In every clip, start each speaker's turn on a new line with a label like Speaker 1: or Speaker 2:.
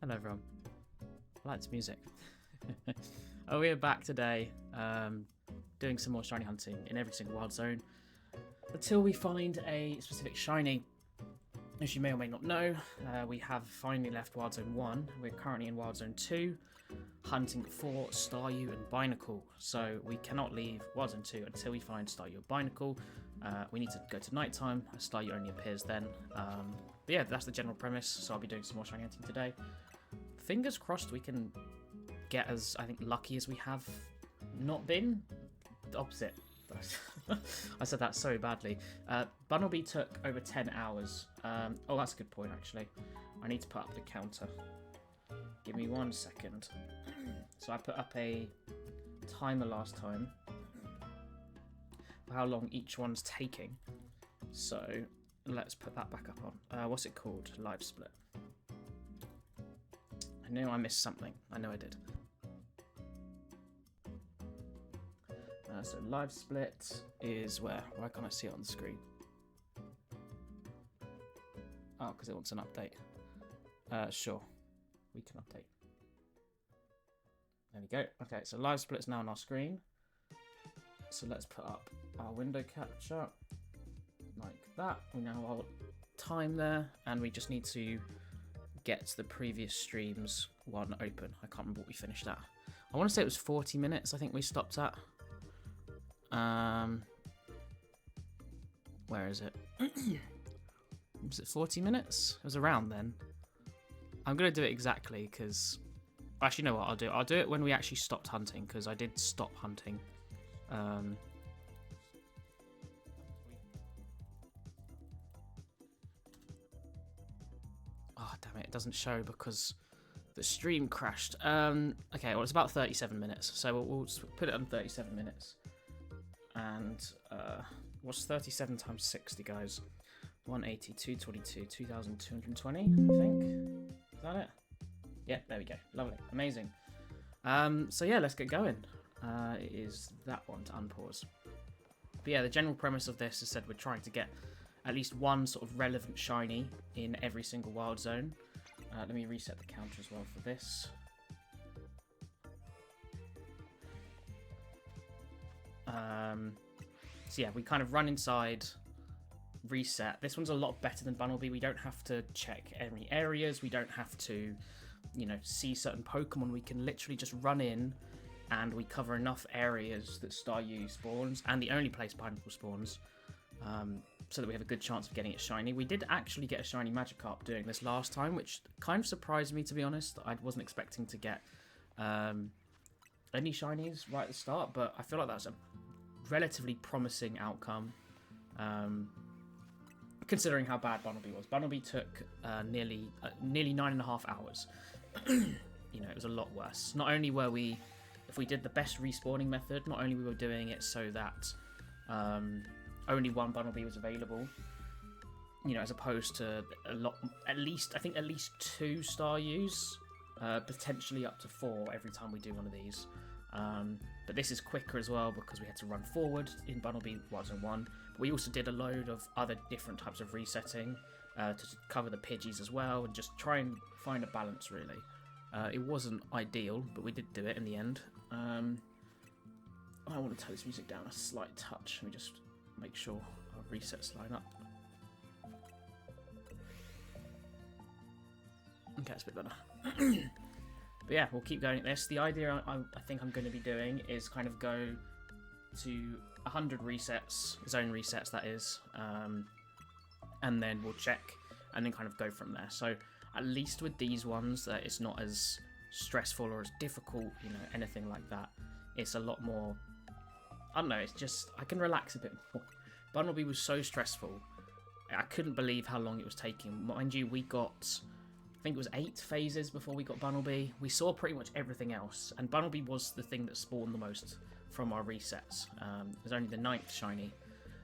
Speaker 1: Hello everyone. I like this music. Oh, we are back today, doing some more shiny hunting in every single wild zone until we find a specific shiny. As you may or may not know, we have finally left Wild Zone 1. We're currently in Wild Zone 2, hunting for Staryu and Binacle. So we cannot leave Wild Zone 2 until we find Staryu and Binacle. We need to go to nighttime, as Staryu only appears then. But yeah, that's the general premise, so I'll be doing some more shiny hunting today. Fingers crossed we can get as, I think, lucky as we have not been. The opposite. I said that so badly. Bunnelby took over 10 hours. Oh, that's a good point, actually. I need to put up the counter. Give me 1 second. So I put up a timer last time for how long each one's taking. So let's put that back up on. What's it called? Live split. I know I missed something. I know I did. So live split is where? Why can't I see it on the screen? Oh, because it wants an update. Sure, we can update. There we go. Okay, so live split's now on our screen. So let's put up our window capture like that. We now have our time there, and we just need to get the previous streams one open. I can't remember what we finished at. I want to say it was 40 minutes. I think we stopped at. Where is it? Was it 40 minutes? It was around then. I'm gonna do it exactly because actually, you know what? I'll do it when we actually stopped hunting, because I did stop hunting. Oh damn it! It doesn't show because the stream crashed. Okay, well it's about 37 minutes, so we'll put it on 37 minutes. And what's 37 times 60, guys? 180, 222, 2,220, I think. Is that it? Yeah, there we go. Lovely. Amazing. So yeah, let's get going. It is that one to unpause. But yeah, the general premise of this is that we're trying to get at least one sort of relevant shiny in every single wild zone. Let me reset the counter as well for this. So yeah, we kind of run inside, reset. This one's a lot better than Bunnelby. We don't have to check any areas. We don't have to, see certain Pokemon. We can literally just run in, and we cover enough areas that Staryu spawns, and the only place Binacle spawns, so that we have a good chance of getting it shiny. We did actually get a shiny Magikarp doing this last time, which kind of surprised me, to be honest. I wasn't expecting to get any shinies right at the start, but I feel like that's a relatively promising outcome, considering how bad Bunnelby was. Bunnelby took nearly 9.5 hours. It was a lot worse. Not only were we, if we did the best respawning method, not only we were doing it so that only one Bunnelby was available, as opposed to at least 2 Staryus, potentially up to 4 every time we do one of these. But this is quicker as well because we had to run forward in Bunnelby Wild Zone 1. But we also did a load of other different types of resetting to cover the Pidgeys as well, and just try and find a balance, really. It wasn't ideal, but we did do it in the end. I want to turn this music down a slight touch. Let me just make sure our resets line up. Okay, it's a bit better. But yeah, we'll keep going at this. The idea I think I'm going to be doing is kind of go to 100 resets, zone resets that is, and then we'll check and then kind of go from there. So at least with these ones, that it's not as stressful or as difficult, anything like that. It's a lot more, I don't know, it's just, I can relax a bit more. Bunnelby was so stressful. I couldn't believe how long it was taking. Mind you, we got, I think it was 8 phases before we got Bunnelby. We saw pretty much everything else, and Bunnelby was the thing that spawned the most from our resets. It was only the 9th shiny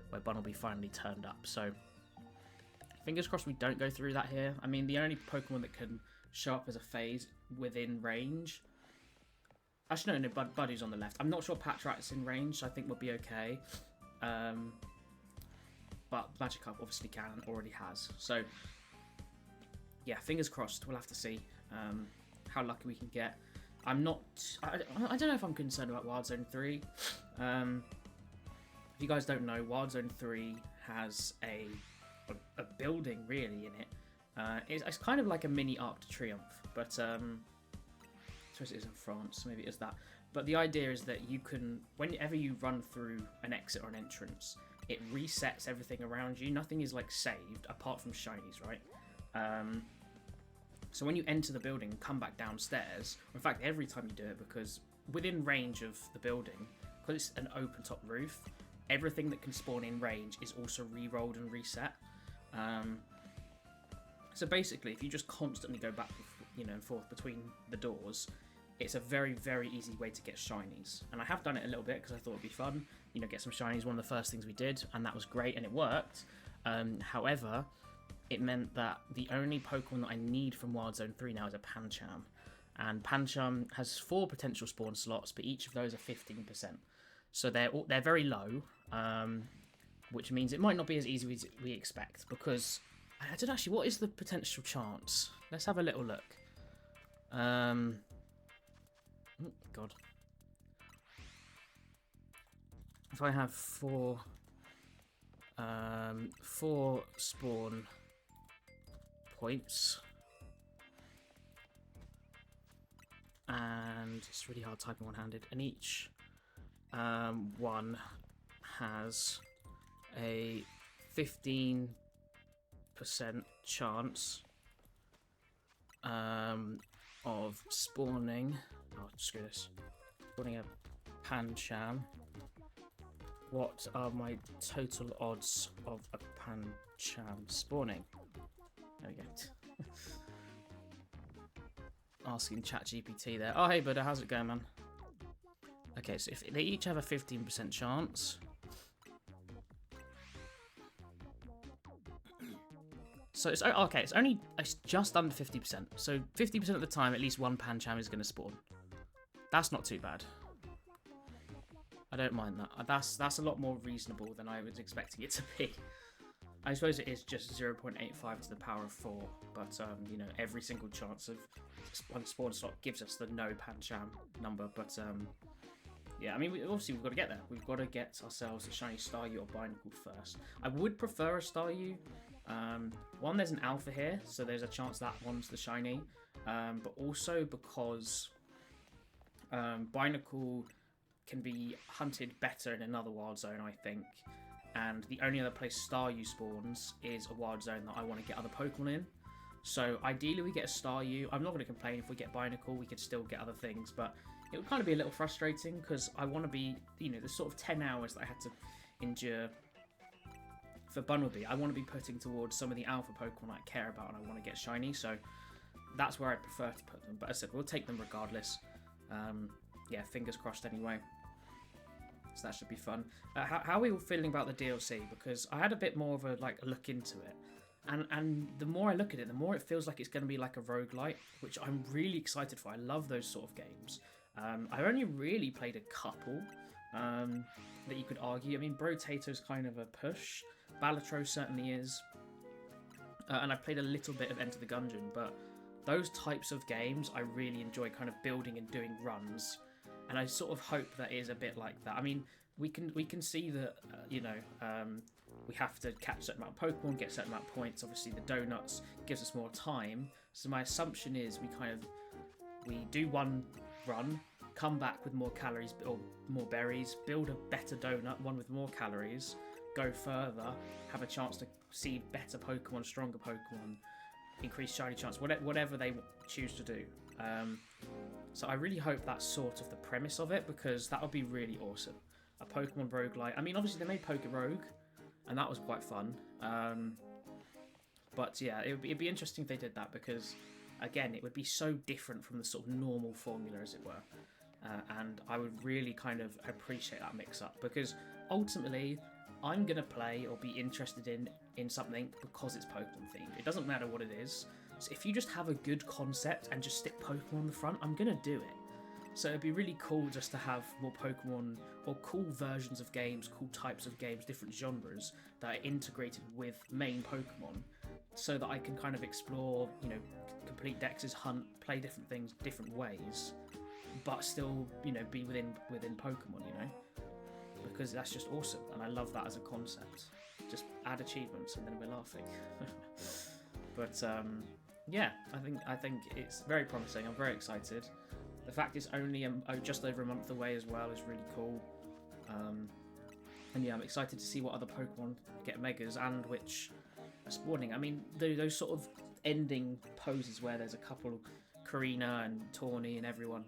Speaker 1: where Bunnelby finally turned up, so fingers crossed we don't go through that here. I mean, the only Pokemon that can show up as a phase within range... Actually, no, Buddy's on the left. I'm not sure Patrat's in range, so I think we'll be okay. But Magikarp obviously can and already has, so... yeah, fingers crossed. We'll have to see. how lucky we can get. I'm not. I don't know if I'm concerned about Wild Zone 3. If you guys don't know, Wild Zone 3 has a building really in it. It's kind of like a mini Arc de Triomphe, but I suppose it is in France, maybe it is that. But the idea is that you can, whenever you run through an exit or an entrance, it resets everything around you. Nothing is like saved apart from shinies, right? So when you enter the building and come back downstairs, in fact every time you do it, because within range of the building, because it's an open top roof, everything that can spawn in range is also re-rolled and reset. So basically, if you just constantly go back, and forth between the doors, it's a very, very easy way to get shinies. And I have done it a little bit because I thought it'd be fun, get some shinies. One of the first things we did, and that was great, and it worked. However, it meant that the only Pokemon that I need from Wild Zone 3 now is a Pancham. And Pancham has 4 potential spawn slots, but each of those are 15%. So they're very low, which means it might not be as easy as we expect, because I don't know actually, what is the potential chance? Let's have a little look. Oh, God. If I have 4 spawn points, and it's really hard typing one-handed, and each one has a 15% chance of spawning. Oh, screw this. Spawning a Pancham. What are my total odds of a Pancham spawning? There we go. Asking ChatGPT there. Oh, hey, Buddha, how's it going, man? Okay, so if they each have a 15% chance. So it's okay. It's just under 50%. So 50% of the time, at least one Pancham is going to spawn. That's not too bad. I don't mind that. That's a lot more reasonable than I was expecting it to be. I suppose it is just 0.85 to the power of 4, but every single chance of one spawn slot gives us the no Pancham number. But yeah, I mean, obviously we've got to get there. We've got to get ourselves a shiny Staryu or Binacle first. I would prefer a Staryu. One, there's an alpha here, so there's a chance that one's the shiny, but also because Binacle can be hunted better in another wild zone, I think, and the only other place Staryu spawns is a wild zone that I want to get other Pokemon in. So ideally we get a Staryu. I'm not going to complain if we get Binacle, we could still get other things, but it would kind of be a little frustrating because I want to be, the sort of 10 hours that I had to endure for Bunnelby, I want to be putting towards some of the alpha Pokemon I care about and I want to get shiny, so that's where I prefer to put them. But as I said, we'll take them regardless. Yeah, fingers crossed anyway. So that should be fun. How are we all feeling about the DLC? Because I had a bit more of a look into it. And the more I look at it, the more it feels like it's going to be like a roguelite, which I'm really excited for. I love those sort of games. I've only really played a couple that you could argue. I mean, Brotato's kind of a push. Balatro certainly is. And I've played a little bit of Enter the Gungeon, but those types of games I really enjoy, kind of building and doing runs. And I sort of hope that it is a bit like that. I mean, we can see that, we have to catch a certain amount of Pokemon, get a certain amount of points. Obviously, the donuts gives us more time. So my assumption is we do one run, come back with more calories or more berries, build a better donut, one with more calories, go further, have a chance to see better Pokemon, stronger Pokemon, increase shiny chance, whatever they choose to do. So I really hope that's sort of the premise of it, because that would be really awesome. A Pokemon roguelite. I mean, obviously they made Pokerogue, and that was quite fun. But yeah, it'd be interesting if they did that, because again, it would be so different from the sort of normal formula, as it were. And I would really kind of appreciate that mix-up, because ultimately, I'm going to play or be interested in something because it's Pokemon themed. It doesn't matter what it is. So if you just have a good concept and just stick Pokemon on the front, I'm going to do it. So it'd be really cool just to have more Pokemon, or cool versions of games, cool types of games, different genres that are integrated with main Pokemon. so that I can kind of explore, you know, complete Dex's hunt, play different things different ways, but still, you know, be within Pokemon, you know, because that's just awesome, and I love that as a concept. Just add achievements and then we're laughing. But yeah, I think it's very promising. I'm very excited. The fact it's only just over a month away as well is really cool. And yeah, I'm excited to see what other Pokemon get Megas and which are spawning. I mean, those sort of ending poses where there's a couple, Karina and Tawny and everyone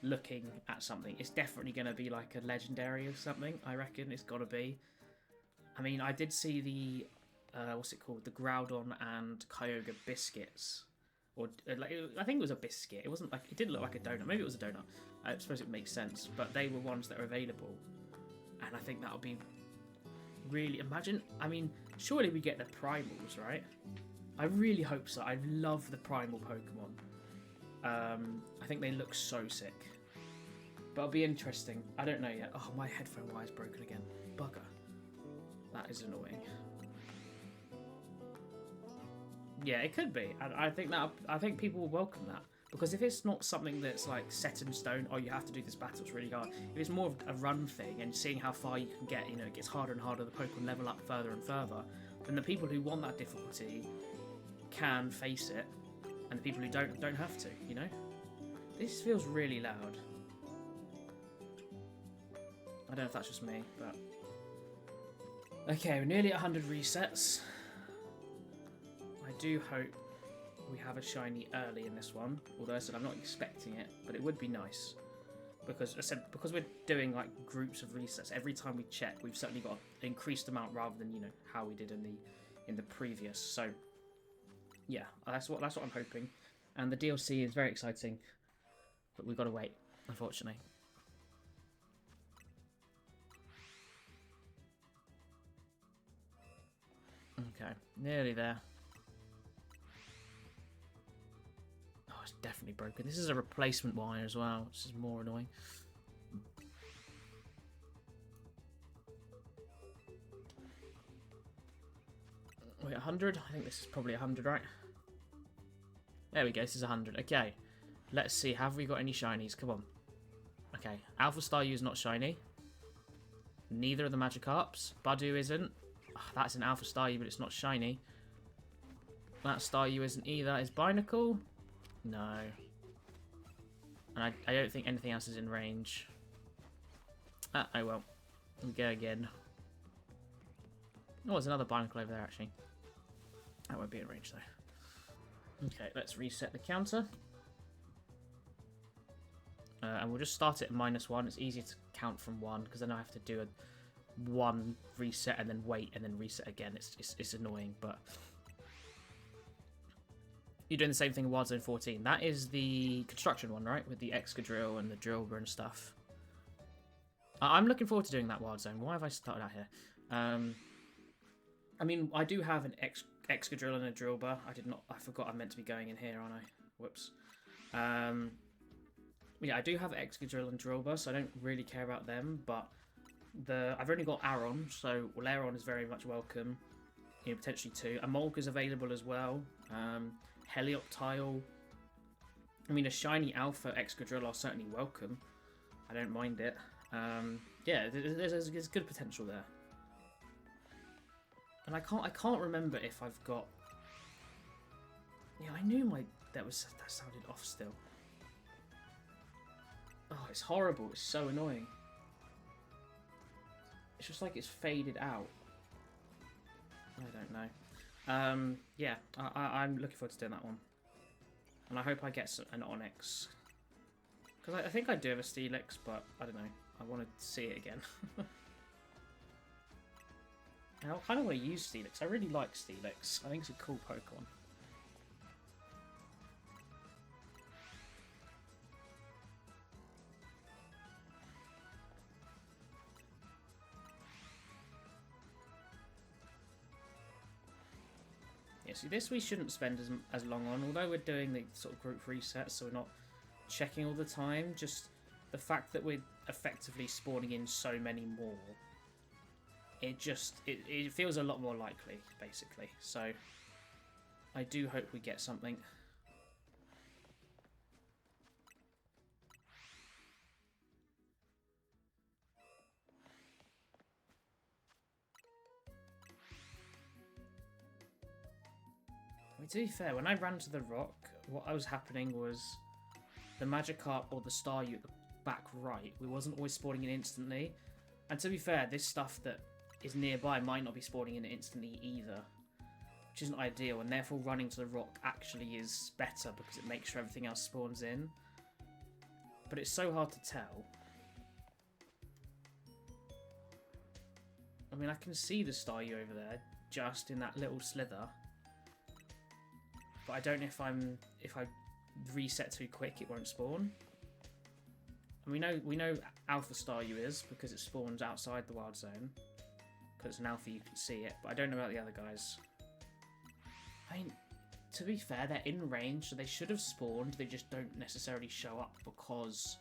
Speaker 1: looking at something. It's definitely going to be like a legendary or something, I reckon. It's got to be. I mean, I did see the, what's it called? The Groudon and Kyogre biscuits. Or, like, I think it was a biscuit. It wasn't like, it didn't look like a donut. Maybe it was a donut. I suppose it makes sense. But they were ones that are available. And I think that'll be really, imagine, I mean, surely we get the primals, right? I really hope so. I love the primal Pokemon. I think they look so sick. But it'll be interesting. I don't know yet. Oh, my headphone wire's broken again. Bugger. That is annoying. Yeah, it could be. I think people will welcome that. Because if it's not something that's like set in stone, oh, you have to do this battle, it's really hard. If it's more of a run thing and seeing how far you can get, you know, it gets harder and harder, the Pokemon level up further and further, then the people who want that difficulty can face it, and the people who don't have to, you know? This feels really loud. I don't know if that's just me, but... Okay, we're nearly at 100 resets. I do hope we have a shiny early in this one, although I said I'm not expecting it, but it would be nice. Because I said, because we're doing like groups of resets, every time we check, we've certainly got an increased amount rather than, you know, how we did in the previous. So yeah, that's what I'm hoping. And the DLC is very exciting, but we've got to wait, unfortunately. Okay, nearly there. Oh, it's definitely broken. This is a replacement wire as well. This is more annoying. Wait, 100? I think this is probably 100, right? There we go, this is 100. Okay, let's see. Have we got any shinies? Come on. Okay, Alpha Staryu is not shiny. Neither of the Magikarps. Budew isn't. Oh, that's an Alpha Staryu, but it's not shiny. That Staryu isn't either. Is Binacle? No. And I don't think anything else is in range. Oh well. We go again. Oh, there's another Binacle over there, actually. That won't be in range, though. Okay, let's reset the counter. And we'll just start it at -1. It's easier to count from 1, because then I have to do a 1 reset and then wait and then reset again. It's annoying, but... You're doing the same thing in Wild Zone 14. That is the construction one, right? With the Excadrill and the Drillbur and stuff. I'm looking forward to doing that Wild Zone. Why have I started out here? I mean, I do have an Excadrill and a Drillbur. I forgot I'm meant to be going in here, aren't I? Whoops. Yeah, I do have Excadrill and Drillbur, so I don't really care about them, but I've only got Aron, so Aron is very much welcome. You know, potentially 2. Amolga is available as well. Helioptile. I mean, a shiny Alpha Excadrill I'll certainly welcome. I don't mind it. Yeah, there's good potential there. And I can't remember if I've got... Yeah, I knew that sounded off still. Oh, it's horrible. It's so annoying. It's just like it's faded out. I don't know. Yeah, I'm looking forward to doing that one. And I hope I get an Onix. Because I think I do have a Steelix, but I don't know. I want to see it again. And I kind of want to use Steelix. I really like Steelix. I think it's a cool Pokemon. Yeah, see, this we shouldn't spend as long on. Although we're doing the sort of group resets, so we're not checking all the time. Just the fact that we're effectively spawning in so many more. It feels a lot more likely, basically. So, I do hope we get something. I mean, to be fair, when I ran to the rock, what was happening was the Magikarp or the Staryu at the back right, we wasn't always spawning in instantly. And to be fair, this stuff that is nearby might not be spawning in instantly either, which isn't ideal, and therefore running to the rock actually is better because it makes sure everything else spawns in. But it's so hard to tell. I mean, I can see the Staryu over there, just in that little slither. But I don't know if I reset too quick, it won't spawn. And we know Alpha Staryu is because it spawns outside the wild zone. Because it's an alpha, you can see it. But I don't know about the other guys. I mean, to be fair, they're in range, so they should have spawned. They just don't necessarily show up because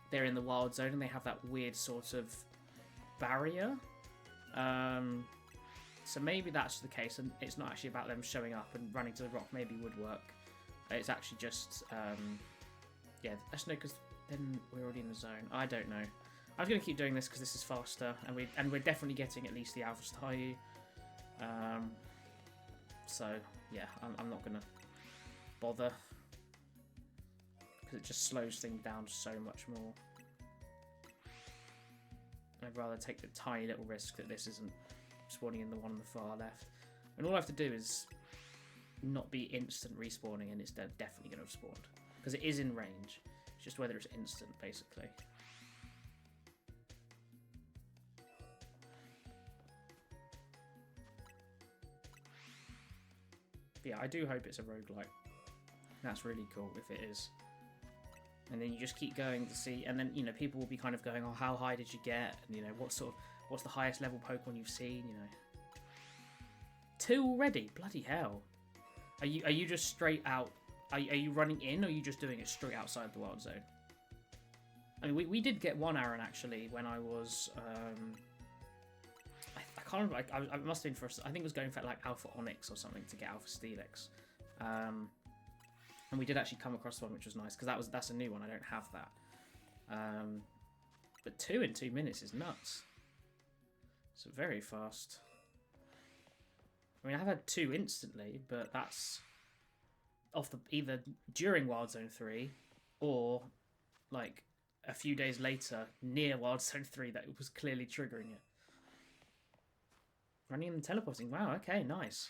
Speaker 1: they're in the wild zone and they have that weird sort of barrier. So maybe that's the case, and it's not actually about them showing up and running to the rock. Maybe would work. It's actually just, yeah, that's no, because then we're already in the zone. I don't know. I was going to keep doing this because this is faster, and we're definitely getting at least the Alpha Staryu. So yeah, I'm not going to bother because it just slows things down so much more. I'd rather take the tiny little risk that this isn't spawning in the one on the far left. And all I have to do is not be instant respawning, and it's definitely going to have spawned because it is in range. It's just whether it's instant, basically. But yeah, I do hope it's a roguelike. That's really cool if it is. And then you just keep going to see, and then, you know, people will be kind of going, oh, how high did you get? And, you know, what's the highest level Pokemon you've seen, you know. 2 already? Bloody hell. Are you just straight out, are you running in, or are you just doing it straight outside the wild zone? I mean, we did get 1 Aaron, actually, when I was, I can't remember, I must have been for, I think it was going for, like, Alpha Onyx or something to get Alpha Steelix. And we did actually come across one, which was nice, because that's a new one. I don't have that. But 2 in 2 minutes is nuts. It's very fast. I mean, I've had 2 instantly, but that's off the either during Wild Zone 3 or like a few days later near Wild Zone 3 that was clearly triggering it. Running and teleporting. Wow, okay, nice.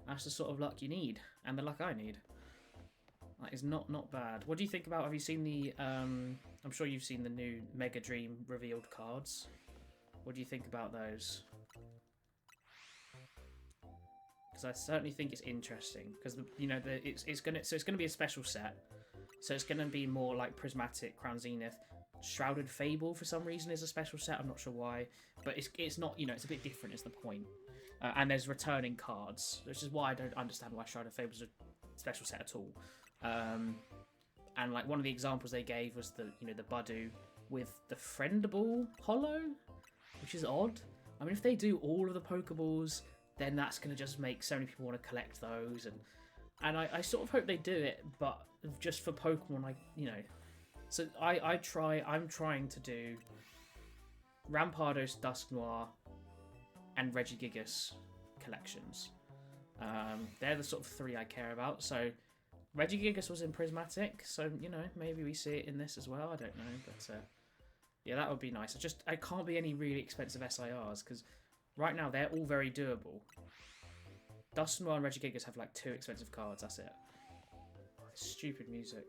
Speaker 1: That's the sort of luck you need, and the luck I need. That is not bad. What do you think about, have you seen the, I'm sure you've seen the new Mega Dream revealed cards. What do you think about those? Because I certainly think it's interesting, because, you know, it's gonna be a special set. So it's gonna be more like Prismatic, Crown Zenith. Shrouded Fable, for some reason, is a special set. I'm not sure why. But it's not, you know, it's a bit different is the point. And there's returning cards, which is why I don't understand why Shrouded Fable is a special set at all. And like one of the examples they gave was the Budew with the Friendable Hollow, which is odd. I mean, if they do all of the Pokeballs, then that's going to just make so many people want to collect those, and I sort of hope they do it, but just for Pokemon, so I'm trying to do Rampardos, Dusknoir, and Regigigas collections. They're the sort of 3 I care about. So Regigigas was in Prismatic, so, you know, maybe we see it in this as well. I don't know, but yeah, that would be nice. I can't be any really expensive SIRs, because right now they're all very doable. Dusknoir and Regigigas have like 2 expensive cards, that's it. Stupid music.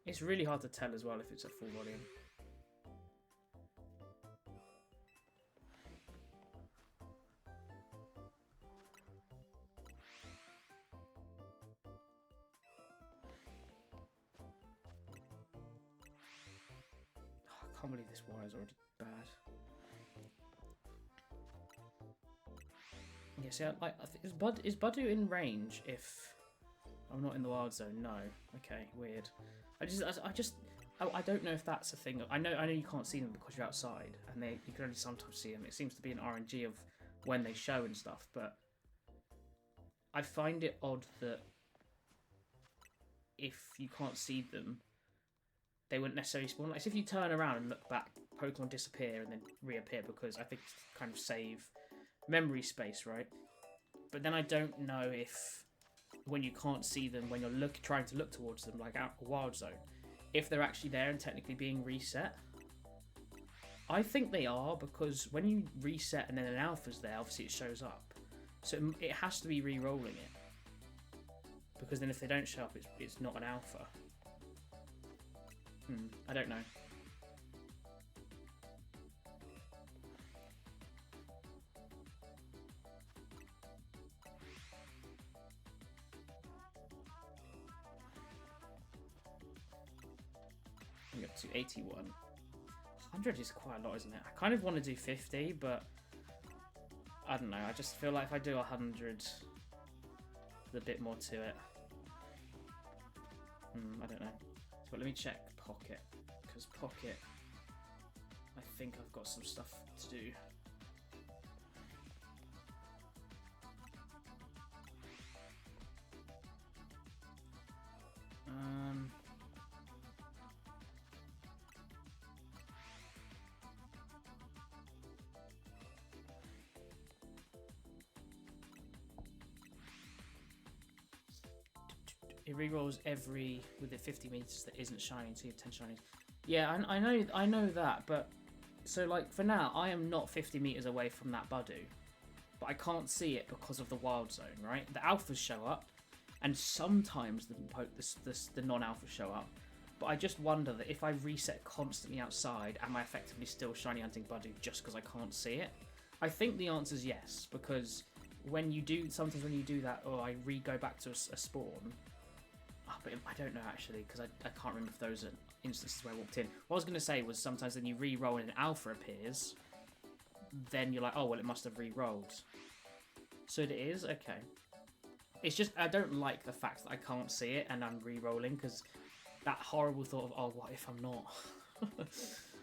Speaker 1: It's really hard to tell as well if it's at full volume. I can't believe this wire is already bad. Yeah, see, is Budew in range if I'm not in the wild zone? No. Okay, weird. I don't know if that's a thing. I know you can't see them because you're outside, and you can only sometimes see them. It seems to be an RNG of when they show and stuff, but I find it odd that if you can't see them, they wouldn't necessarily spawn. Like, if you turn around and look back, Pokemon disappear and then reappear because I think it's to kind of save memory space, right? But then I don't know if when you can't see them, when you're trying to look towards them, like out a Wild Zone, if they're actually there and technically being reset. I think they are, because when you reset and then an alpha's there, obviously it shows up. So it has to be re-rolling it. Because then if they don't show up, it's not an alpha. I don't know. I'm up to 81. 100 is quite a lot, isn't it? I kind of want to do 50, but I don't know. I just feel like if I do 100, there's a bit more to it. I don't know. But let me check Pocket, because Pocket, I think I've got some stuff to do. It rerolls every with it 50 meters that isn't shiny, so you have 10 shinies. Yeah, I know that, but so like for now, I am not 50 meters away from that Budew, but I can't see it because of the Wild Zone, right? The alphas show up, and sometimes the non-alphas show up. But I just wonder that if I reset constantly outside, am I effectively still shiny hunting Budew just because I can't see it? I think the answer is yes, because sometimes when you do that, or I go back to a spawn. But I don't know actually, because I can't remember if those are instances where I walked in. What I was going to say was sometimes when you re-roll and an alpha appears, then you're like, oh, well, it must have re-rolled. So it is? Okay. It's just, I don't like the fact that I can't see it and I'm re-rolling, because that horrible thought of, oh, what if I'm not?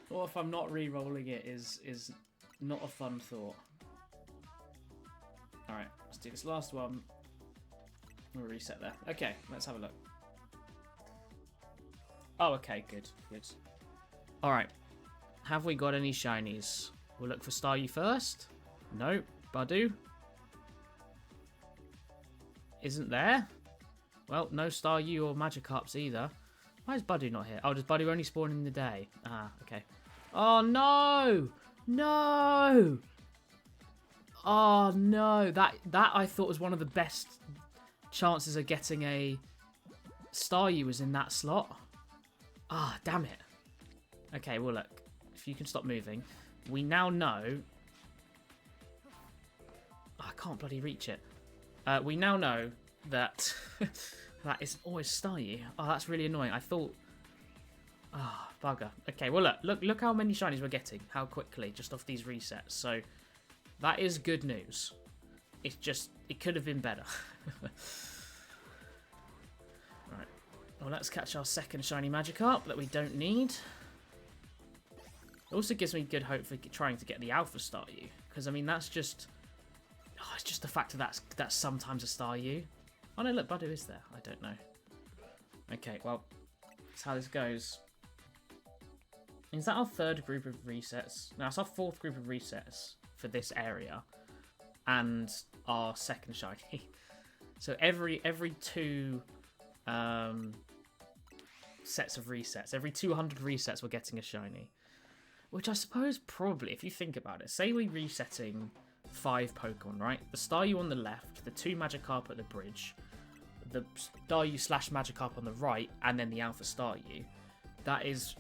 Speaker 1: What if I'm not re-rolling it is not a fun thought. Alright, let's do this last one. We'll reset there. Okay, let's have a look. Oh, okay, good. Alright. Have we got any shinies? We'll look for Staryu first. Nope. Budew. Isn't there? Well, no Staryu or Magikarps either. Why is Budew not here? Oh, does Budew only spawn in the day? Ah, okay. Oh, no! No! Oh, no. That I thought was one of the best chances of getting a Staryu was in that slot. Ah, damn it. Okay, well, look. If you can stop moving. We now know... Oh, I can't bloody reach it. We now know that that is always Staryu. Oh, that's really annoying. I thought... Ah, oh, bugger. Okay, well, look how many shinies we're getting. How quickly, just off these resets. So, that is good news. It's just... It could have been better. Right. Well, let's catch our second shiny Magikarp that we don't need. It also gives me good hope for trying to get the Alpha Staryu. Because, I mean, that's just... Oh, it's just the fact that that's sometimes a Staryu. Oh, no, look, Budew is there. I don't know. Okay, well, that's how this goes. Is that our third group of resets? No, it's our fourth group of resets for this area. And our second shiny. So every two sets of resets, every 200 resets, we're getting a shiny. Which I suppose probably, if you think about it, say we're resetting 5 Pokemon, right? The Staryu on the left, the 2 Magikarp at the bridge, the Staryu / Magikarp on the right, and then the Alpha Staryu. That is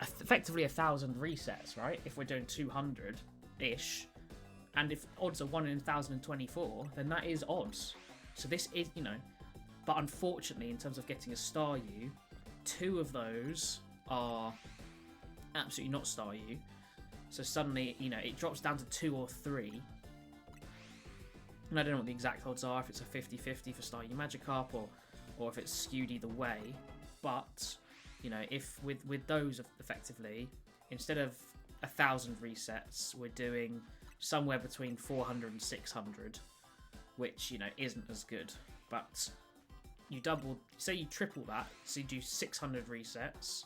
Speaker 1: effectively 1,000 resets, right? If we're doing 200-ish. And if odds are 1 in 1,024, then that is odds. So this is, you know... But unfortunately, in terms of getting a Staryu, 2 of those are absolutely not Staryu. So suddenly, you know, it drops down to 2 or 3. And I don't know what the exact odds are, if it's a 50-50 for Staryu Magikarp, or if it's skewed either way. But you know, if with those effectively, instead of 1,000 resets, we're doing somewhere between 400 and 600, which, you know, isn't as good. But you say you triple that, so you do 600 resets,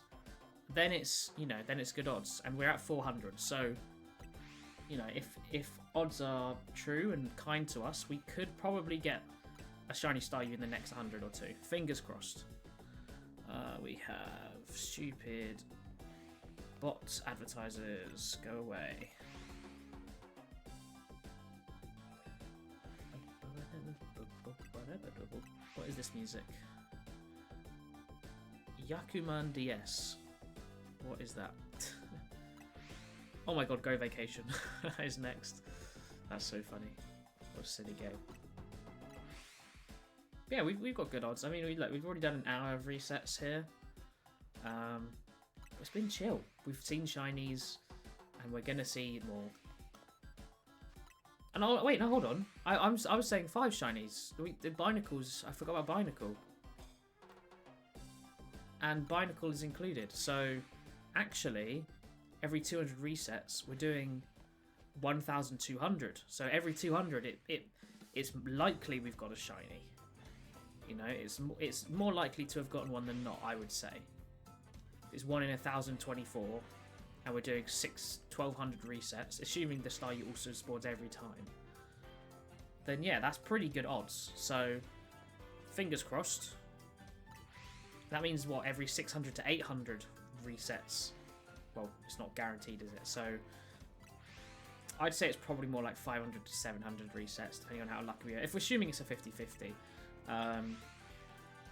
Speaker 1: then it's, you know, then it's good odds, and we're at 400. So, you know, if odds are true and kind to us, we could probably get a shiny Staryu in the next 100 or two. Fingers crossed. We have stupid bots, advertisers, go away. What is this music? Yakuman DS. What is that? Oh my god, Go Vacation is next. That's so funny. What a silly game. Yeah, we've got good odds. I mean, we've already done an hour of resets here. It's been chill. We've seen shinies, and we're gonna see more. And wait, no, hold on. I was saying 5 shinies. The Binacles. I forgot about Binacle. And Binacle is included. So actually, every 200 resets, we're doing 1,200. So every 200, it's likely we've got a shiny. You know, it's more likely to have gotten one than not, I would say. It's 1 in 1,024, and we're doing 1,200 resets, assuming the Staryu also spawns every time. Then yeah, that's pretty good odds. So, fingers crossed. That means what, every 600 to 800 resets? Well, it's not guaranteed, is it? So, I'd say it's probably more like 500 to 700 resets, depending on how lucky we are. If we're assuming it's a 50-50.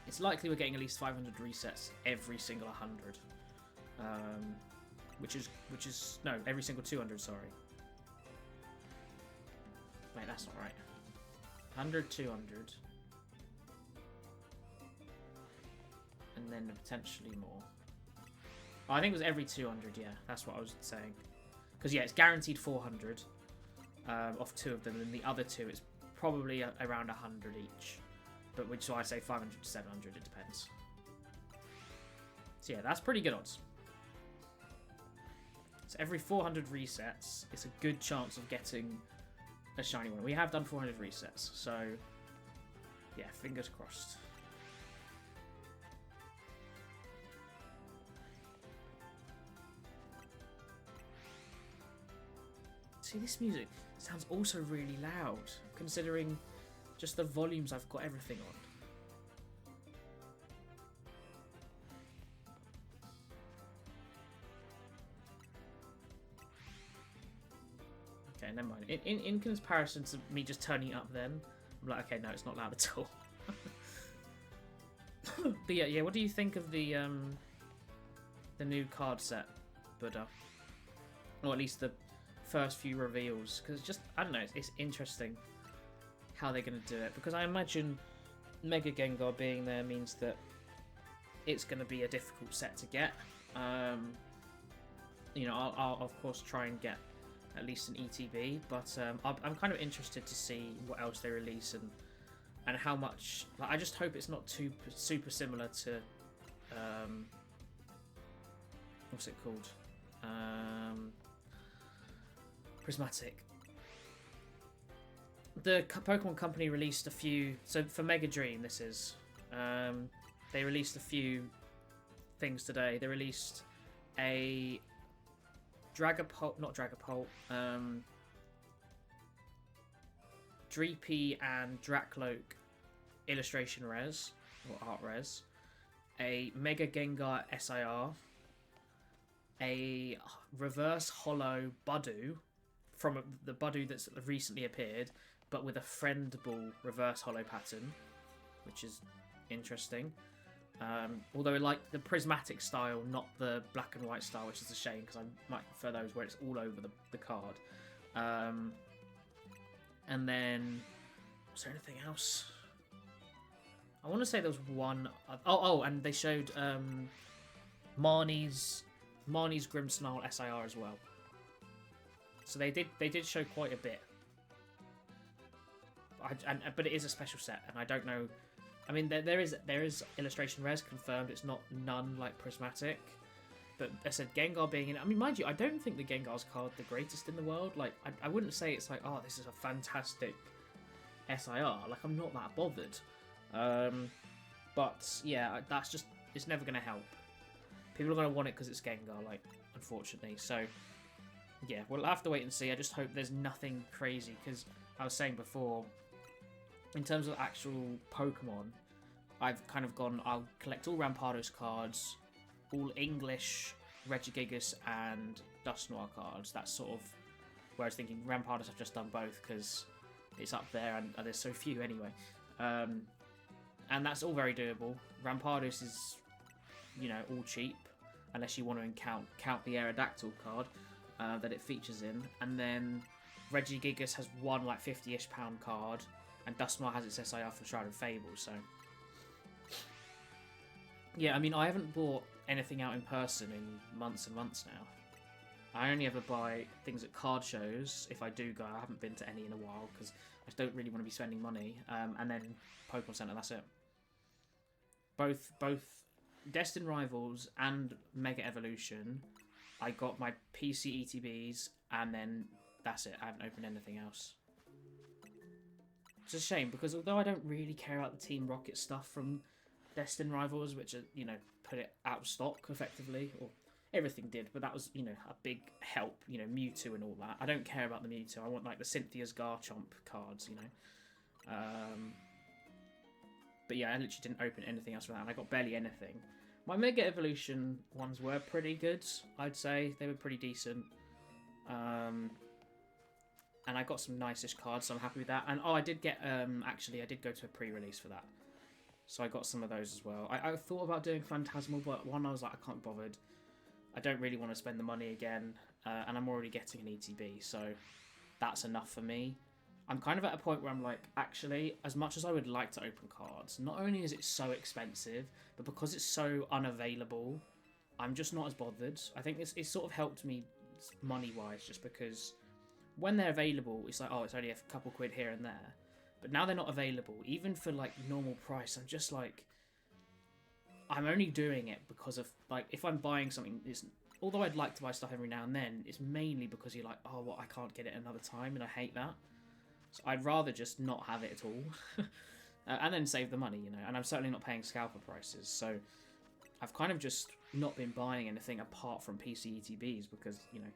Speaker 1: It's likely we're getting at least 500 resets every single 100, which is no, every single 200. Sorry, wait, that's not right. 100, 200, and then potentially more. Oh, I think it was every 200. Yeah, that's what I was saying. Because yeah, it's guaranteed 400 off 2 of them, and the other 2 is probably around 100 each. But which is why I say 500 to 700, it depends. So yeah, that's pretty good odds. So every 400 resets, it's a good chance of getting a shiny one. We have done 400 resets, so yeah, fingers crossed. See, this music sounds also really loud, considering just the volumes I've got everything on. Okay, never mind. In comparison to me just turning it up then, I'm like, okay, no, it's not loud at all. But yeah, what do you think of the new card set, Buddha? Or at least the first few reveals? Because just, I don't know, it's interesting how they're going to do it, because I imagine Mega Gengar being there means that it's going to be a difficult set to get. You know, I'll of course try and get at least an ETB, but I'm kind of interested to see what else they release and how much. Like, I just hope it's not too super similar to what's it called? Prismatic. The Pokemon Company released a few. So for Mega Dream, this is. They released a few things today. They released a Dragapult, not Dragapult. Dreepy and Drakloak illustration res or art res. A Mega Gengar SIR. A reverse holo Budew from the Budew that's recently appeared, but with a friendable reverse holo pattern, which is interesting. Although I like the prismatic style, not the black and white style, which is a shame because I might prefer those where it's all over the card. And then, was there anything else? I want to say there was one. Oh, and they showed Marnie's Grimmsnarl SIR as well. So they did show quite a bit. But it is a special set, and I don't know I mean, there is illustration rares confirmed. It's not none like Prismatic. But I said Gengar being in. I mean, mind you, I don't think the Gengar's card the greatest in the world. Like, I wouldn't say it's like, oh, this is a fantastic SIR. Like, I'm not that bothered. But yeah, that's just, it's never gonna help. People are gonna want it because it's Gengar. Like, unfortunately. So yeah, we'll have to wait and see. I just hope there's nothing crazy because I was saying before, in terms of actual Pokemon, I've kind of gone. I'll collect all Rampardos cards, all English Regigigas and Dusknoir cards. That's sort of where I was thinking. Rampardos I've just done both because it's up there and there's so few anyway. And that's all very doable. Rampardos is, you know, all cheap unless you want to count the Aerodactyl card that it features in, and then Regigigas has one like 50-ish pound card, and Dusknoir has its SIR from Shroud of Fable. So yeah, I mean, I haven't bought anything out in person in months and months now. I only ever buy things at card shows if I do go. I haven't been to any in a while because I don't really want to be spending money. And then Pokemon Center, that's it. Both Destined Rivals and Mega Evolution, I got my PC ETBs, and then that's it. I haven't opened anything else. It's a shame because although I don't really care about the Team Rocket stuff from Destined Rivals, which are, you know, put it out of stock effectively, or everything did, but that was, you know, a big help, you know, Mewtwo and all that. I don't care about the Mewtwo. I want like the Cynthia's Garchomp cards, you know. But yeah, I literally didn't open anything else for that, and I got barely anything. My Mega Evolution ones were pretty good, I'd say. They were pretty decent. And I got some nice-ish cards, so I'm happy with that. And, oh, I did get, actually, I did go to a pre-release for that. So I got some of those as well. I thought about doing Phantasmal, but one, I was like, I can't be bothered. I don't really want to spend the money again, and I'm already getting an ETB, so that's enough for me. I'm kind of at a point where I'm like, actually, as much as I would like to open cards, not only is it so expensive, but because it's so unavailable, I'm just not as bothered. I think it's sort of helped me money-wise, just because when they're available, it's like, oh, it's only a couple quid here and there. But now they're not available, even for like normal price, I'm just like, I'm only doing it because of, like, if I'm buying something, although I'd like to buy stuff every now and then, it's mainly because you're like, oh, well, I can't get it another time, and I hate that. So I'd rather just not have it at all, and then save the money, you know, and I'm certainly not paying scalper prices, so I've kind of just not been buying anything apart from PC ETBs because, you know,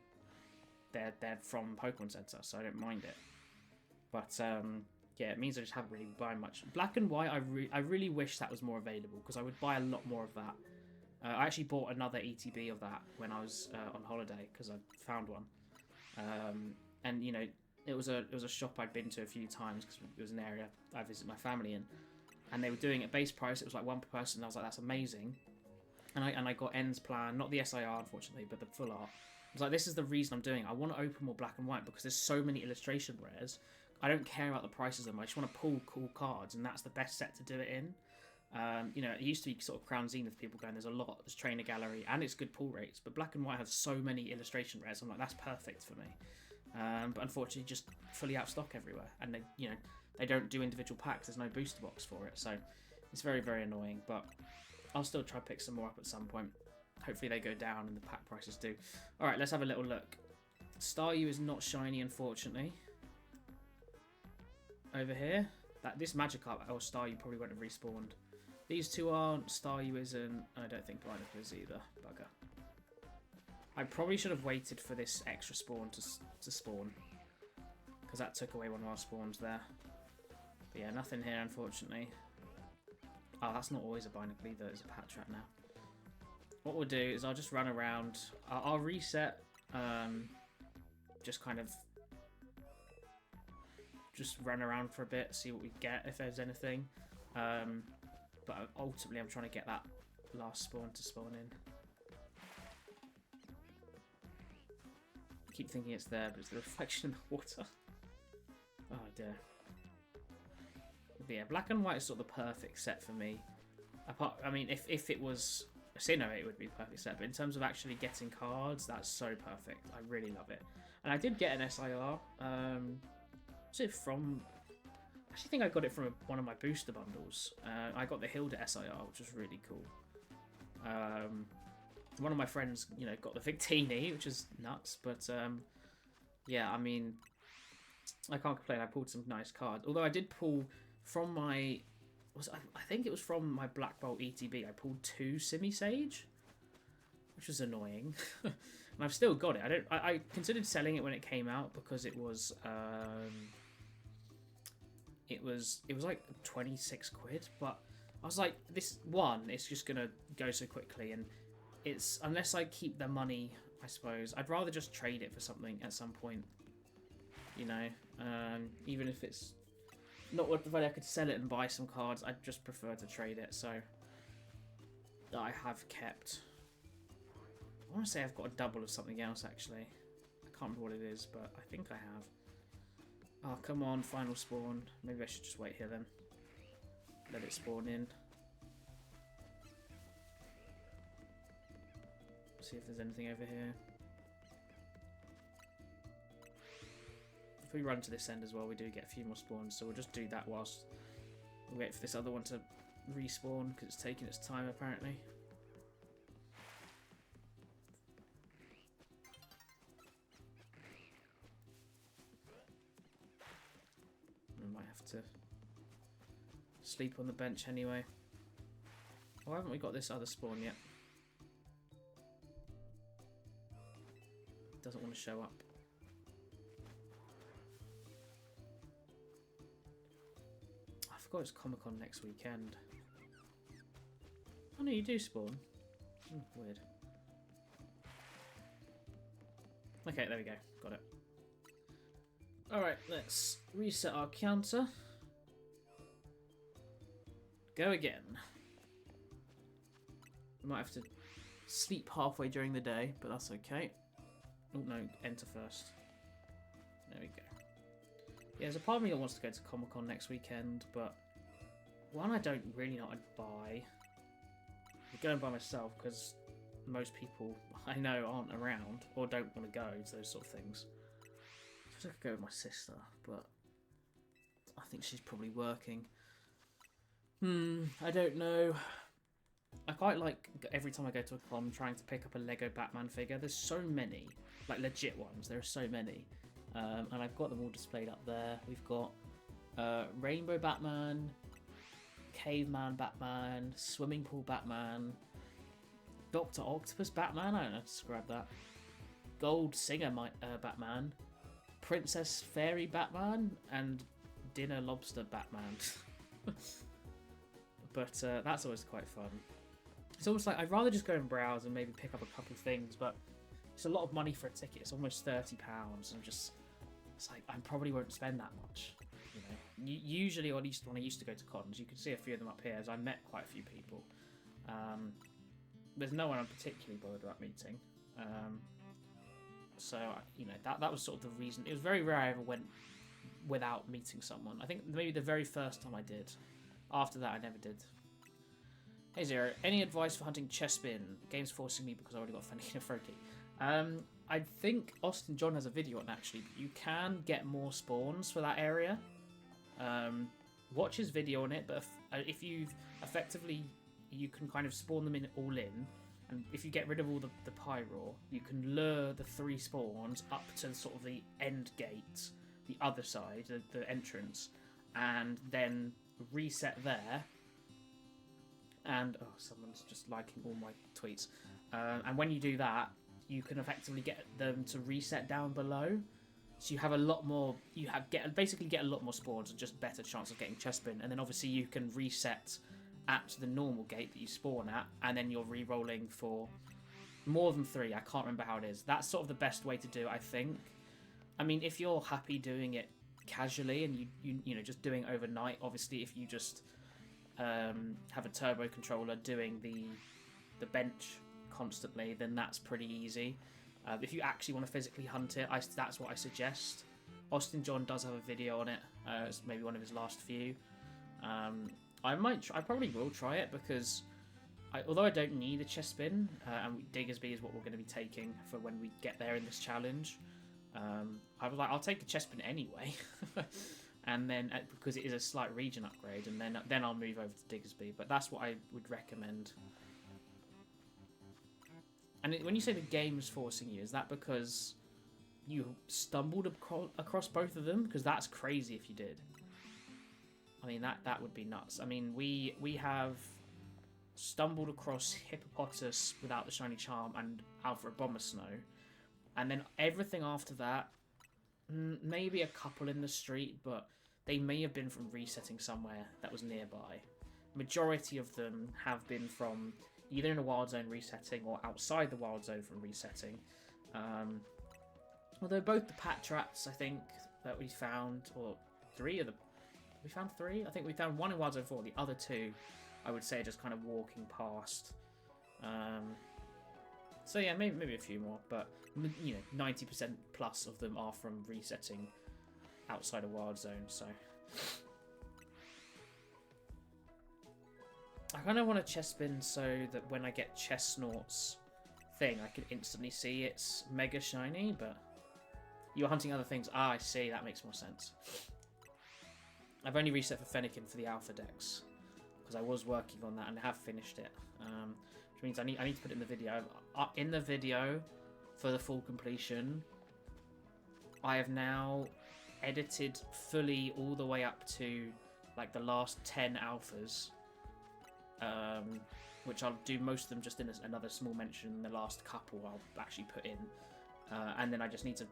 Speaker 1: they're from Pokemon Center, so I don't mind it. But, yeah, it means I just haven't really been buying much. Black and White, I really wish that was more available, because I would buy a lot more of that. I actually bought another ETB of that when I was on holiday, because I found one. And, you know, it was a shop I'd been to a few times, because it was an area I visit my family in. And they were doing it base price, it was like one per person, and I was like, that's amazing. And I got Ends Plan, not the SIR, unfortunately, but the full art. I was like, this is the reason I'm doing it. I want to open more Black and White, because there's so many illustration rares. I don't care about the prices of them. I just want to pull cool cards, and that's the best set to do it in. You know, it used to be sort of Crown Zenith people going, there's a lot, there's Trainer Gallery, and it's good pull rates. But Black and White have so many illustration rares. I'm like, that's perfect for me. But unfortunately, just fully out of stock everywhere. And they, you know, they don't do individual packs. There's no booster box for it, so it's very, very annoying. But I'll still try to pick some more up at some point. Hopefully they go down and the pack prices do. All right, let's have a little look. Staryu is not shiny, unfortunately. Over here, this Magikarp or Staryu probably won't have respawned. These two aren't. Staryu isn't. I don't think Binacle is either. Bugger. I probably should have waited for this extra spawn to spawn, because that took away one of our spawns there. But yeah, nothing here, unfortunately. Oh, that's not always a Binacle either. It's a Patrat now. What we'll do is I'll just run around. I'll reset. Just kind of. Just run around for a bit, see what we get, if there's anything. But ultimately, I'm trying to get that last spawn to spawn in. I keep thinking it's there, but it's the reflection in the water. Oh dear. But yeah, Black and White is sort of the perfect set for me. Apart, I mean, if it was Sinnoh, it would be a perfect set. But in terms of actually getting cards, that's so perfect. I really love it. And I did get an SIR. Was it from actually think I got it from one of my booster bundles. I got the Hilda SIR, which was really cool. One of my friends, you know, got the Victini, which is nuts. But yeah, I mean, I can't complain. I pulled some nice cards. Although I did pull from my, I think it was from my Black Bolt ETB. I pulled 2 Simisage, which was annoying. And I've still got it. I considered selling it when it came out because it was like 26 quid. But I was like, it's just gonna go so quickly, and it's, unless I keep the money, I suppose I'd rather just trade it for something at some point. You know, even if it's not what I could sell it and buy some cards, I'd just prefer to trade it. So I have kept. I want to say I've got a double of something else actually. I can't remember what it is, but I think I have. Oh, come on, final spawn. Maybe I should just wait here then. Let it spawn in. See if there's anything over here. If we run to this end as well, we do get a few more spawns, so we'll just do that whilst we wait for this other one to respawn, because it's taking its time apparently. We might have to sleep on the bench anyway. Why haven't we got this other spawn yet? Doesn't want to show up. I forgot it's Comic-Con next weekend. Oh no, you do spawn. Weird. Okay, there we go. Got it. Alright, let's reset our counter. Go again. We might have to sleep halfway during the day, but that's okay. Oh no, enter first. There we go. Yeah, there's a part of me that wants to go to Comic-Con next weekend, but one, I don't really know what I'd buy. I'm going by myself because most people I know aren't around or don't want to go to those sort of things. I suppose I could go with my sister, but I think she's probably working. I don't know. I quite like, every time I go to a con, trying to pick up a Lego Batman figure. There's so many, like legit ones. There are so many. And I've got them all displayed up there. We've got Rainbow Batman, Caveman Batman, Swimming Pool Batman, Dr. Octopus Batman, I don't know how to describe that, Gold Singer Batman, Princess Fairy Batman, and Dinner Lobster Batman. But that's always quite fun. It's almost like I'd rather just go and browse and maybe pick up a couple of things, but it's a lot of money for a ticket. It's almost £30, and it's like I probably won't spend that much. You know, usually, or at least when I used to go to cons, you can see a few of them up here, as I met quite a few people. There's no one I'm particularly bothered about meeting. So you know, that was sort of the reason. It was very rare I ever went without meeting someone. I think maybe the very first time I did. After that, I never did. Hey Zero, any advice for hunting Chespin? Game's forcing me because I already got Fennekin Froki. I think Austin John has a video on actually. You can get more spawns for that area. Watch his video on it, but if you've effectively, you can kind of spawn them in all in, and if you get rid of all the Pyro, you can lure the 3 spawns up to sort of the end gate, the other side, the entrance, and then reset there. And oh, someone's just liking all my tweets. And when you do that, you can effectively get them to reset down below. So you have a lot more. Basically get a lot more spawns and just better chance of getting Chespin. And then obviously you can reset at the normal gate that you spawn at, and then you're re-rolling for more than 3. I can't remember how it is. That's sort of the best way to do it, I think. I mean, if you're happy doing it casually and you know just doing overnight, obviously if you just have a turbo controller doing the bench constantly, then that's pretty easy. If you actually want to physically hunt it, that's what I suggest. Austin John does have a video on it. It's maybe one of his last few. I probably will try it because although I don't need a Chespin, and Diggersby is what we're going to be taking for when we get there in this challenge. I was like, I'll take a Chespin anyway. and then because it is a slight region upgrade, and then I'll move over to Diggersby. But that's what I would recommend. And when you say the game's forcing you, is that because you stumbled across both of them? Because that's crazy if you did. I mean, that would be nuts. I mean, we have stumbled across Hippopotas without the Shiny Charm and Alpha Abomasnow. And then everything after that, maybe a couple in the street, but they may have been from resetting somewhere that was nearby. Majority of them have been from either in a Wild Zone resetting or outside the Wild Zone from resetting. Although both the Patrats, I think, that we found, or three of the... We found three? I think we found one in Wild Zone 4. The other two, I would say, just kind of walking past. So yeah, maybe a few more, but you know, 90% plus of them are from resetting outside of Wild Zone. So I kind of want a chest bin so that when I get Chestnaught's thing, I can instantly see it's mega shiny. But you're hunting other things. Ah, I see. That makes more sense. I've only reset for Fennekin for the Alpha Dex because I was working on that and have finished it. Which means I need to put it in the video. In the video for the full completion, I have now edited fully all the way up to like the last 10 alphas, which I'll do most of them just in another small mention. The last couple I'll actually put in, and then I just need to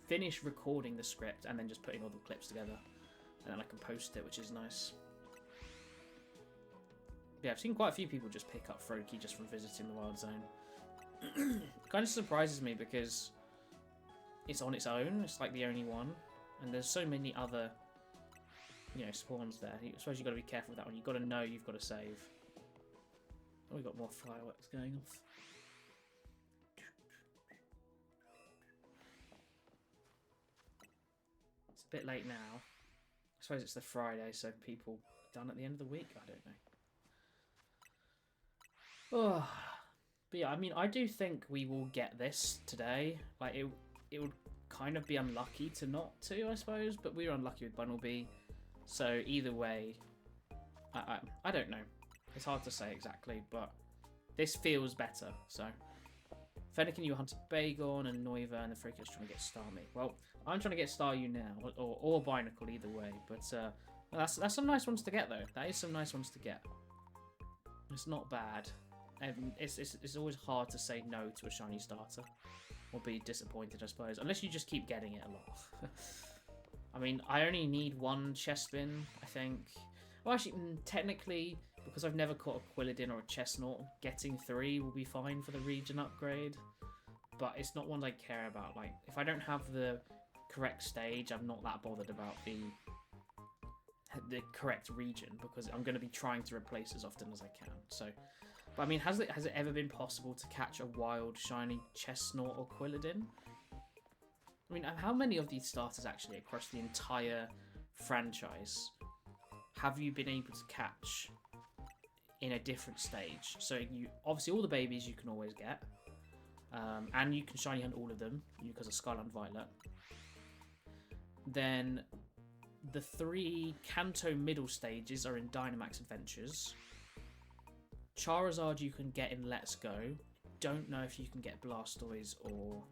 Speaker 1: finish recording the script and then just putting all the clips together, and then I can post it, which is nice. Yeah, I've seen quite a few people just pick up Froakie just from visiting the Wild Zone. Kind of surprises me because it's on its own. It's like the only one, and there's so many other, you know, spawns there. I suppose you've got to be careful with that one. You've got to know you've got to save. Oh, we've got more fireworks going off. It's a bit late now. I suppose it's the Friday, so people done at the end of the week. I don't know. Oh, but yeah, I mean, I do think we will get this today. Like, it would kind of be unlucky to not to, I suppose, but we were unlucky with Bunnelby. So either way, I don't know. It's hard to say exactly, but this feels better. So Fennekin, you hunted Bagon, and Noiva, and the Freaker's trying to get Starmie. Well, I'm trying to get Staryu now, or Binacle, either way. But that's some nice ones to get, though. That is some nice ones to get. It's not bad. It's always hard to say no to a shiny starter, or be disappointed, I suppose, unless you just keep getting it a lot. I mean, I only need one chest bin, I think. Well, actually, technically, because I've never caught a Quilladin or a Chestnaught, getting 3 will be fine for the region upgrade. But it's not one I care about. Like, if I don't have the correct stage, I'm not that bothered about the correct region, because I'm going to be trying to replace as often as I can. So, but I mean, has it ever been possible to catch a wild shiny Chestnaught or Quilladin? I mean, how many of these starters actually across the entire franchise have you been able to catch in a different stage? So you obviously all the babies you can always get, and you can shiny hunt all of them because of Skyline Violet. Then the 3 Kanto middle stages are in Dynamax Adventures. Charizard you can get in Let's Go. Don't know if you can get Blastoise or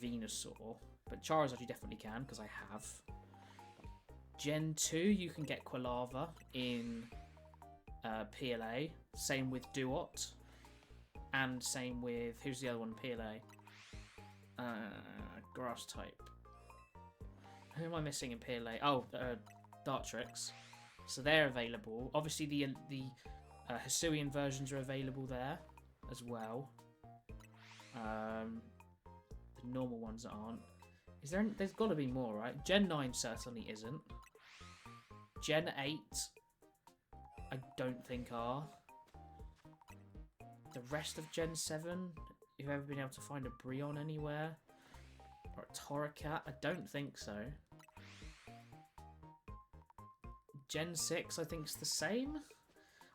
Speaker 1: Venusaur, but Charizard you definitely can, because I have. Gen 2 you can get Quilava in PLA. Same with Duot. And same with, who's the other one in PLA? Grass type. Who am I missing in PLA? Oh, Dartrix. So they're available. Obviously the Hisuian versions are available there as well. The normal ones aren't. Is there? There's got to be more, right? Gen 9 certainly isn't. Gen 8, I don't think are. The rest of Gen 7, you've ever been able to find a Brionne anywhere? Or a Torracat? I don't think so. Gen 6, I think, is the same.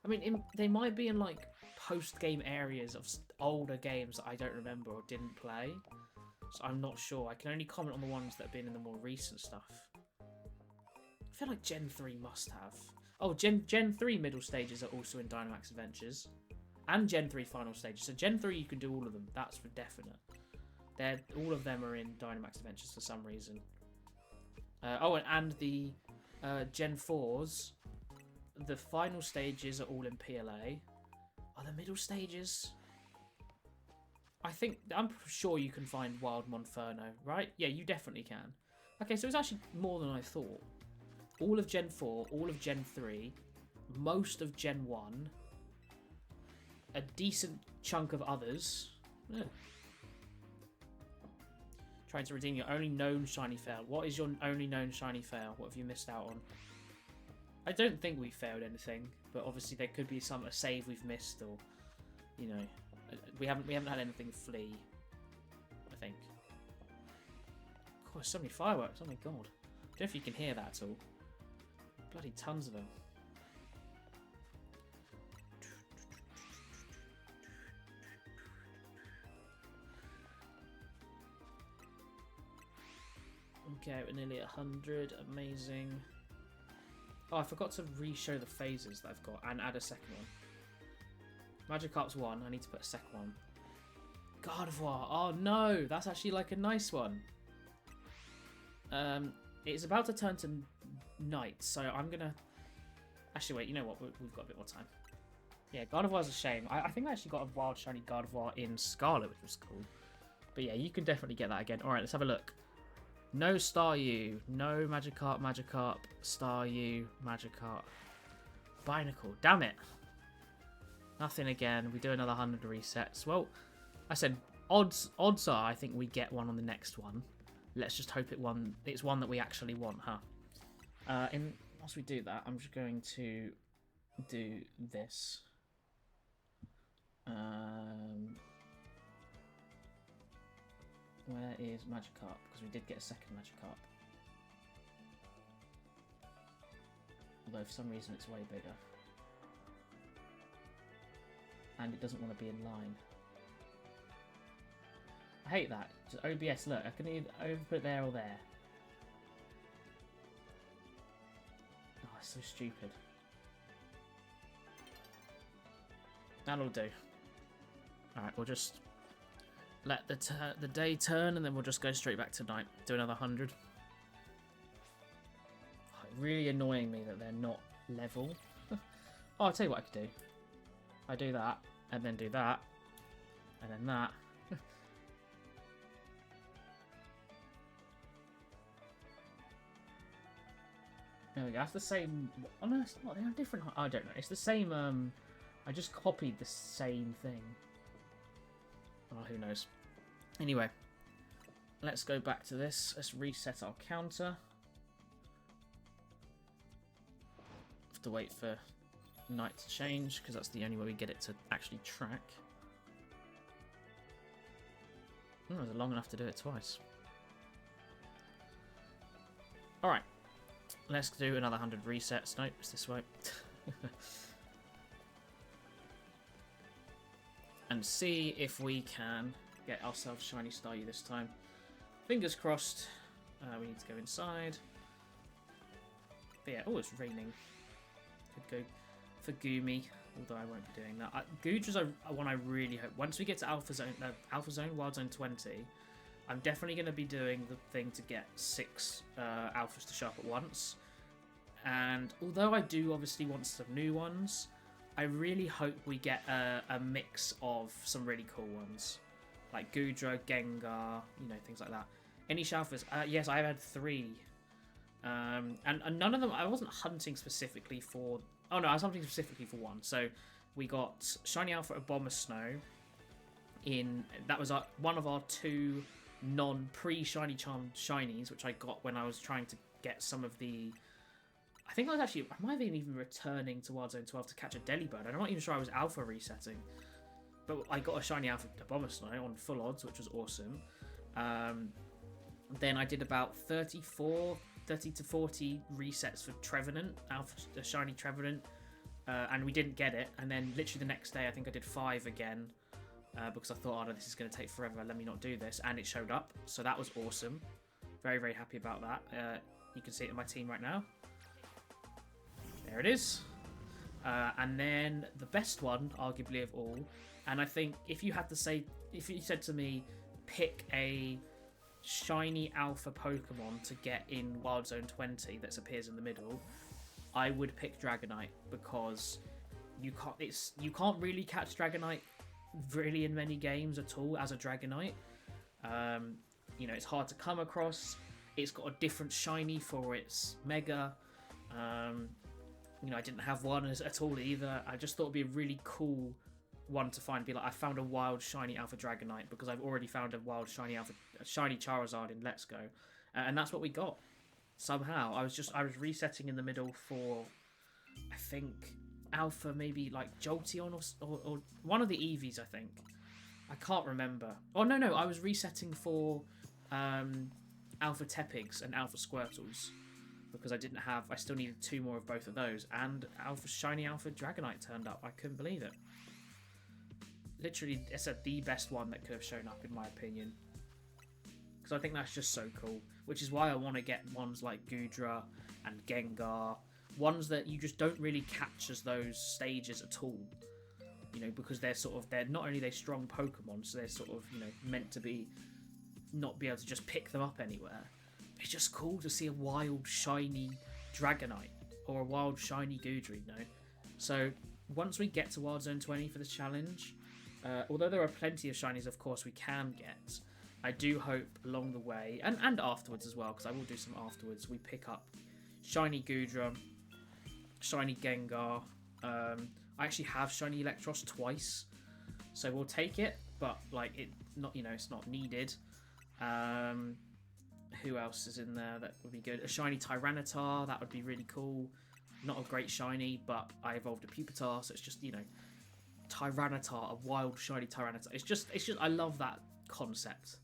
Speaker 1: I mean, they might be in, like, post-game areas of older games that I don't remember or didn't play. So I'm not sure. I can only comment on the ones that have been in the more recent stuff. feel like Gen 3 must have. Oh, Gen 3 middle stages are also in Dynamax Adventures. And Gen 3 final stages. So Gen 3 you can do all of them. That's for definite. All of them are in Dynamax Adventures for some reason. And the Gen 4s, the final stages are all in PLA. Are the middle stages? I'm sure you can find Wild Monferno, right? Yeah, you definitely can. Okay, so it's actually more than I thought. All of Gen 4, all of Gen 3, most of Gen 1, a decent chunk of others. Yeah. Trying to redeem your only known shiny fail. What is your only known shiny fail? What have you missed out on? I don't think we failed anything, but obviously there could be a save we've missed, or you know, we haven't had anything flee. I think. God, so many fireworks! Oh my god! I don't know if you can hear that at all. Bloody tons of them. Okay, we're nearly 100. Amazing. Oh, I forgot to re-show the phases that I've got and add a second one. Magikarp's 1. I need to put a second one. Gardevoir. Oh no, that's actually like a nice one. It's about to turn to night, so I'm gonna. Actually, wait. You know what? We've got a bit more time. Yeah, Gardevoir's a shame. I think I actually got a wild shiny Gardevoir in Scarlet, which was cool. But yeah, you can definitely get that again. All right, let's have a look. No Staryu, no Magikarp, Staryu, Magikarp, Binacle. Damn it! Nothing again. We do another 100 resets. Well, I said odds are I think we get one on the next one. Let's just hope it's one that we actually want, huh? Once we do that, I'm just going to do this. Where is Magikarp? Because we did get a second Magikarp. Although for some reason it's way bigger. And it doesn't want to be in line. I hate that. Just OBS, look, I can either put it there or there. Oh, it's so stupid. That'll do. Alright, we'll just let the day turn and then we'll just go straight back to night. Do another 100. Oh, really annoying me that they're not level. Oh, I'll tell you what I could do. I do that, and then do that, and then that. There we go. That's the same. Oh no, it's not. They have different. I don't know. It's the same. I just copied the same thing. Oh, who knows? Anyway, let's go back to this. Let's reset our counter. Have to wait for night to change because that's the only way we get it to actually track. Oh, it was long enough to do it twice. Alright. Let's do another 100 resets. Nope, it's this way. And see if we can get ourselves shiny Staryu this time. Fingers crossed. We need to go inside. But yeah, oh, it's raining. Could go for Goomy, although I won't be doing that. Googe was one I really hope. Once we get to Alpha Zone, Wild Zone 20, I'm definitely going to be doing the thing to get 6 Alphas to show up at once. And although I do obviously want some new ones, I really hope we get a mix of some really cool ones. Like Goodra, Gengar, you know, things like that. Any Shalfers? Yes, I've had 3. And none of them, I wasn't hunting specifically for... Oh no, I was hunting specifically for one. So we got Shiny Alpha Abomasnow in... That was one of our 2 non-pre-Shiny Charmed Shinies, which I got when I was trying to get some of the... I think I was actually... I might have been even returning to Wild Zone 12 to catch a Delibird. I'm not even sure I was Alpha resetting. But I got a Shiny Alpha Abomasnow on full odds, which was awesome. Then I did about 30 to 40 resets for Trevenant, the shiny Trevenant, and we didn't get it. And then literally the next day, I think I did 5 again, because I thought, oh no, this is going to take forever, let me not do this. And it showed up, so that was awesome. Very, very happy about that. You can see it in my team right now. There it is. And then the best one, arguably of all, and I think if you said to me, pick a shiny alpha Pokemon to get in Wild Zone 20 that appears in the middle, I would pick Dragonite, because you can't really catch Dragonite really in many games at all as a Dragonite. You know, it's hard to come across. It's got a different shiny for its Mega. You know, I didn't have one at all either. I just thought it'd be a really cool one to find. Be like, I found a wild shiny Alpha Dragonite, because I've already found a wild shiny shiny Charizard in Let's Go, and that's what we got. Somehow, I was resetting in the middle for, I think, Alpha, maybe like Jolteon or one of the Eevees. I think, I can't remember. Oh no, I was resetting for Alpha Tepigs and Alpha Squirtles, because I still needed 2 more of both of those, and shiny Alpha Dragonite turned up. I couldn't believe it. Literally, it's the best one that could have shown up, in my opinion, because I think that's just so cool, which is why I want to get ones like Goodra and Gengar, ones that you just don't really catch as those stages at all, you know, because they're not only they strong Pokemon, so they're sort of, you know, meant to be not be able to just pick them up anywhere. It's just cool to see a wild shiny Dragonite or a wild shiny Goodra, you know. So once we get to Wild Zone 20 for this challenge, although there are plenty of shinies, of course, we can get, I do hope along the way, and afterwards as well, because I will do some afterwards, we pick up shiny Goodra, shiny Gengar. I actually have shiny Electros twice, so we'll take it, but like it's not needed. Who else is in there that would be good? A shiny Tyranitar, that would be really cool. Not a great shiny, but I evolved a Pupitar, so it's just, you know, Tyranitar, a wild shiny Tyranitar. It's just I love that concept.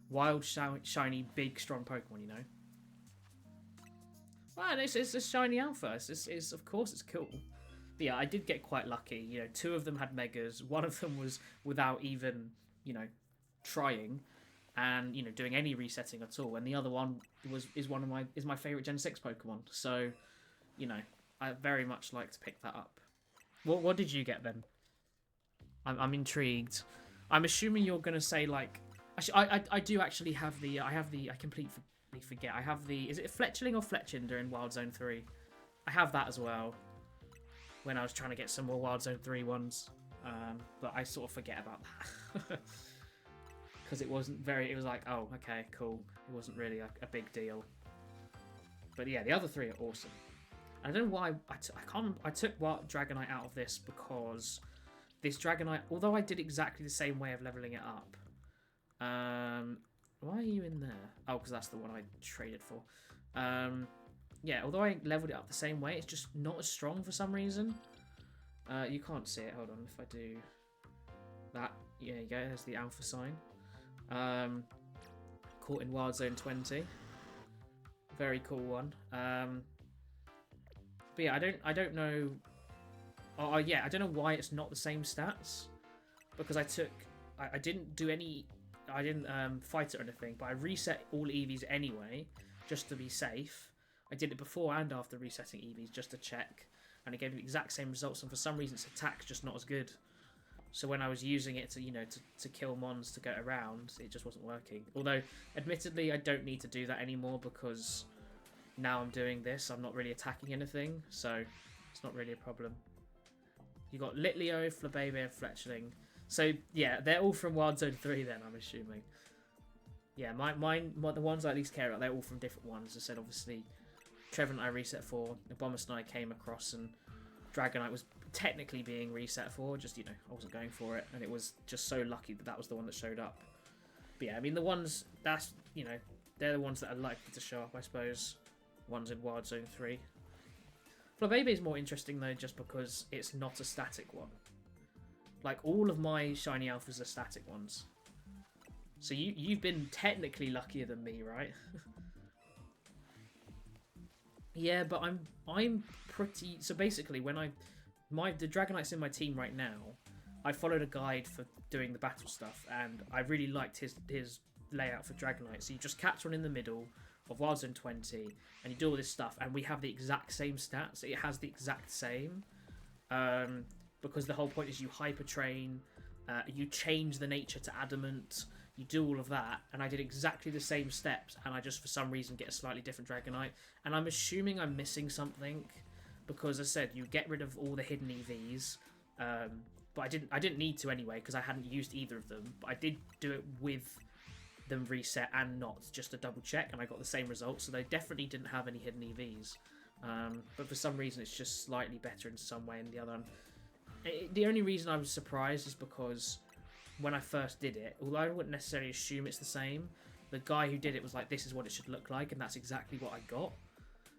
Speaker 1: Wild shiny big strong Pokemon, you know. Well, it's a shiny alpha. It's of course it's cool. But yeah, I did get quite lucky. You know, 2 of them had Megas. One of them was without even, you know, trying, and, you know, doing any resetting at all, and the other one is my favorite Gen 6 Pokemon. So, you know, I very much like to pick that up. What did you get then? I'm intrigued. I'm assuming you're gonna say, like, I do actually have the I completely forget. I have the, is it Fletchling or Fletchinder in Wild Zone 3? I have that as well, when I was trying to get some more Wild Zone 3 ones, but I sort of forget about that. Because it was like, oh, okay, cool. It wasn't really a big deal. But yeah, the other 3 are awesome. I don't know why I took Dragonite out of this, because this Dragonite, although I did exactly the same way of leveling it up. Why are you in there? Oh, because that's the one I traded for. Yeah, although I leveled it up the same way, it's just not as strong for some reason. You can't see it. Hold on, if I do that, yeah, you go. There's the alpha sign. Caught in Wild Zone 20. Very cool one. But yeah, I don't know. Oh yeah, I don't know why it's not the same stats, because I didn't do any. I didn't fight it or anything, but I reset all Eevees anyway, just to be safe. I did it before and after resetting Eevees just to check, and it gave me the exact same results. And for some reason, its attack's just not as good. So when I was using it to, you know, to kill mons to get around, it just wasn't working. Although, admittedly, I don't need to do that anymore, because now I'm doing this, I'm not really attacking anything, so it's not really a problem. You got Litleo, Flabebe, and Fletchling. So yeah, they're all from Wild Zone 3 then, I'm assuming. Yeah, the ones I at least care about, they're all from different ones. As I said, obviously, Trevenant I reset for, Abomasnow I came across, and Dragonite was technically being reset for, just, you know, I wasn't going for it, and it was just so lucky that was the one that showed up. But yeah, I mean, the ones, that's, you know, they're the ones that are likely to show up, I suppose. Ones in Wild Zone 3. Flabebe is more interesting, though, just because it's not a static one. Like, all of my shiny alphas are static ones. So you've been technically luckier than me, right? Yeah, but I'm pretty... So basically, when the Dragonite's in my team right now, I followed a guide for doing the battle stuff, and I really liked his layout for Dragonite. So you just catch one in the middle, of Wild Zone 20, and you do all this stuff, and we have the exact same stats. It has the exact same, because the whole point is you hyper train, you change the nature to adamant, you do all of that, and I did exactly the same steps, and I just for some reason get a slightly different Dragonite, and I'm assuming I'm missing something, because as I said, you get rid of all the hidden EVs, but I didn't need to anyway, because I hadn't used either of them, but I did do it with them reset and not, just to double check, and I got the same results, so they definitely didn't have any hidden EVs, but for some reason it's just slightly better in some way than the other. The only reason I was surprised is because when I first did it, although I wouldn't necessarily assume it's the same, the guy who did it was like, this is what it should look like, and that's exactly what I got.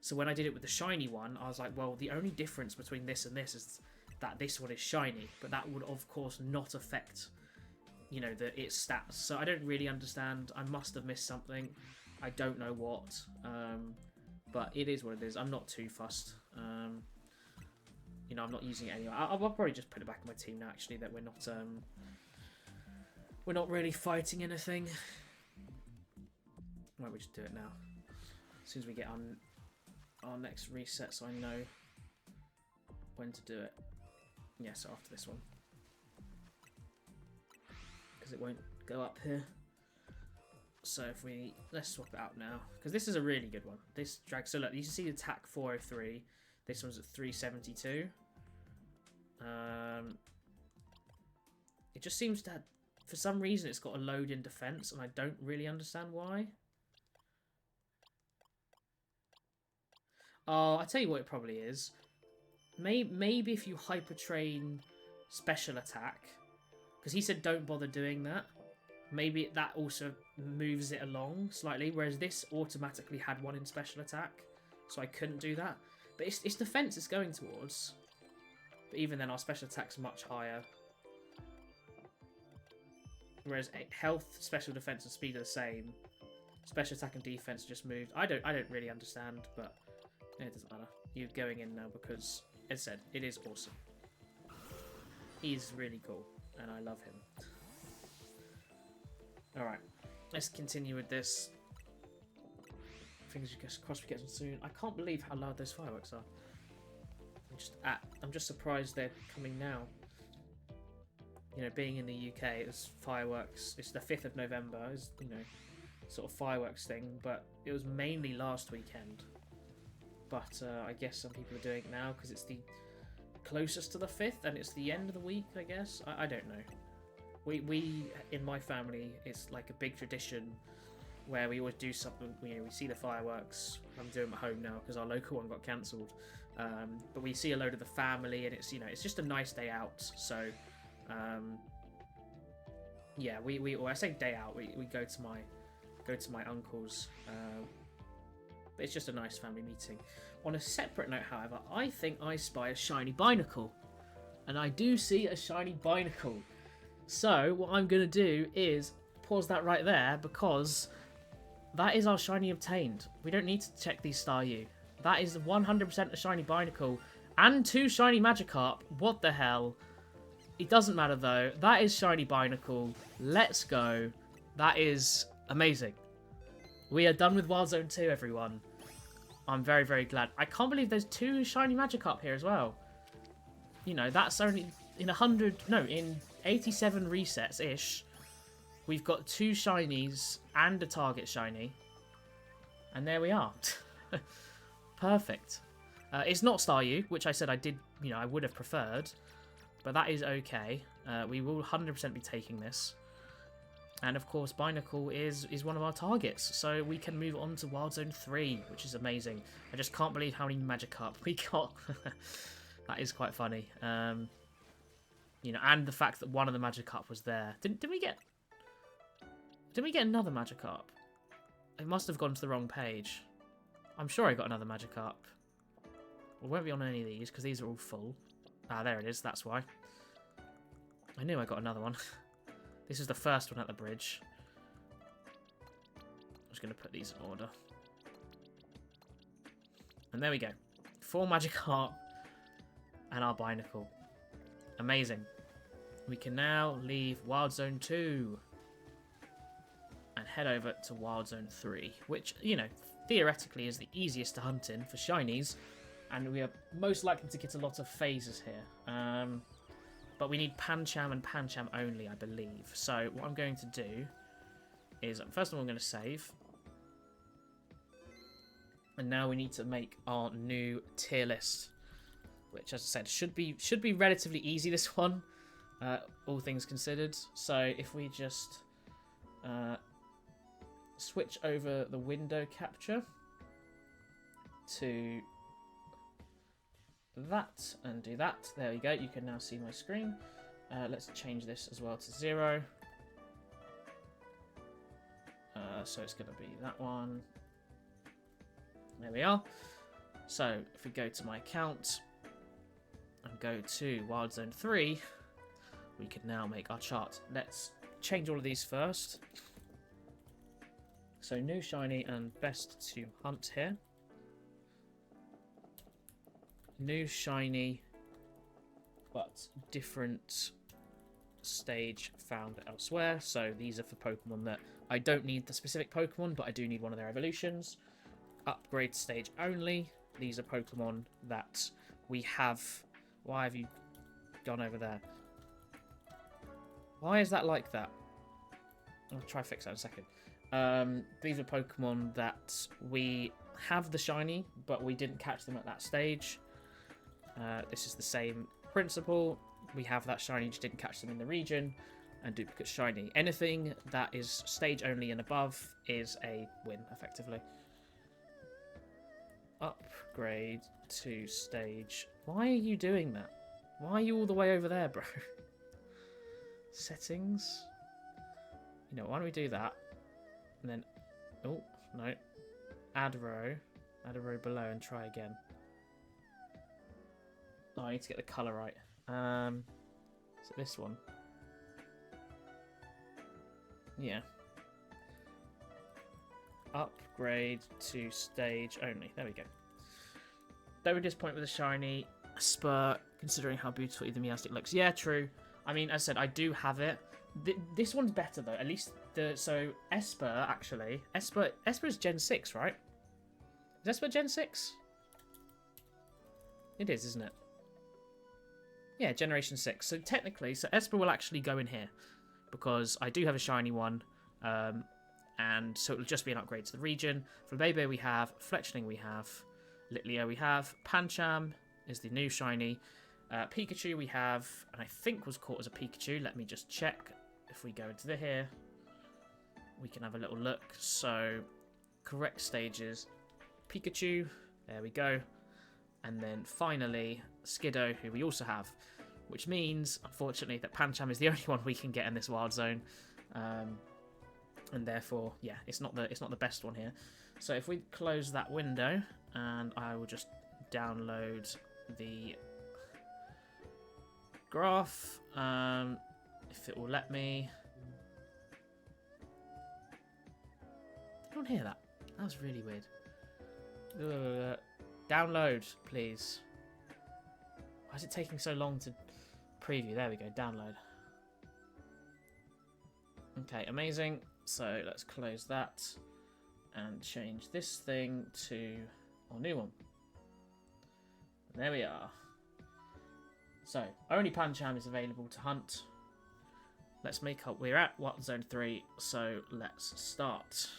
Speaker 1: So when I did it with the shiny one, I was like, well, the only difference between this and this is that this one is shiny, but that would of course not affect, you know, its stats. So I don't really understand. I must have missed something. I don't know what, but it is what it is. I'm not too fussed. You know, I'm not using it anyway. I'll probably just put it back in my team now, actually, that we're not really fighting anything. Why don't we just do it now? As soon as we get on our next reset, so I know when to do it. Yeah, so after this one. Because it won't go up here. So if let's swap it out now. Because this is a really good one. This drag, so look, you can see the attack 403. This one's at 372. It just seems to have, for some reason, it's got a load in defense, and I don't really understand why. Oh, I tell you what it probably is. Maybe if you hyper train special attack, because he said don't bother doing that. Maybe that also moves it along slightly, whereas this automatically had one in special attack, so I couldn't do that. But it's defense it's going towards. But even then, our special attack's much higher. Whereas health, special defense, and speed are the same. Special attack and defense just moved. I don't really understand, but it doesn't matter. You're going in now because, as I said, it is awesome. He's really cool, and I love him. Alright, let's continue with this. Fingers crossed we get them soon. I can't believe how loud those fireworks are. I'm just surprised they're coming now. You know, being in the UK, it's fireworks. It's the 5th of November. It's, you know, sort of fireworks thing, but it was mainly last weekend. But I guess some people are doing it now because it's the closest to the 5th and it's the end of the week, I guess. I don't know. We in my family, it's like a big tradition where we always do something. You know, we see the fireworks. I'm doing them at home now because our local one got cancelled. But we see a load of the family, and it's, you know, it's just a nice day out. So yeah, or I say day out. We go to my uncle's. But it's just a nice family meeting. On a separate note, however, I think I spy a shiny Binacle, and I do see a shiny Binacle. So what I'm going to do is pause that right there, because that is our shiny obtained. We don't need to check these Staryu. That is 100% a shiny Binacle and 2 shiny Magikarp. What the hell? It doesn't matter though. That is shiny Binacle. Let's go. That is amazing. We are done with Wild Zone 2, everyone. I'm very, very glad. I can't believe there's 2 shiny Magikarp here as well. You know, that's only in 87 resets-ish. We've got 2 shinies and a target shiny. And there we are. Perfect. It's not Staryu, which I said I did, you know, I would have preferred. But that is okay. We will 100% be taking this. And of course, Binacle is one of our targets. So we can move on to Wild Zone 3, which is amazing. I just can't believe how many Magikarp we got. That is quite funny. You know, and the fact that one of the Magikarp was there. Did we get another Magikarp? It must have gone to the wrong page. I'm sure I got another Magikarp. We won't be on any of these because these are all full. Ah, there it is. That's why. I knew I got another one. This is the first one at the bridge. I'm just going to put these in order. And there we go. 4 Magikarp and our Binacle. Amazing. We can now leave Wild Zone 2 and head over to Wild Zone 3, which, you know, theoretically is the easiest to hunt in for shinies, and we are most likely to get a lot of phases here. But we need Pancham and Pancham only, I believe. So what I'm going to do is, first of all, I'm going to save. And now we need to make our new tier list, which, as I said, should be relatively easy, this one, all things considered. So if we just switch over the window capture to that and do that. There we go. You can now see my screen. Let's change this as well to 0. So it's going to be that one. There we are. So if we go to my account and go to Wild Zone 3, we can now make our chart. Let's change all of these first. So new shiny and best to hunt here. New shiny, but different stage found elsewhere. So these are for Pokemon that I don't need the specific Pokemon, but I do need one of their evolutions. Upgrade stage only. These are Pokemon that we have. Why have you gone over there? Why is that like that? I'll try to fix that in a second. These are Pokemon that we have the shiny, but we didn't catch them at that stage. This is the same principle. We have that shiny, just didn't catch them in the region, and duplicate shiny. Anything that is stage only and above is a win, effectively. Upgrade to stage. Why are you doing that? Why are you all the way over there, bro? Settings. You know, why don't we do that? And then, oh, no. Add a row below and try again. Oh, I need to get the colour right. Is it this one? Yeah. Upgrade to stage only. There we go. Don't be disappointed with the shiny Esper, considering how beautiful the Meowstic looks. Yeah, true. I mean, as I said, I do have it. This one's better though. At least so Esper actually. Esper is Gen 6, right? Is Esper Gen 6? It is, isn't it? Yeah, Generation 6. So technically, Esper will actually go in here because I do have a shiny one, and so it'll just be an upgrade to the region. For Bebe we have, Fletchling we have, Litleo we have, Pancham is the new shiny, Pikachu we have, and I think was caught as a Pikachu. Let me just check. If we go into here, we can have a little look. So, correct stages, Pikachu, there we go. And then finally, Skiddo, who we also have, which means, unfortunately, that Pancham is the only one we can get in this wild zone. And therefore, yeah, it's not the best one here. So if we close that window, and I will just download the graph, if it will let me. I don't hear that. That was really weird. Download, please. Why is it taking so long to preview? There we go, download. Okay, amazing. So let's close that and change this thing to our new one. There we are. So, only Pancham is available to hunt. Let's make up. We're at what, Zone 3, so let's start.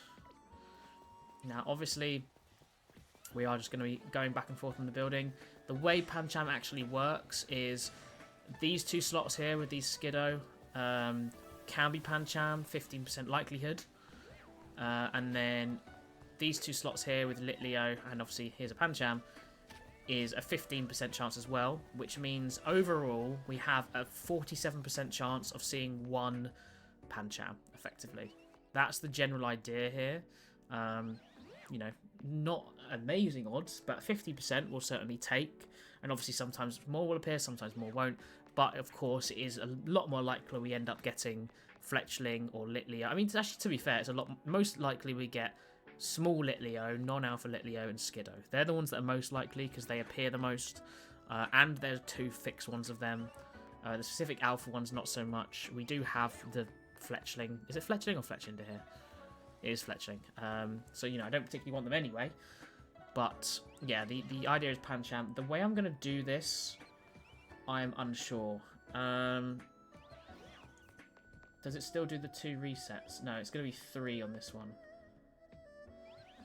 Speaker 1: Now, obviously, we are just going to be going back and forth in the building. The way Pancham actually works is these two slots here with these Skiddo can be Pancham, 15% likelihood. And then these two slots here with Litleo, and obviously here's a Pancham, is a 15% chance as well, which means overall we have a 47% chance of seeing one Pancham, effectively. That's the general idea here. You know, not amazing odds, but 50% will certainly take, and obviously sometimes more will appear, sometimes more won't, but of course it is a lot more likely we end up getting Fletchling or Litleo. I mean, actually, to be fair, it's a lot most likely we get small Litleo, non-alpha Litleo, and Skiddo. They're the ones that are most likely because they appear the most, and there's two fixed ones of them. The specific alpha ones, not so much. We do have the Fletchling. Is it Fletchling or Fletchinder here? It is Fletchling. So, you know, I don't particularly want them anyway. But, yeah, the idea is Pancham. The way I'm going to do this, I'm unsure. Does it still do the 2 resets? No, it's going to be 3 on this one.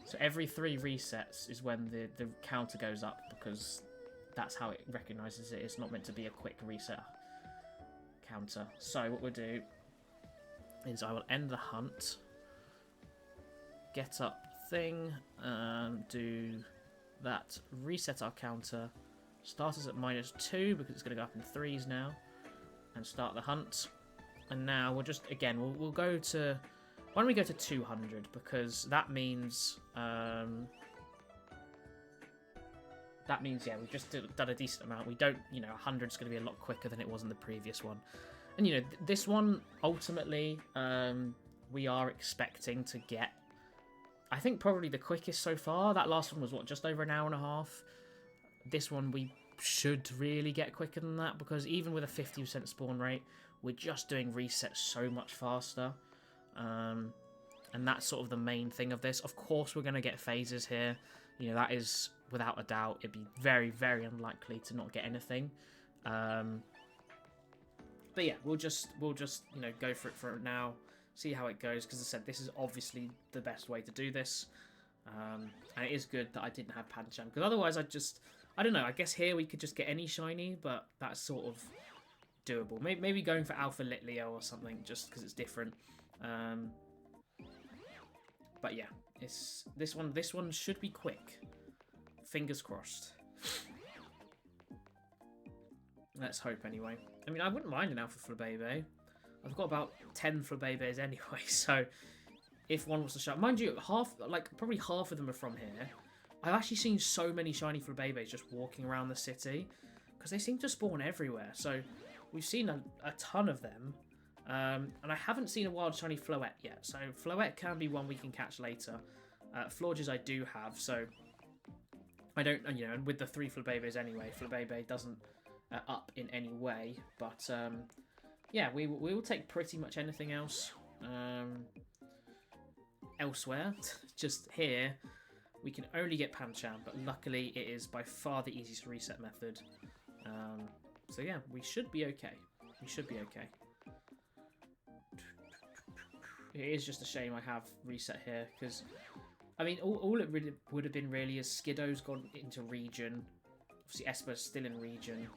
Speaker 1: So every 3 resets is when the counter goes up, because that's how it recognises it. It's not meant to be a quick reset counter. So what we'll do is I will end the hunt, get up thing, do that, reset our counter, start us at -2 because it's going to go up in 3s now, and start the hunt. And now we'll just, again, we'll go to, why don't we go to 200, because that means, yeah, we've just done a decent amount. We don't, you know, 100 is going to be a lot quicker than it was in the previous one. And, you know, this one, ultimately, we are expecting to get, I think, probably the quickest so far. That last one was, what, just over an hour and a half? This one, we should really get quicker than that, because even with a 50% spawn rate, we're just doing resets so much faster. And that's sort of the main thing of this. Of course, we're going to get phases here. You know, that is, without a doubt, it'd be very, very unlikely to not get anything. But yeah, we'll just you know, go for it now, see how it goes, because as I said, this is obviously the best way to do this. And it is good that I didn't have Pancham, because otherwise I don't know, I guess here we could just get any shiny, but that's sort of doable. Maybe going for Alpha Litleo or something, just because it's different. But yeah, this one should be quick. Fingers crossed. Let's hope anyway. I mean, I wouldn't mind an Alpha Flabebe. I've got about 10 Flabebes anyway, so if one was to show, mind you, probably half of them are from here. I've actually seen so many shiny Flabebes just walking around the city, because they seem to spawn everywhere. So we've seen a ton of them, and I haven't seen a wild shiny Floette yet. So Floette can be one we can catch later. Florges I do have, so I don't, you know, and with the 3 Flabebes anyway, Flabebe doesn't up in any way. But yeah, we will take pretty much anything else. Elsewhere, just here, we can only get Pancham, but luckily it is by far the easiest reset method. So yeah, we should be okay. We should be okay. It is just a shame I have reset here, because, I mean, all it really would have been really is Skiddo's gone into region. Obviously, Esper's still in region.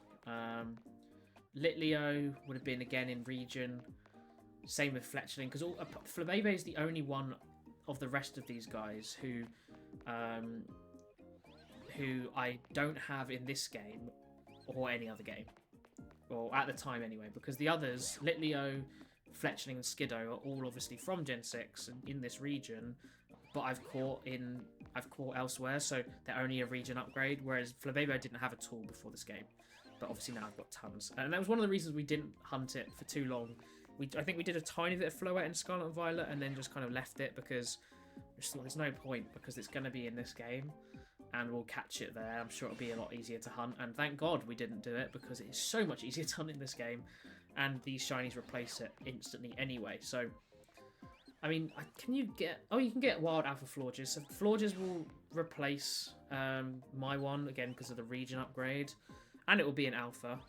Speaker 1: Litleo would have been again in region. Same with Fletchling, because Flabebe is the only one of the rest of these guys who I don't have in this game or any other game, or at the time anyway, because the others, Litleo, Fletchling and Skiddo, are all obviously from Gen 6 and in this region, but I've caught elsewhere, so they're only a region upgrade, whereas Flabebe I didn't have at all before this game, but obviously now I've got tons. And that was one of the reasons we didn't hunt it for too long. I think we did a tiny bit of Floette and Scarlet and Violet, and then just kind of left it, because we just thought there's no point, because it's going to be in this game, and we'll catch it there. I'm sure it'll be a lot easier to hunt, and thank God we didn't do it, because it is so much easier to hunt in this game, and these shinies replace it instantly anyway. So, I mean, can you get... Oh, you can get Wild Alpha Florges. So Florges will replace my one, again, because of the region upgrade, and it will be an Alpha.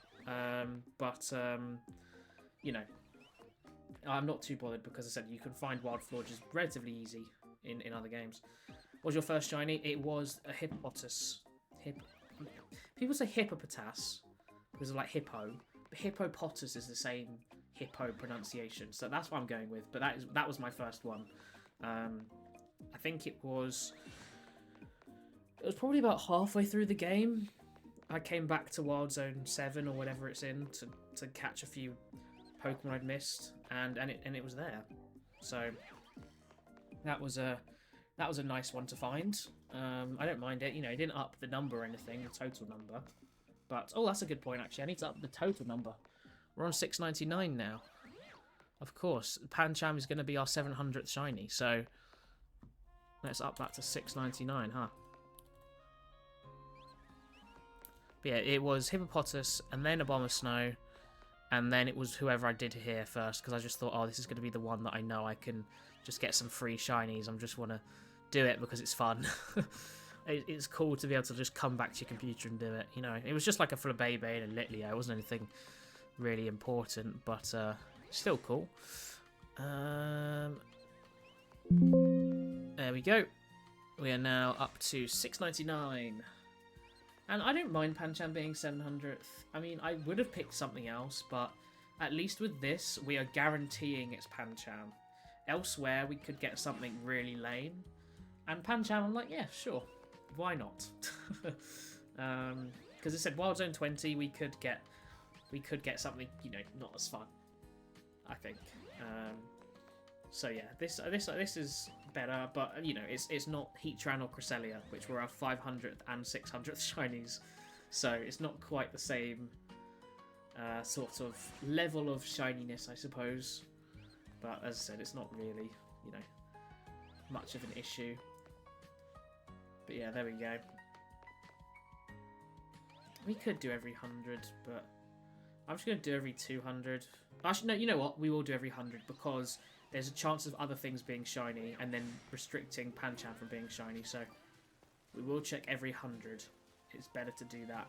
Speaker 1: You know, I'm not too bothered, because I said you can find Wild Florges relatively easy in other games. What was your first shiny? It was a Hippopotas. People say Hippopotas because of like hippo, but Hippopotas is the same hippo pronunciation, so that's what I'm going with. But that was my first one. I think it was probably about halfway through the game. I came back to Wild Zone 7 or whatever it's in to catch a few Pokemon I'd missed, and it was there. So that was a nice one to find. I don't mind it. You know, it didn't up the number or anything, the total number. But, oh, that's a good point, actually. I need to up the total number. We're on 699 now. Of course, Pancham is going to be our 700th shiny, so let's up that to 699, huh? But yeah, it was Hippopotas, and then Abomasnow, And then it was whoever I did here first, because I just thought, oh, this is going to be the one that I know I can just get some free shinies. I just want to do it because it's fun. It's cool to be able to just come back to your computer and do it. You know, it was just like a Flabébé and a Litleo. It wasn't anything really important, but still cool. There we go. We are now up to 699. And I don't mind Pancham being 700th. I mean, I would have picked something else, but at least with this, we are guaranteeing it's Pancham. Elsewhere, we could get something really lame. And Pancham, I'm like, yeah, sure. Why not? Because it said Wild Zone 20, we could get something, you know, not as fun, I think. So yeah, this is better, but you know, it's not Heatran or Cresselia, which were our 500th and 600th shinies, so it's not quite the same sort of level of shininess, I suppose. But as I said, it's not really, you know, much of an issue. But yeah, there we go. We could do every 100, but I'm just going to do every 200. Actually, no, you know what? We will do every 100 because there's a chance of other things being shiny and then restricting Pancham from being shiny. So we will check every 100. It's better to do that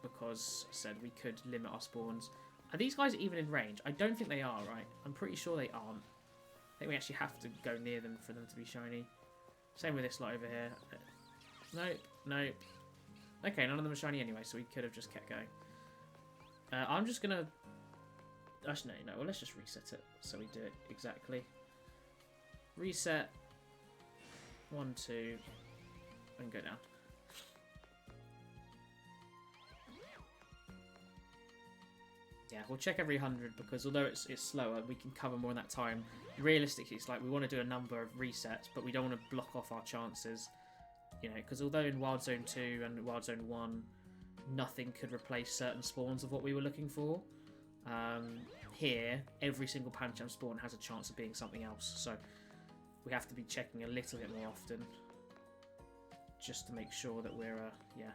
Speaker 1: because, as I said, we could limit our spawns. Are these guys even in range? I don't think they are, right? I'm pretty sure they aren't. I think we actually have to go near them for them to be shiny. Same with this lot over here. Nope, nope. Okay, none of them are shiny anyway, so we could have just kept going. I'm just going to... Actually, no, well, let's just reset it so we do it exactly. Reset. 1, 2, and go down. Yeah, we'll check every 100 because although it's slower, we can cover more in that time. Realistically, it's like we want to do a number of resets, but we don't want to block off our chances. You know, because although in Wild Zone 2 and Wild Zone 1, nothing could replace certain spawns of what we were looking for. Here, every single Pancham spawn has a chance of being something else, so we have to be checking a little bit more often, just to make sure that we're, yeah,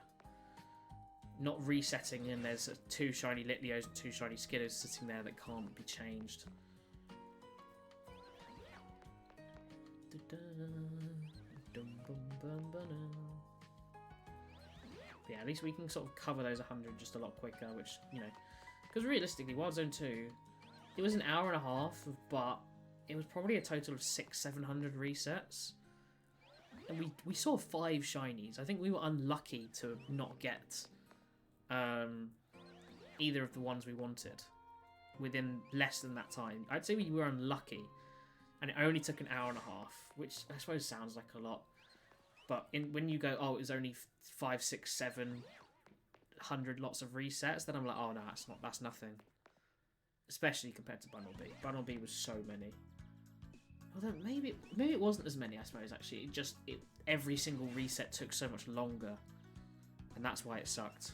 Speaker 1: not resetting and there's 2 shiny Litleos and 2 shiny Skiddos sitting there that can't be changed. Yeah, at least we can sort of cover those 100 just a lot quicker, which, you know, because realistically, Wild Zone 2, it was an hour and a half, but it was probably a total of 600-700 resets. And we saw 5 shinies. I think we were unlucky to not get either of the ones we wanted within less than that time. I'd say we were unlucky. And it only took an hour and a half, which I suppose sounds like a lot. But when you go, oh, it was only 5, 6, 700 lots of resets, then I'm like, oh no, that's nothing. Especially compared to Bundle B. Bundle B was so many. Although maybe it wasn't as many, I suppose, actually. Every single reset took so much longer. And that's why it sucked.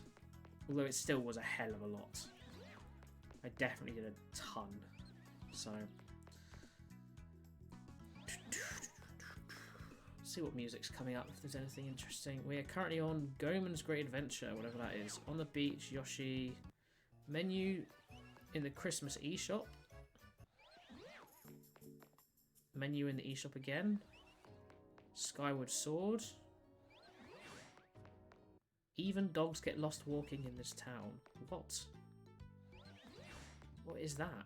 Speaker 1: Although it still was a hell of a lot. I definitely did a ton. So... see what music's coming up, if there's anything interesting. We are currently on Goemon's Great Adventure, whatever that is. On the beach, Yoshi. Menu in the Christmas eShop. Menu in the eShop again. Skyward Sword. Even dogs get lost walking in this town. What? What is that?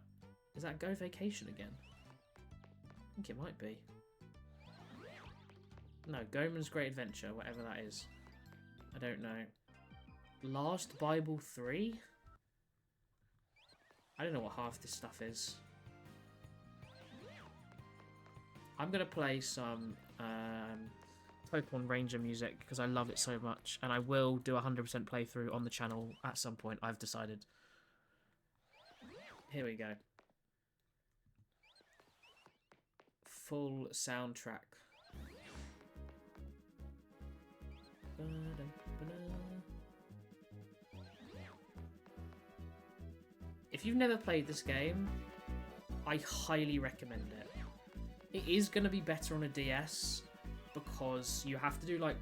Speaker 1: Is that Go Vacation again? I think it might be. No, Goemon's Great Adventure, whatever that is. I don't know. Last Bible 3? I don't know what half this stuff is. I'm going to play some Pokemon Ranger music because I love it so much. And I will do a 100% playthrough on the channel at some point, I've decided. Here we go. Full soundtrack. If you've never played this game, I highly recommend it. It is going to be better on a DS because you have to do like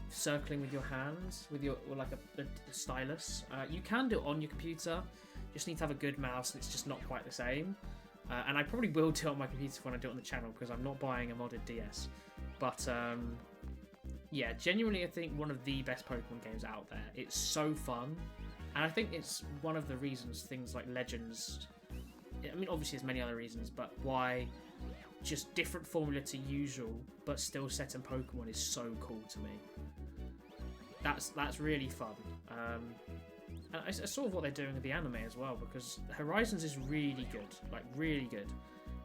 Speaker 1: circling with your hands with like a stylus. You can do it on your computer. just need to have a good mouse, and it's just not quite the same. And I probably will do it on my computer when I do it on the channel, because I'm not buying a modded DS. But yeah, genuinely, I think one of the best Pokemon games out there. It's so fun, and I think it's one of the reasons things like Legends. I mean, obviously, there's many other reasons, but why just different formula to usual, but still set in Pokemon is so cool to me. That's really fun. And it's sort of what they're doing with the anime as well, because Horizons is really good, like really good.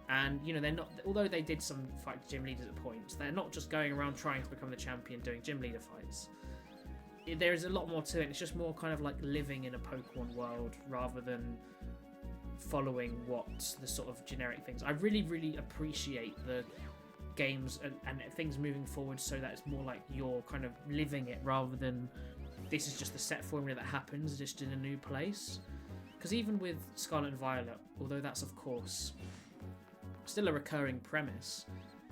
Speaker 1: And you know, they're not, although they did some fight gym leaders at points, they're not just going around trying to become the champion doing gym leader fights. There is a lot more to it. It's just more kind of like living in a Pokemon world rather than following what the sort of generic things. I really appreciate the games and things moving forward so that it's more like you're kind of living it rather than this is just the set formula that happens just in a new place. Because even with Scarlet and Violet, although that's of course still a recurring premise,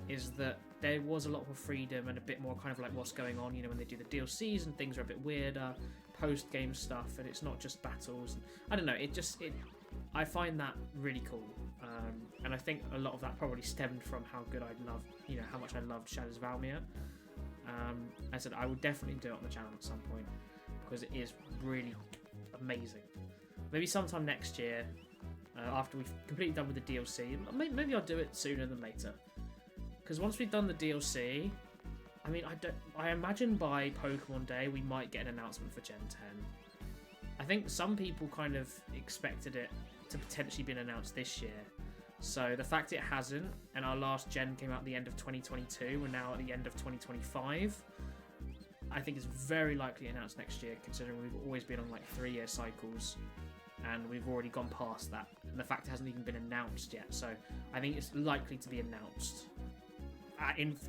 Speaker 1: is that there was a lot more freedom and a bit more kind of like what's going on, you know, when they do the DLCs and things are a bit weirder, post-game stuff, and it's not just battles. I don't know, I find that really cool. And I think a lot of that probably stemmed from how good I loved, you know, how much I loved Shadows of Almia. I said I would definitely do it on the channel at some point, because it is really amazing. Maybe sometime next year, after we've completely done with the DLC. Maybe I'll do it sooner than later. Because once we've done the DLC, I mean, I imagine by Pokemon Day we might get an announcement for Gen 10. I think some people kind of expected it to potentially be announced this year. So the fact it hasn't, and our last gen came out at the end of 2022, we're now at the end of 2025, I think it's very likely announced next year, considering we've always been on like 3-year cycles, and we've already gone past that. And the fact it hasn't even been announced yet, so I think it's likely to be announced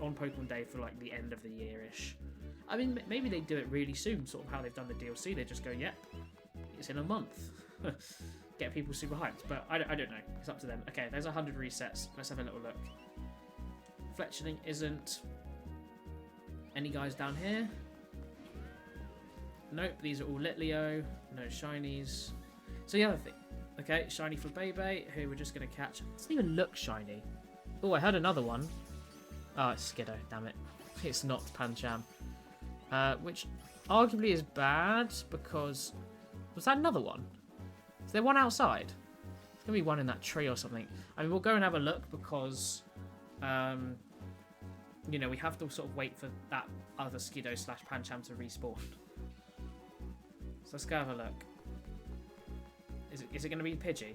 Speaker 1: on Pokemon Day for like the end of the year-ish. I mean, maybe they do it really soon, sort of how they've done the DLC. They just go, yep, it's in a month. Get people super hyped, but I don't know. It's up to them. Okay, there's 100 resets. Let's have a little look. Fletchling isn't. Any guys down here? Nope, these are all Litleo. No shinies. So the other thing. Okay, shiny for Bebe, who we're just going to catch. It doesn't even look shiny. Oh, I heard another one. Oh, it's Skiddo, damn it. It's not Pancham. Which arguably is bad, because... Was that another one? Is there one outside? There's going to be one in that tree or something. I mean, we'll go and have a look, because... you know, we have to sort of wait for that other Skiddo / Pancham to respawn. So let's go have a look. Is it going to be Pidgey?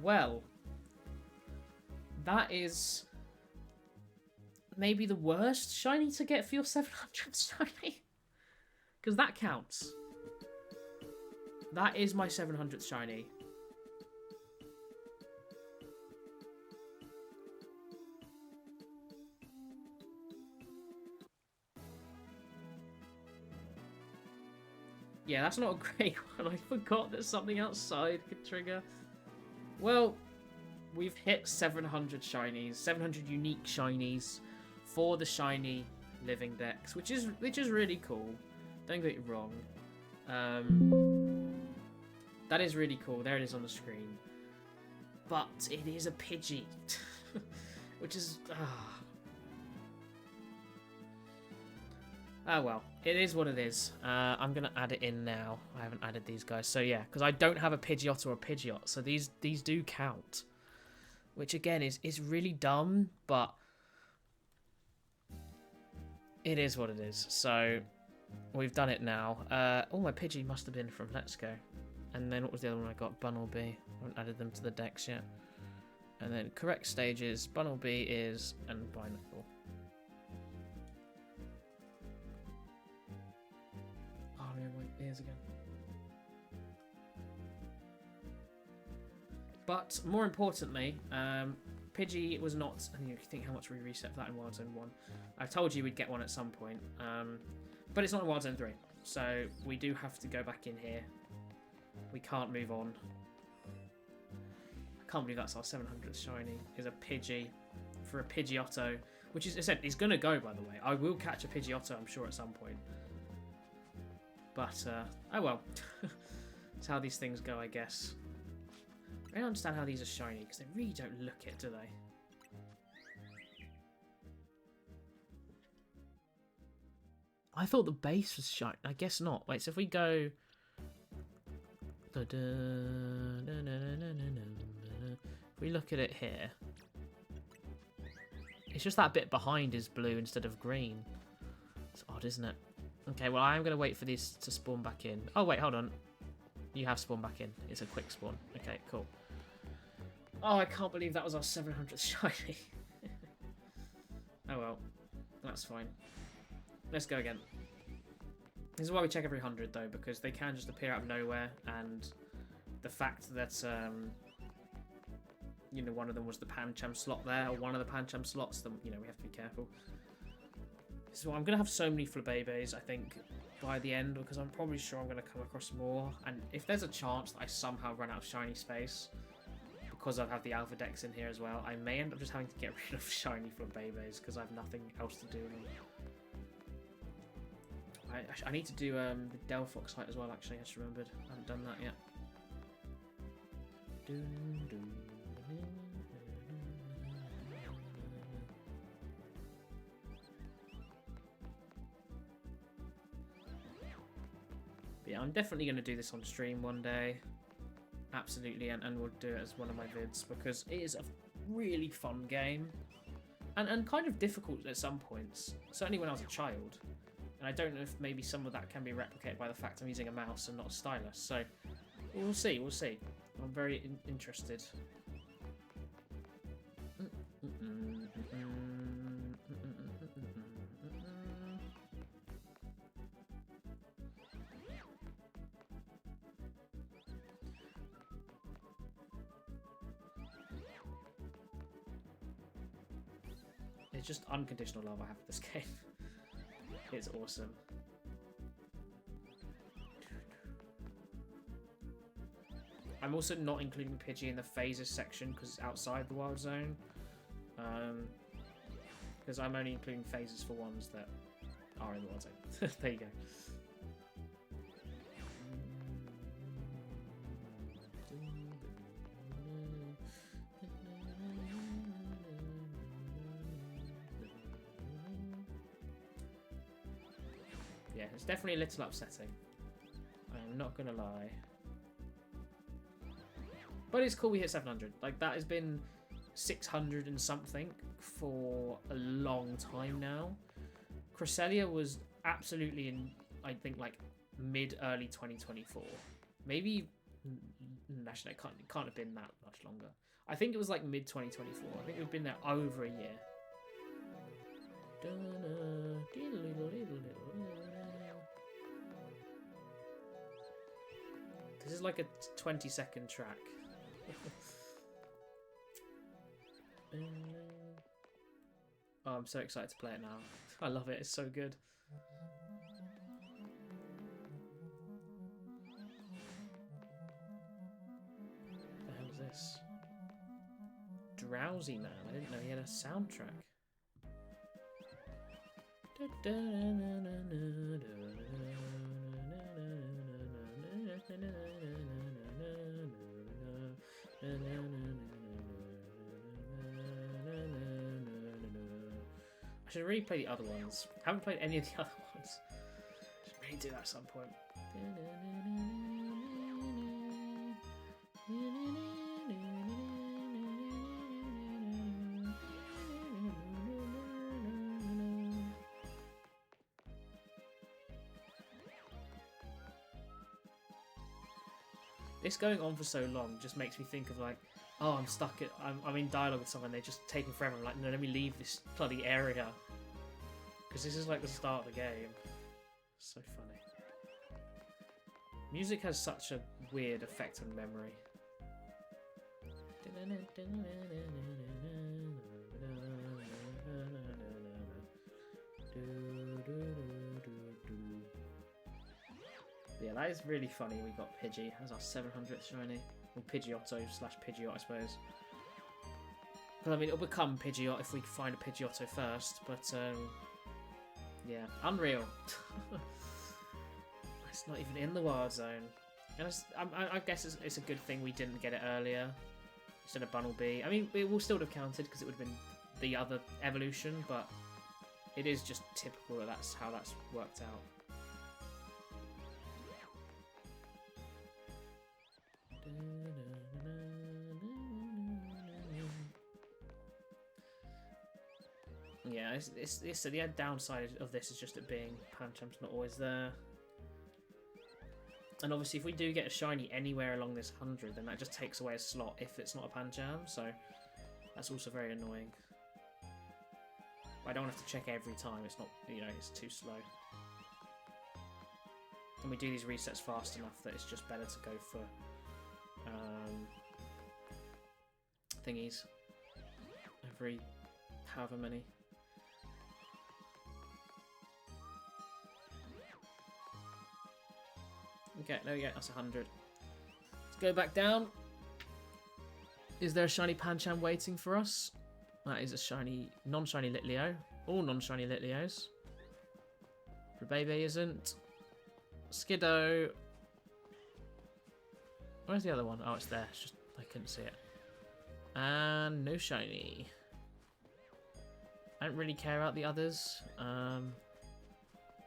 Speaker 1: Well, that is maybe the worst shiny to get for your 700 shiny. Because that counts. That is my 700th shiny. Yeah, that's not a great one. I forgot that something outside could trigger. Well, we've hit 700 shinies, 700 unique shinies for the shiny living dex, which is really cool. Don't get it wrong. That is really cool. There it is on the screen. But it is a Pidgey, which is oh well, it is what it is. I'm gonna add it in now. I haven't added these guys, so yeah, because I don't have a Pidgeot or a Pidgeot, so these do count, which again is really dumb, but it is what it is. So we've done it now. Oh, my Pidgey must have been from Let's Go, and then what was the other one I got? Bunnelby. I haven't added them to the dex yet. And then correct stages. Bunnelby is and Binacle. Ears again. But more importantly, Pidgey was not. And you think how much we reset for that in Wild Zone 1. I told you we'd get one at some point, but it's not in Wild Zone 3, so we do have to go back in here. We can't move on. I can't believe that's our 700th shiny. Is a Pidgey for a Pidgeotto. Which is, it's going to go, by the way. I will catch a Pidgeotto, I'm sure, at some point. But, oh well. That's how these things go, I guess. I don't understand how these are shiny, because they really don't look it, do they? I thought the base was shiny. I guess not. Wait, so if we go... If we look at it here... It's just that bit behind is blue instead of green. It's odd, isn't it? Okay, well, I am going to wait for these to spawn back in. Oh, wait, hold on. You have spawned back in. It's a quick spawn. Okay, cool. Oh, I can't believe that was our 700th shiny. Oh, well. That's fine. Let's go again. This is why we check every 100, though, because they can just appear out of nowhere, and the fact that... you know, one of them was the Pancham slot there, or one of the Pancham slots, then, you know, we have to be careful. So I'm going to have so many Flabébés, I think, by the end, because I'm probably sure I'm going to come across more. And if there's a chance that I somehow run out of shiny space, because I have the Alpha Dex in here as well, I may end up just having to get rid of shiny Flabébés, because I have nothing else to do with them. I need to do the Delphox fight as well, actually, I just remembered. I haven't done that yet. But yeah, I'm definitely going to do this on stream one day. Absolutely, and we'll do it as one of my vids, because it is a really fun game. And kind of difficult at some points, certainly when I was a child. And I don't know if maybe some of that can be replicated by the fact I'm using a mouse and not a stylus. So we'll see, we'll see. I'm very interested. It's just unconditional love I have for this game. It's awesome. I'm also not including Pidgey in the phases section because it's outside the wild zone. Because I'm only including phases for ones that are in the wild zone. There you go. Yeah, it's definitely a little upsetting. I'm not gonna lie. But it's cool we hit 700. Like, that has been 600 and something for a long time now. Cresselia was absolutely in, I think, like, mid-early 2024. Maybe... Actually, it can't have been that much longer. I think it was, like, mid-2024. I think we've been there over a year. This is like a 20-second track. Oh, I'm so excited to play it now. I love it, it's so good. What the hell is this? Drowsy Man, I didn't know he had a soundtrack. I should really play the other ones. I haven't played any of the other ones. I should really do that at some point. This going on for so long just makes me think of like, oh, I'm stuck at, I'm in dialogue with someone, they're just taking forever. I'm like, no, let me leave this bloody area. Because this is like the start of the game. So funny. Music has such a weird effect on memory. Yeah, that is really funny. We got Pidgey as our 700th shiny. Or Pidgeotto / Pidgeot, I suppose. Because, I mean, it'll become Pidgeot if we find a Pidgeotto first, but, yeah. Unreal. It's not even in the Wild Zone. And I guess it's a good thing we didn't get it earlier instead of Bunnelby. I mean, it will still have counted because it would have been the other evolution, but it is just typical that that's how that's worked out. Yeah, it's the downside of this is just it being Panchamp's not always there. And obviously if we do get a shiny anywhere along this 100, then that just takes away a slot if it's not a Pancham, so that's also very annoying. But I don't have to check every time, it's not, you know, it's too slow. And we do these resets fast enough that it's just better to go for thingies every however many. Okay, there we go, that's 100. Let's go back down. Is there a shiny Pancham waiting for us? That is a shiny, non-shiny Litleo. All non-shiny Litleos. Rebebe isn't. Skiddo. Where's the other one? Oh, it's there. It's just I couldn't see it. And no shiny. I don't really care about the others.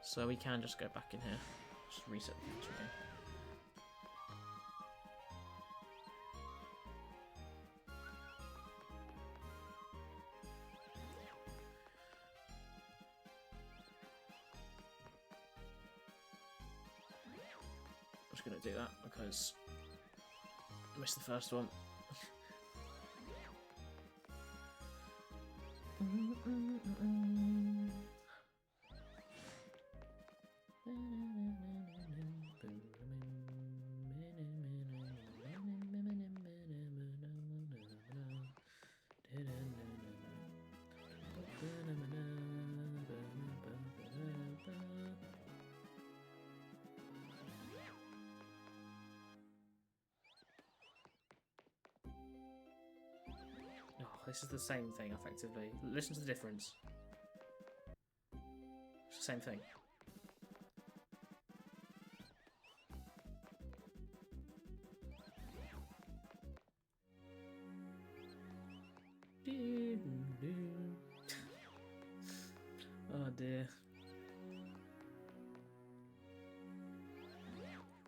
Speaker 1: So we can just go back in here. Just reset the picture again. I'm just going to do that because I missed the first one. Oh, this is the same thing, effectively. Listen to the difference. It's the same thing. Oh dear.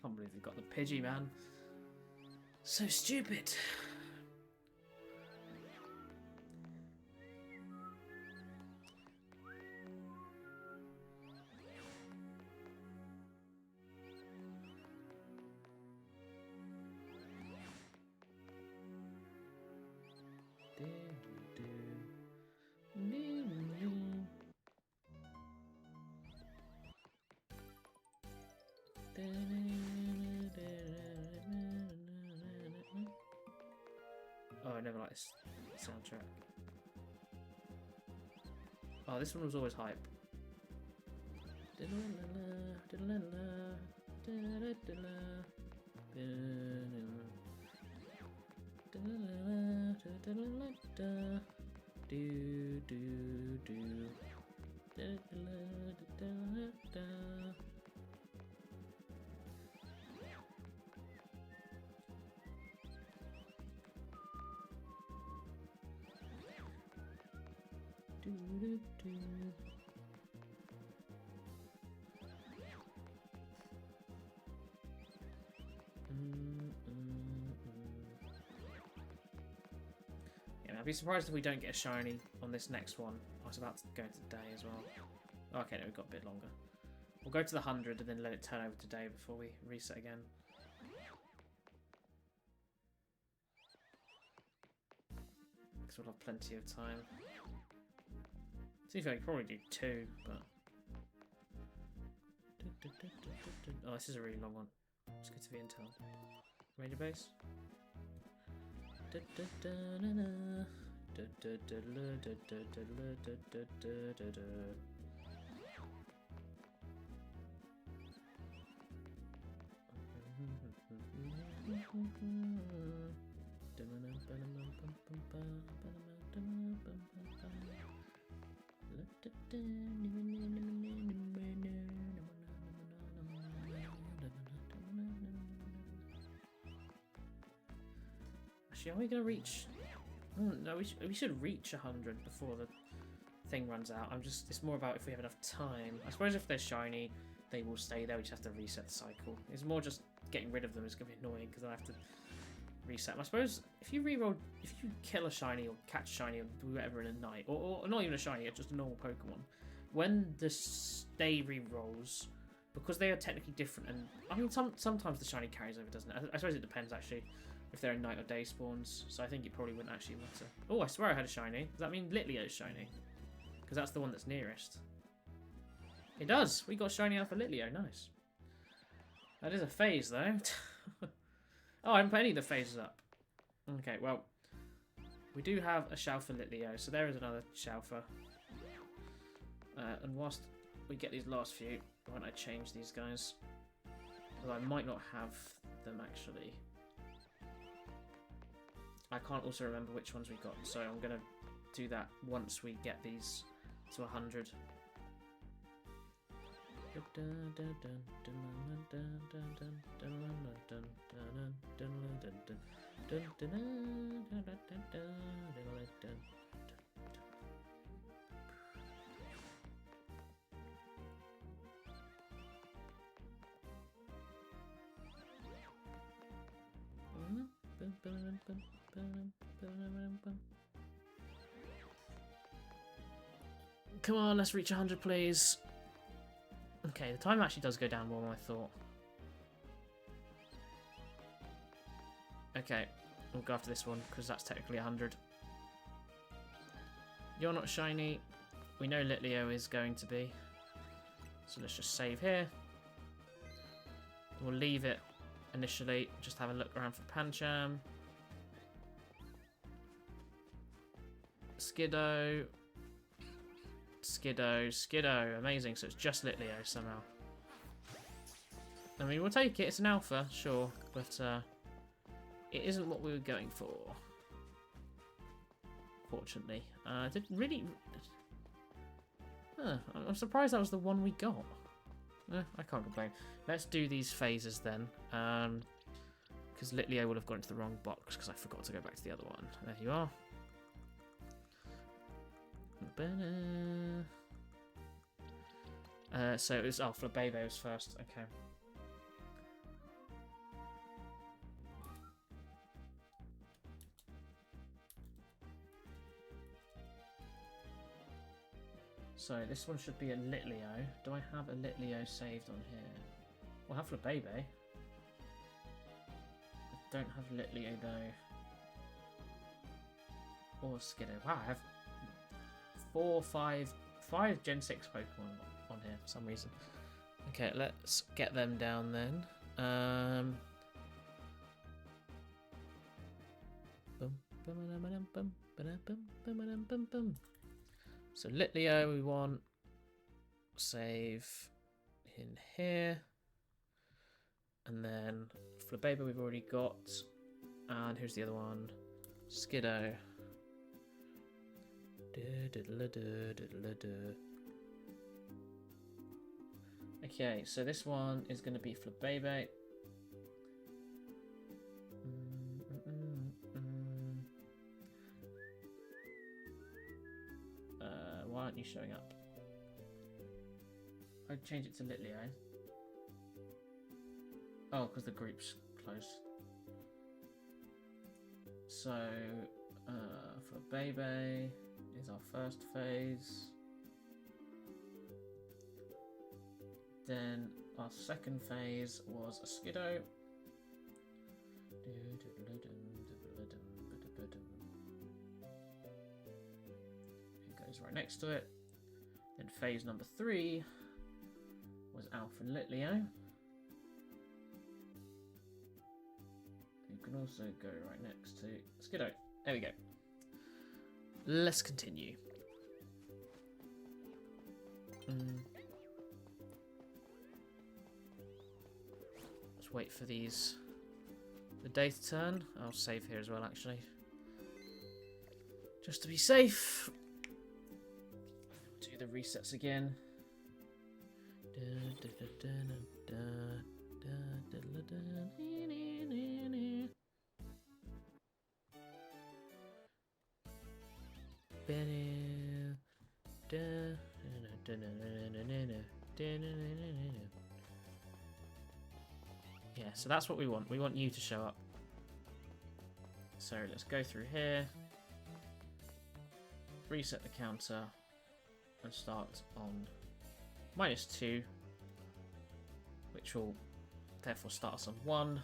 Speaker 1: Can't believe they've got the Pidgey, man. So stupid. Oh, I never liked this soundtrack. Oh, this one was always hype. Yeah, I'd be surprised if we don't get a shiny on this next one. I was about to go to day as well. Oh, okay, no, we've got a bit longer. We'll go to the 100 and then let it turn over to day before we reset again. Because we'll have plenty of time. To be fair, we could probably do 2, but... Oh, this is a really long one. Let's go to the Intel. Ranger base. Actually, are we gonna reach? No, we should reach 100 before the thing runs out. It's more about if we have enough time. I suppose if they're shiny, they will stay there. We just have to reset the cycle. It's more just getting rid of them is gonna be annoying because I have to reset. I suppose if you kill a shiny or catch a shiny or do whatever in a night, or not even a shiny, just a normal Pokemon, when the stay re-rolls, because they are technically different, and I mean sometimes the shiny carries over, doesn't it? I suppose it depends actually if they're in night or day spawns. So I think it probably wouldn't actually matter. Oh, I swear I had a shiny. Does that mean Litleo's shiny? Because that's the one that's nearest. It does. We got shiny out for Litleo. Nice. That is a phase though. Oh, I haven't put any of the phases up. Okay, well, we do have a Shalfa Litleo, so there is another Shalfa. And whilst we get these last few, why don't I change these guys? Although I might not have them actually. I can't also remember which ones we got, so I'm going to do that once we get these to 100. Come on, let's reach 100, please. Okay, the time actually does go down more than I thought. Okay, we'll go after this one, because that's technically 100. You're not shiny. We know Litleo is going to be. So let's just save here. We'll leave it initially. Just have a look around for Pancham. Skiddo. Skiddo. Amazing. So it's just Litleo somehow. I mean, we'll take it. It's an alpha, sure. But it isn't what we were going for. Fortunately. Did really... I'm surprised that was the one we got. I can't complain. Let's do these phases then. Because Litleo would have gone into the wrong box because I forgot to go back to the other one. There you are. So it was Flabebe was first. Okay. So this one should be a Litleo. Do I have a Litleo saved on here? Well, I have Flabebe. I don't have Litleo though. Or Skiddo. Wow, I have 5 Gen 6 Pokemon on here for some reason. Okay, let's get them down then. So Litleo we want. Save in here. And then Flabebe we've already got. And who's the other one? Skiddo. Okay, so this one is going to be Flabebe. Why aren't you showing up? I'd change it to Litleo. Oh, because the group's close. So, Flabebe is our first phase. Then our second phase was a Skiddo. It goes right next to it. Then phase number 3 was Alpha Litleo. You can also go right next to Skiddo. There we go. Let's continue. Let's wait for the day to turn. I'll save here as well, actually. Just to be safe. Do the resets again. Yeah, so that's what we want. We want you to show up. So let's go through here. Reset the counter. And start on -2. Which will therefore start us on 1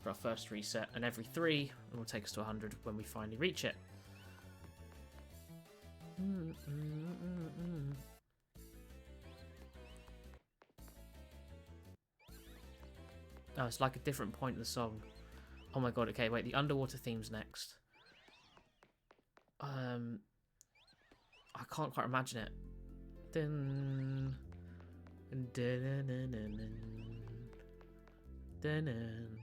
Speaker 1: for our first reset. And every 3 will take us to 100 when we finally reach it. Oh, it's like a different point of the song. Oh my god, okay, wait, the underwater theme's next. I can't quite imagine it. Dun, dun, dun, dun, dun, dun, dun.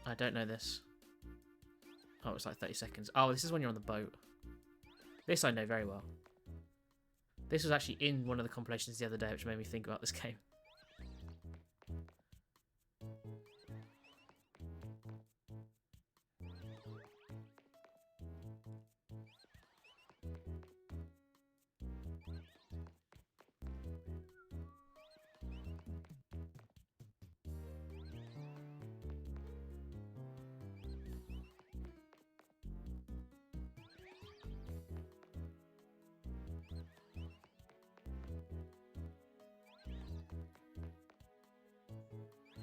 Speaker 1: I don't know this. Oh, it's like 30 seconds. Oh, this is when you're on the boat. This I know very well. This was actually in one of the compilations the other day, which made me think about this game.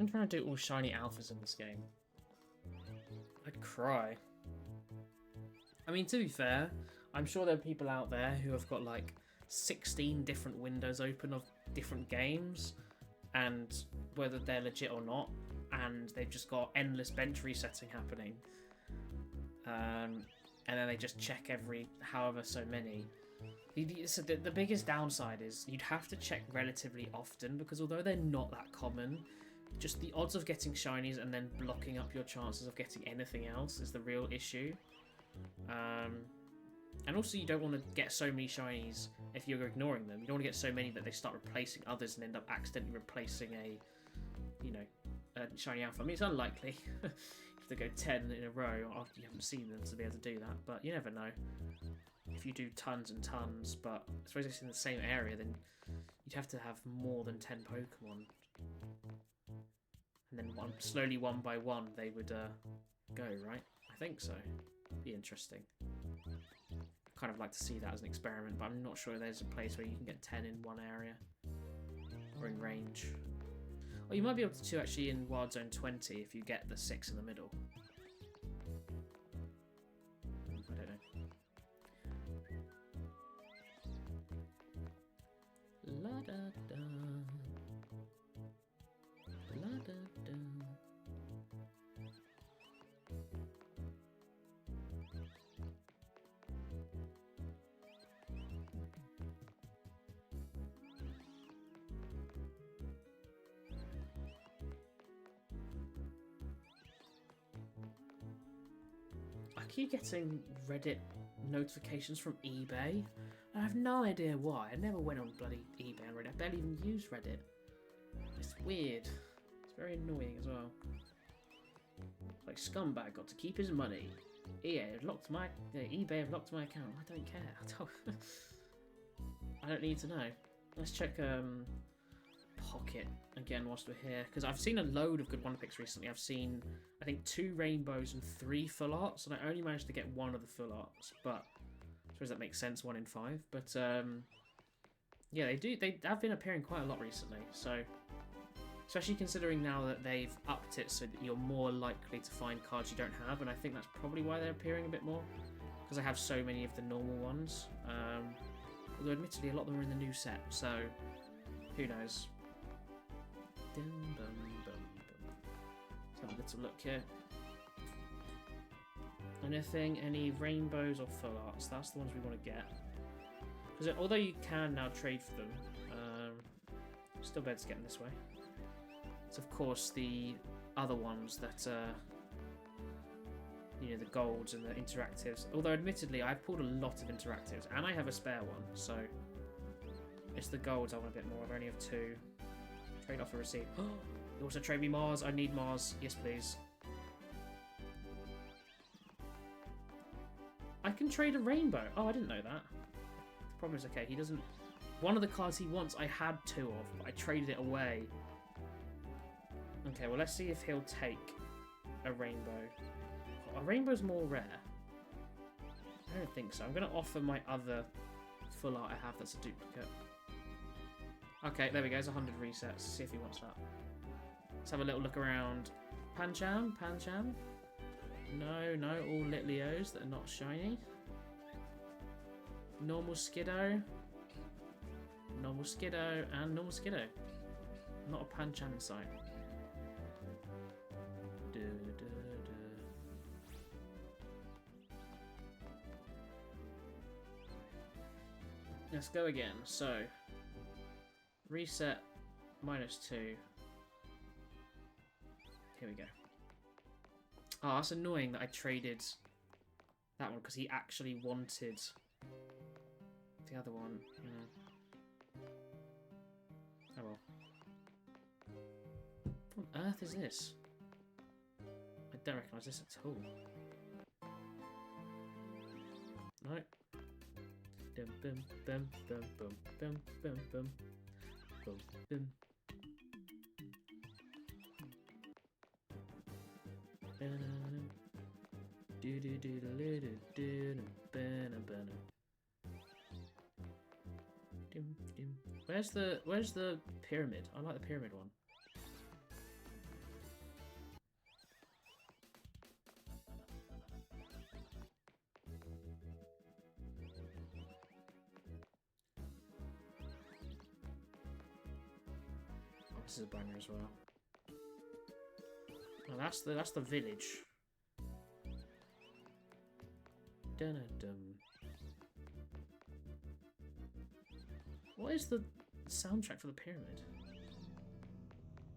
Speaker 1: I'm trying to do all shiny alphas in this game. I'd cry. I mean, to be fair, I'm sure there are people out there who have got like 16 different windows open of different games, and whether they're legit or not, and they've just got endless bench resetting happening. And then they just check every however so many. So the biggest downside is you'd have to check relatively often, because although they're not that common, just the odds of getting shinies and then blocking up your chances of getting anything else is the real issue. And also you don't want to get so many shinies if you're ignoring them. You don't want to get so many that they start replacing others and end up accidentally replacing a shiny alpha. I mean, it's unlikely. You have to go 10 in a row after you haven't seen them to be able to do that, but you never know. If you do tons and tons, but I suppose it's in the same area, then you'd have to have more than 10 Pokemon. And then slowly one by one they would go, right? I think so. Be interesting. Kind of like to see that as an experiment, but I'm not sure there's a place where you can get 10 in one area. Or in range. Or you might be able to actually in Wild Zone 20 if you get the 6 in the middle. I don't know. La da da. La da da. I keep getting Reddit notifications from eBay. I have no idea why. I never went on bloody eBay and Reddit. I barely even use Reddit. It's weird. It's very annoying as well. Like, scumbag got to keep his money. EA have locked my eBay have locked my account. I don't care. I don't need to know. Let's check Pocket again whilst we're here, because I've seen a load of good Wonder Picks recently. I've seen, I think, 2 rainbows and 3 full arts, and I only managed to get 1 of the full arts, but I suppose that makes sense, 1 in 5. But yeah, they have been appearing quite a lot recently, so especially considering now that they've upped it so that you're more likely to find cards you don't have, and I think that's probably why they're appearing a bit more, because I have so many of the normal ones. Although admittedly a lot of them are in the new set, so who knows. Let's have a little look here. Anything, any rainbows or full arts? That's the ones we want to get. Because although you can now trade for them, still better to get them this way. It's of course the other ones that you know, the golds and the interactives. Although admittedly I've pulled a lot of interactives and I have a spare one, so it's the golds I want a bit more of. I only have 2. Trade offer received. You also trade me Mars. I need Mars. Yes, please. I can trade a rainbow. Oh, I didn't know that. The problem is, okay, he doesn't... One of the cards he wants, I had 2 of, but I traded it away. Okay, well, let's see if he'll take a rainbow. A rainbow's more rare. I don't think so. I'm going to offer my other full art I have that's a duplicate. Okay, there we go. It's 100 resets. See if he wants that. Let's have a little look around. Pancham? Pancham? No, no, all Litleos that are not shiny. Normal Skiddo. Normal Skiddo and normal Skiddo. Not a Pancham in sight. Let's go again. So, reset -2. Here we go. Oh, that's annoying that I traded that one because he actually wanted the other one. Oh well. What on earth is this? I don't recognise this at all. No. Dum bum bum bum bum bum bum bum bum bum. Where's the pyramid? I like the pyramid one. Oh, this is a banger as well. Oh, that's the village. Dun-dun-dum. What is the soundtrack for the pyramid?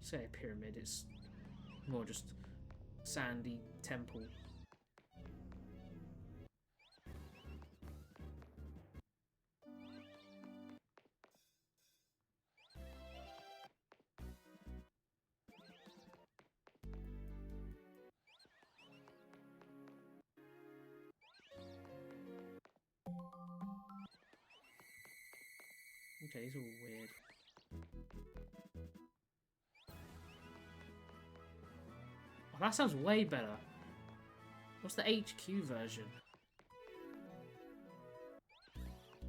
Speaker 1: Say a pyramid, it's more just sandy temple. Okay, these are all weird. Oh, that sounds way better. What's the HQ version?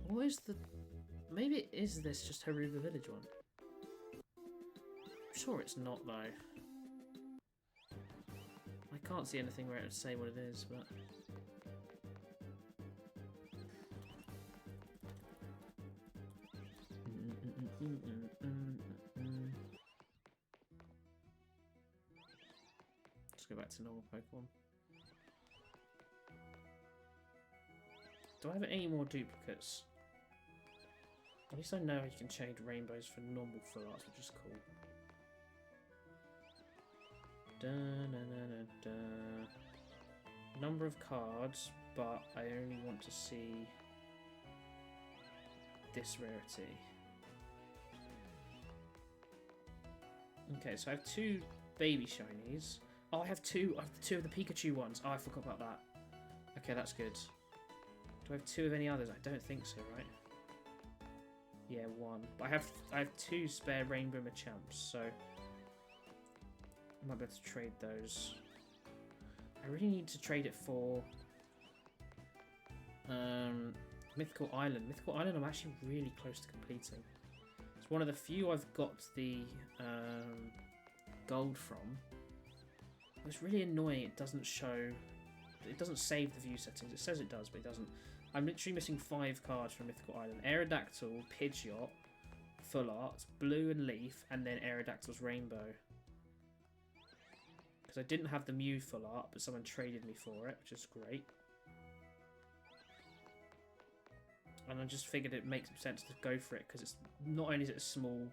Speaker 1: What is the... Maybe is this just Haruba Village one? I'm sure it's not, though. I can't see anything where it would say what it is, but... Go back to normal Pokemon. Do I have any more duplicates? At least I know you can change rainbows for normal full arts, which is cool. Number of cards, but I only want to see this rarity. Okay, so I have 2 baby shinies. Oh, I have 2 of the Pikachu ones. Oh, I forgot about that. Okay, that's good. Do I have 2 of any others? I don't think so, right? Yeah, 1. But I have 2 spare Rainbow Machamps, so I might be able to trade those. I really need to trade it for Mythical Island. Mythical Island I'm actually really close to completing. It's one of the few I've got the gold from. It's really annoying it doesn't show... It doesn't save the view settings. It says it does, but it doesn't. I'm literally missing 5 cards from Mythical Island. Aerodactyl, Pidgeot, Full Art, Blue and Leaf, and then Aerodactyl's Rainbow. Because I didn't have the Mew Full Art, but someone traded me for it, which is great. And I just figured it makes sense to go for it, because it's not only is it a small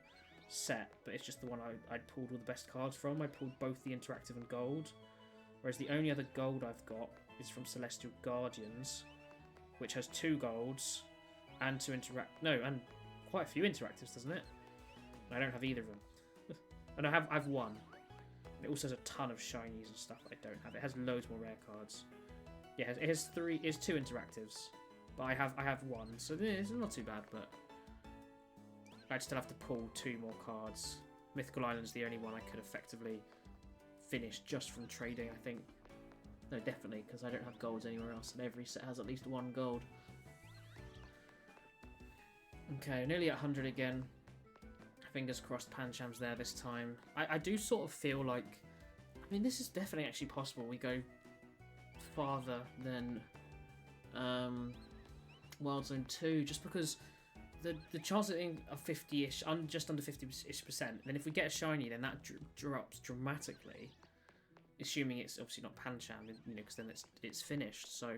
Speaker 1: set, but it's just the one I pulled all the best cards from. I pulled both the interactive and gold, whereas the only other gold I've got is from Celestial Guardians, which has 2 golds and and quite a few interactives, doesn't it? I don't have either of them. And I've one. It also has a ton of shinies and stuff I don't have. It has loads more rare cards. Yeah, it has 2 interactives, but I have one, so it's not too bad. But I'd still have to pull 2 more cards. Mythical Island's the only one I could effectively finish just from trading, I think. No, definitely, because I don't have golds anywhere else, and every set has at least 1 gold. Okay, nearly at 100 again. Fingers crossed Pancham's there this time. I do sort of feel like... I mean, this is definitely actually possible. We go farther than Wild Zone 2, just because the chance of 50-ish, just under 50-ish%, then if we get a shiny, then that drops dramatically. Assuming it's obviously not Pancham, you know, because then it's finished. So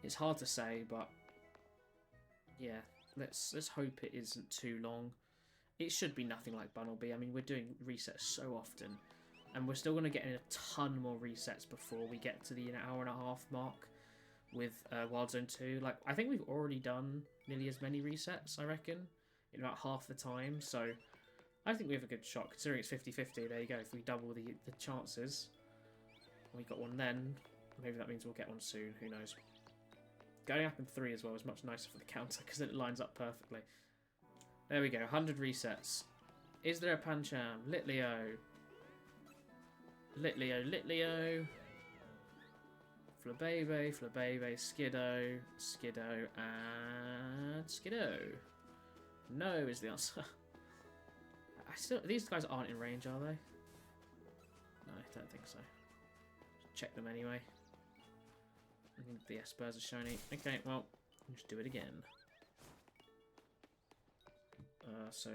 Speaker 1: it's hard to say, but yeah, let's hope it isn't too long. It should be nothing like Bunnelby. I mean, we're doing resets so often, and we're still going to get in a ton more resets before we get to the hour and a half mark with Wild Zone 2. Like, I think we've already done nearly as many resets, I reckon, in about half the time. So I think we have a good shot, considering it's 50-50. There you go. If we double the chances, and we got one then, maybe that means we'll get one soon. Who knows? Going up in 3 as well is much nicer for the counter, because it lines up perfectly. There we go, 100 resets. Is there a Pancham? Litleo. Litleo. Flabebe, Skiddo, and Skiddo. No is the answer. These guys aren't in range, are they? No, I don't think so. Check them anyway. I think the Espers are shiny. Okay, well, let's do it again. So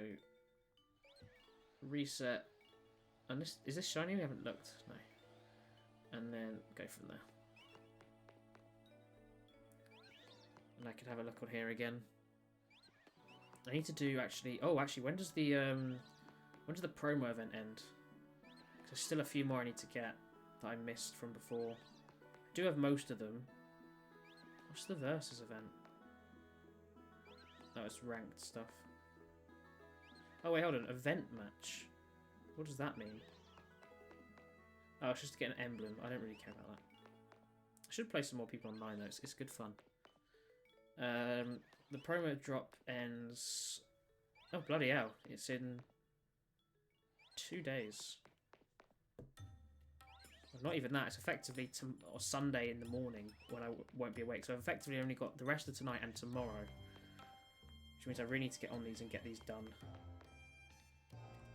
Speaker 1: reset, and is this shiny? We haven't looked. No, and then go from there. And I could have a look on here again. I need to do actually. Oh, actually, when does the promo event end? There's still a few more I need to get that I missed from before. I do have most of them. What's the versus event? Oh, it's ranked stuff. Oh wait, hold on. Event match. What does that mean? Oh, it's just to get an emblem. I don't really care about that. I should play some more people online though. It's good fun. The promo drop ends... Oh, bloody hell. It's in 2 days. Well, not even that. It's effectively or Sunday in the morning when I won't be awake. So I've effectively only got the rest of tonight and tomorrow. Which means I really need to get on these and get these done.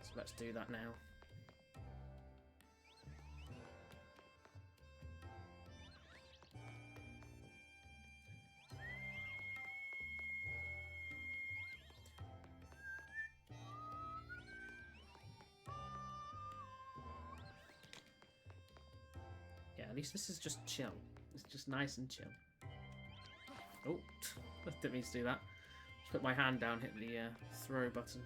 Speaker 1: So let's do that now. Yeah, at least this is just chill. It's just nice and chill. Oh, I didn't mean to do that. Just put my hand down, hit the throw button.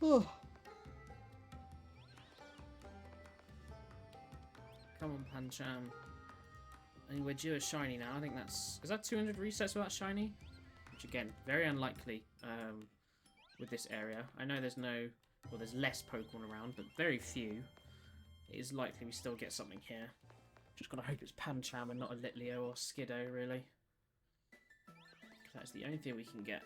Speaker 1: Oh. Come on, Pancham. And we're due a shiny now. I think that's... Is that 200 resets without shiny? Which, again, very unlikely with this area. I know there's no... Well, there's less Pokemon around, but very few. It is likely we still get something here. Just gotta hope it's Pancham and not a Litleo or Skiddo, really. That's the only thing we can get.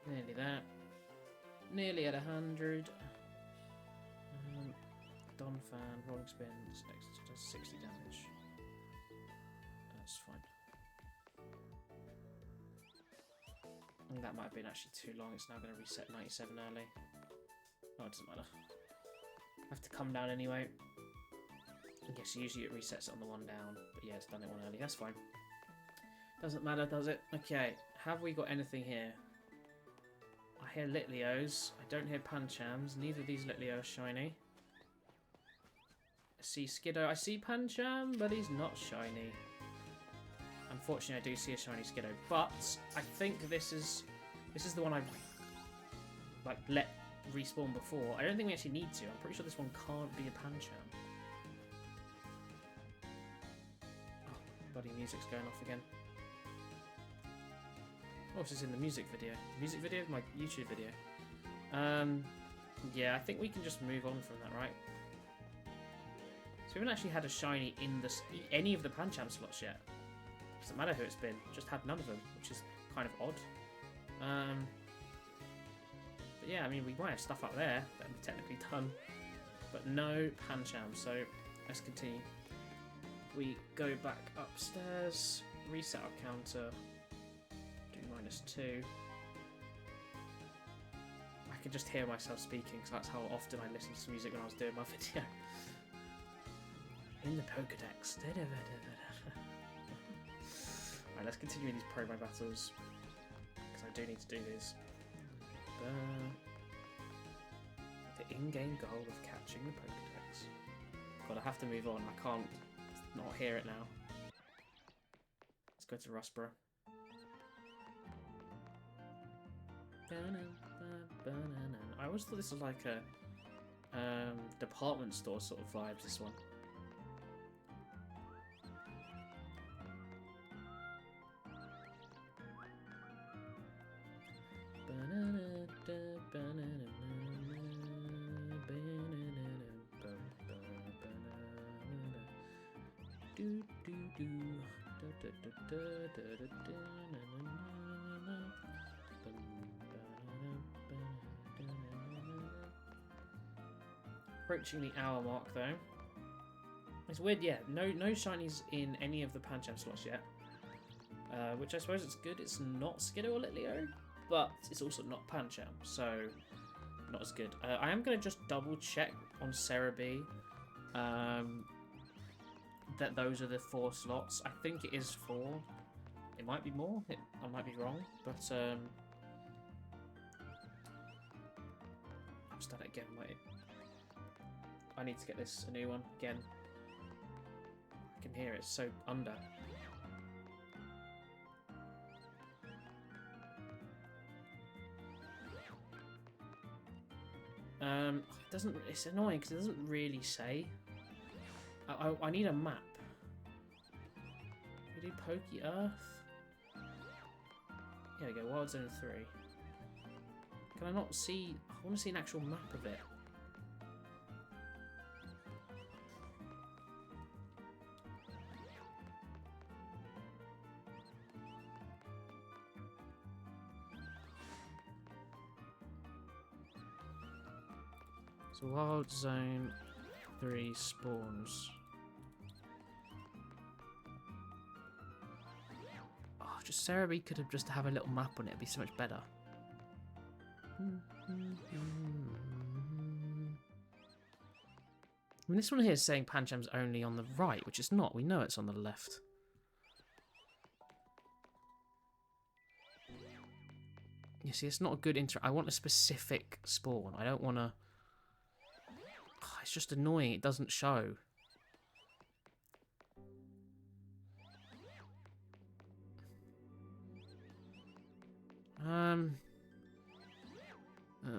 Speaker 1: Nearly there. Nearly at 100. Donphan, Rolling Spins, next does 60 damage. That's fine. I think that might have been actually too long. It's now going to reset 97 early. Oh, it doesn't matter. I have to come down anyway. I guess usually it resets it on the one down. But yeah, it's done it one early. That's fine. Doesn't matter, does it? Okay, have we got anything here? I hear Litleos. I don't hear Panchams. Neither of these Litleos are shiny. I see Skiddo. I see Pancham, but he's not shiny. Unfortunately, I do see a shiny Skiddo. But I think this is the one I've like let respawn before. I don't think we actually need to. I'm pretty sure this one can't be a Pancham. Oh, bloody music's going off again. Oh, this is in the music video. The music video of my YouTube video. Yeah, I think we can just move on from that, right? So we haven't actually had a shiny in any of the Pancham slots yet. Doesn't matter who it's been, just had none of them, which is kind of odd. But yeah, I mean, we might have stuff up there that we've technically done, but no Pancham, so let's continue. We go back upstairs, reset our counter, do -2. I can just hear myself speaking, because that's how often I listened to music when I was doing my video. In the Pokedex. Alright, let's continue these promo battles, because I do need to do these. The in-game goal of catching the Pokedex. God, I have to move on. I can't not hear it now. Let's go to Rustboro. I always thought this was like a department store sort of vibes, this one. Approaching the hour mark though. It's weird, yeah. No shinies in any of the Pancham slots yet. Which I suppose it's good. It's not Skiddo or Litleo, but it's also not Pancham, so not as good. I am going to just double check on Cerebi that those are the 4 slots. I think it is 4. It might be more. I might be wrong, but I've just done it again. Wait, I need to get this a new one again. I can hear it. It's so under. It doesn't. It's annoying because it doesn't really say. I need a map. We do Poke Earth. Here we go. Wild Zone 3. Can I not see? I want to see an actual map of it. So Wild Zone 3 spawns. Oh, just Cerebi could have just have a little map on it. It'd be so much better. I mean, this one here is saying Pancham's only on the right, which it's not. We know it's on the left. You see, it's not a good intro. I want a specific spawn. I don't want to... Oh, it's just annoying. It doesn't show.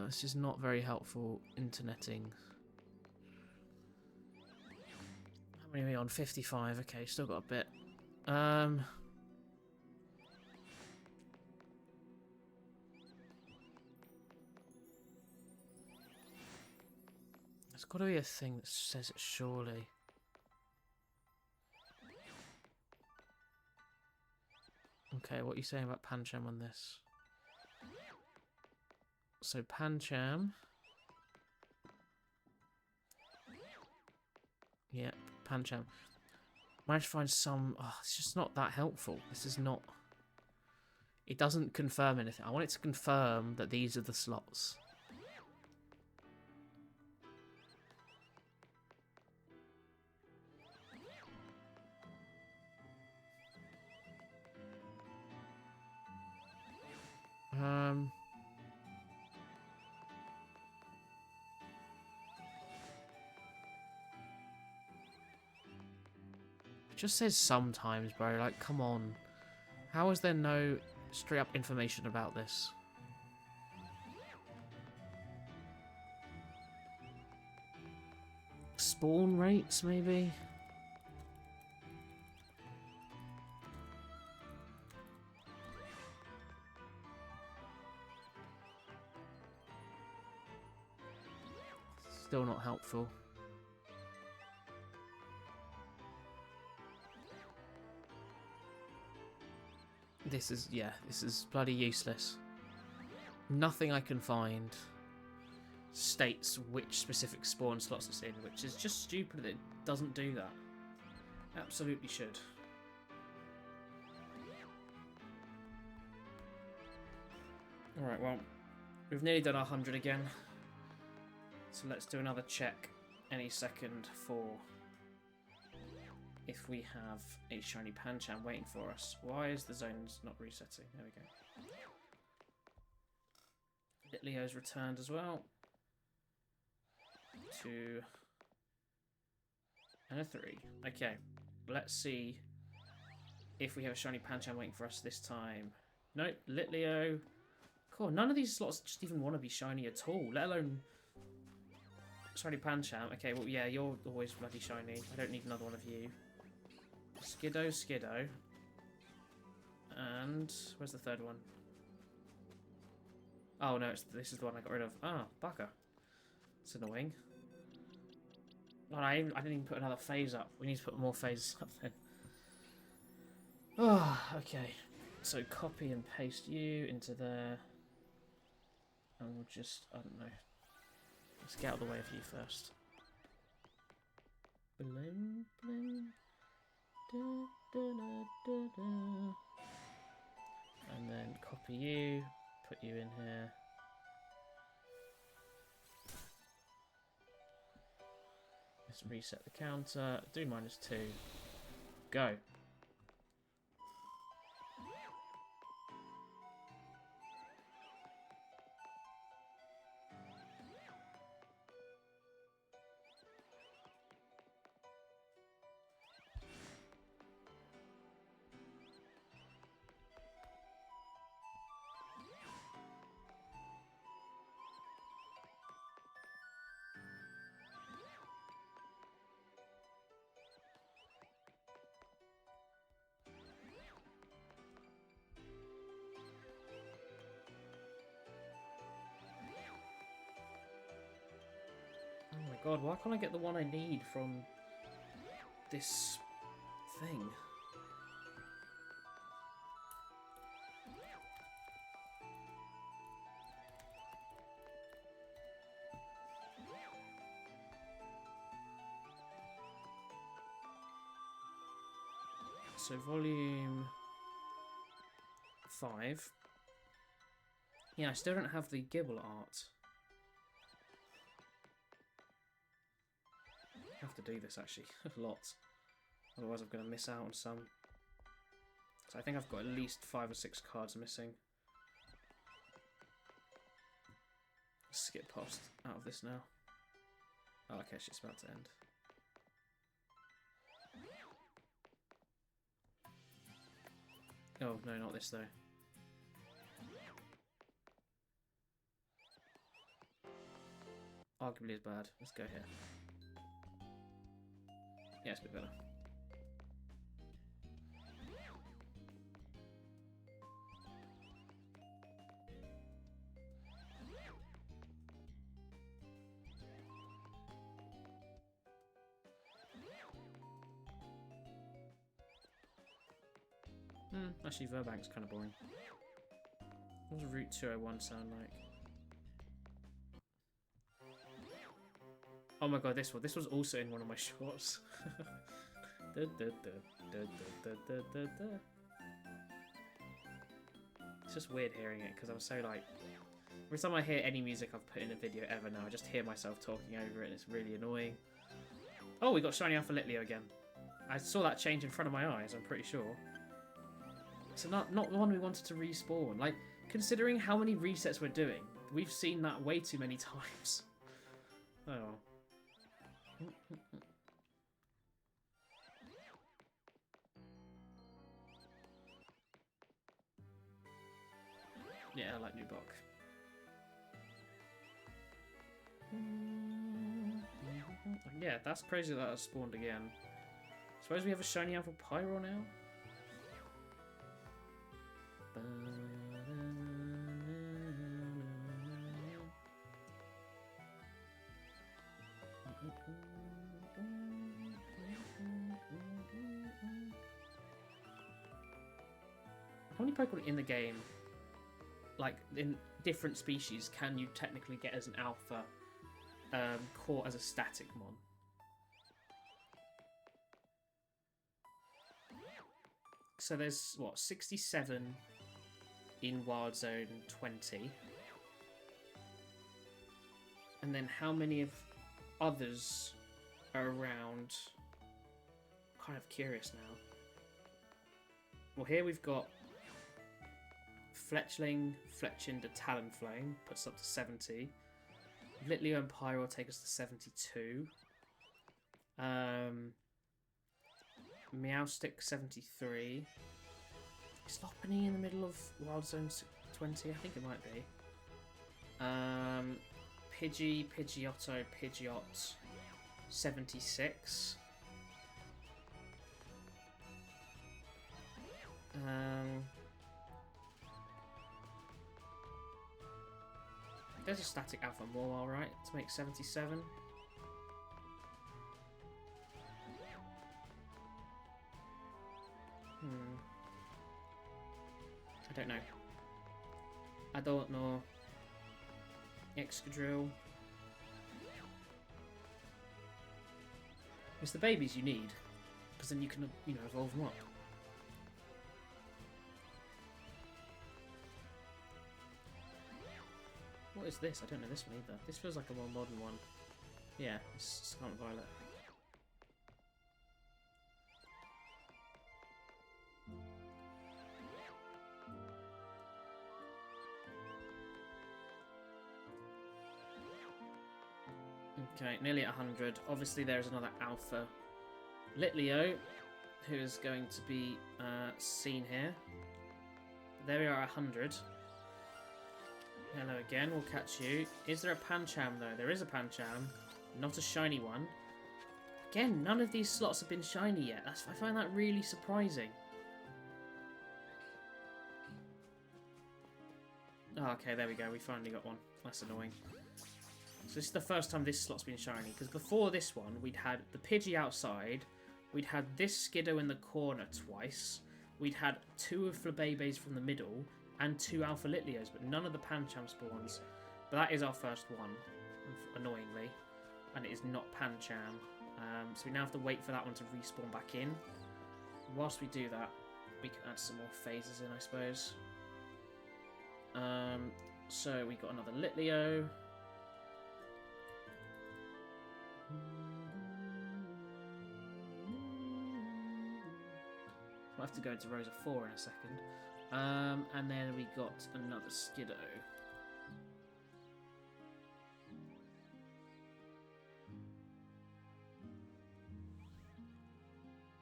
Speaker 1: This is not very helpful interneting. How many are we on? 55. Okay, still got a bit. There's got to be a thing that says it, surely. Okay, what are you saying about Pancham on this? So Pancham. Yeah, Pancham. Managed to find some... Oh, it's just not that helpful. This is not... It doesn't confirm anything. I want it to confirm that these are the slots. It just says sometimes, bro. Like, come on. How is there no straight up information about this? Spawn rates, maybe? Still not helpful. This is, yeah, this is bloody useless. Nothing I can find states which specific spawn slots it's in, which is just stupid that it doesn't do that. Absolutely should. Alright, well, we've nearly done our 100 again. So let's do another check any second for if we have a shiny Pancham waiting for us. Why is the zones not resetting? There we go. Litleo's returned as well. 2 and a 3. Okay, let's see if we have a shiny Pancham waiting for us this time. Nope, Litleo. Cool, none of these slots just even want to be shiny at all, let alone shiny Pancham. Okay, well, yeah, you're always bloody shiny. I don't need another one of you. Skiddo, Skiddo. And where's the third one? Oh, no, this is the one I got rid of. Ah, bugger. It's annoying. Oh, I didn't even put another phase up. We need to put more phases up then. Oh, okay. So copy and paste you into there. And we'll just, I don't know. Let's get out of the way of you first. Bling, bling. Da, da, da, da, da. And then copy you, put you in here. Let's reset the counter, do -2. Go. Oh my god, why can't I get the one I need from this thing? So volume 5. Yeah, I still don't have the Gibble art. I have to do this actually a lot. Otherwise I'm going to miss out on some. So I think I've got at least 5 or 6 cards missing. Let's skip past out of this now. Oh, okay, shit's about to end. Oh, no, not this though. Arguably is bad. Let's go here. Yeah, it's a bit better. Actually, Verbank's kind of boring. What does Route 201 sound like? Oh my god, this one. This was also in one of my shorts. It's just weird hearing it because I'm so like... Every time I hear any music I've put in a video ever now, I just hear myself talking over it and it's really annoying. Oh, we got Shiny Alpha Litleo again. I saw that change in front of my eyes, I'm pretty sure. So not the one we wanted to respawn. Like, considering how many resets we're doing, we've seen that way too many times. Oh. Yeah, I like Nubok. Yeah, that's crazy that it spawned again. Suppose we have a Shiny Alpha Pyro now? How many Pokemon in the game, like in different species, can you technically get as an alpha caught as a static mon? So there's, what, 67 in Wild Zone 20. And then how many of others are around? I'm kind of curious now. Well, here we've got Fletchling, Fletchinder, Talonflame, puts up to 70. Litleo and Pyro take us to 72. Meowstic, 73. Is Lopunny in the middle of Wild Zone 20? I think it might be. Pidgey, Pidgeotto, Pidgeot, 76. There's a static Alpha Mawile, right? To make 77. I don't know. I don't know. Excadrill. It's the babies you need, because then you can, you know, evolve them up. What is this? I don't know this one either. This feels like a more modern one. Yeah, it's Scarlet Violet. Okay, nearly at 100. Obviously there's another Alpha Litleo who is going to be seen here. There we are at 100. Hello again, we'll catch you. Is there a Pancham though? There is a Pancham, not a shiny one. Again, none of these slots have been shiny yet. I find that really surprising. Oh, okay, there we go. We finally got one. That's annoying. So this is the first time this slot's been shiny, because before this one, we'd had the Pidgey outside, we'd had this Skiddo in the corner twice, we'd had 2 of Flabébés from the middle, and 2 Alpha Litleos, but none of the Pancham spawns. But that is our first one, annoyingly, and it is not Pancham. So we now have to wait for that one to respawn back in, whilst we do that, we can add some more phases in, I suppose. So we got another Litleo. I'll have to go into Rosa 4 in a second. And then we got another Skiddo.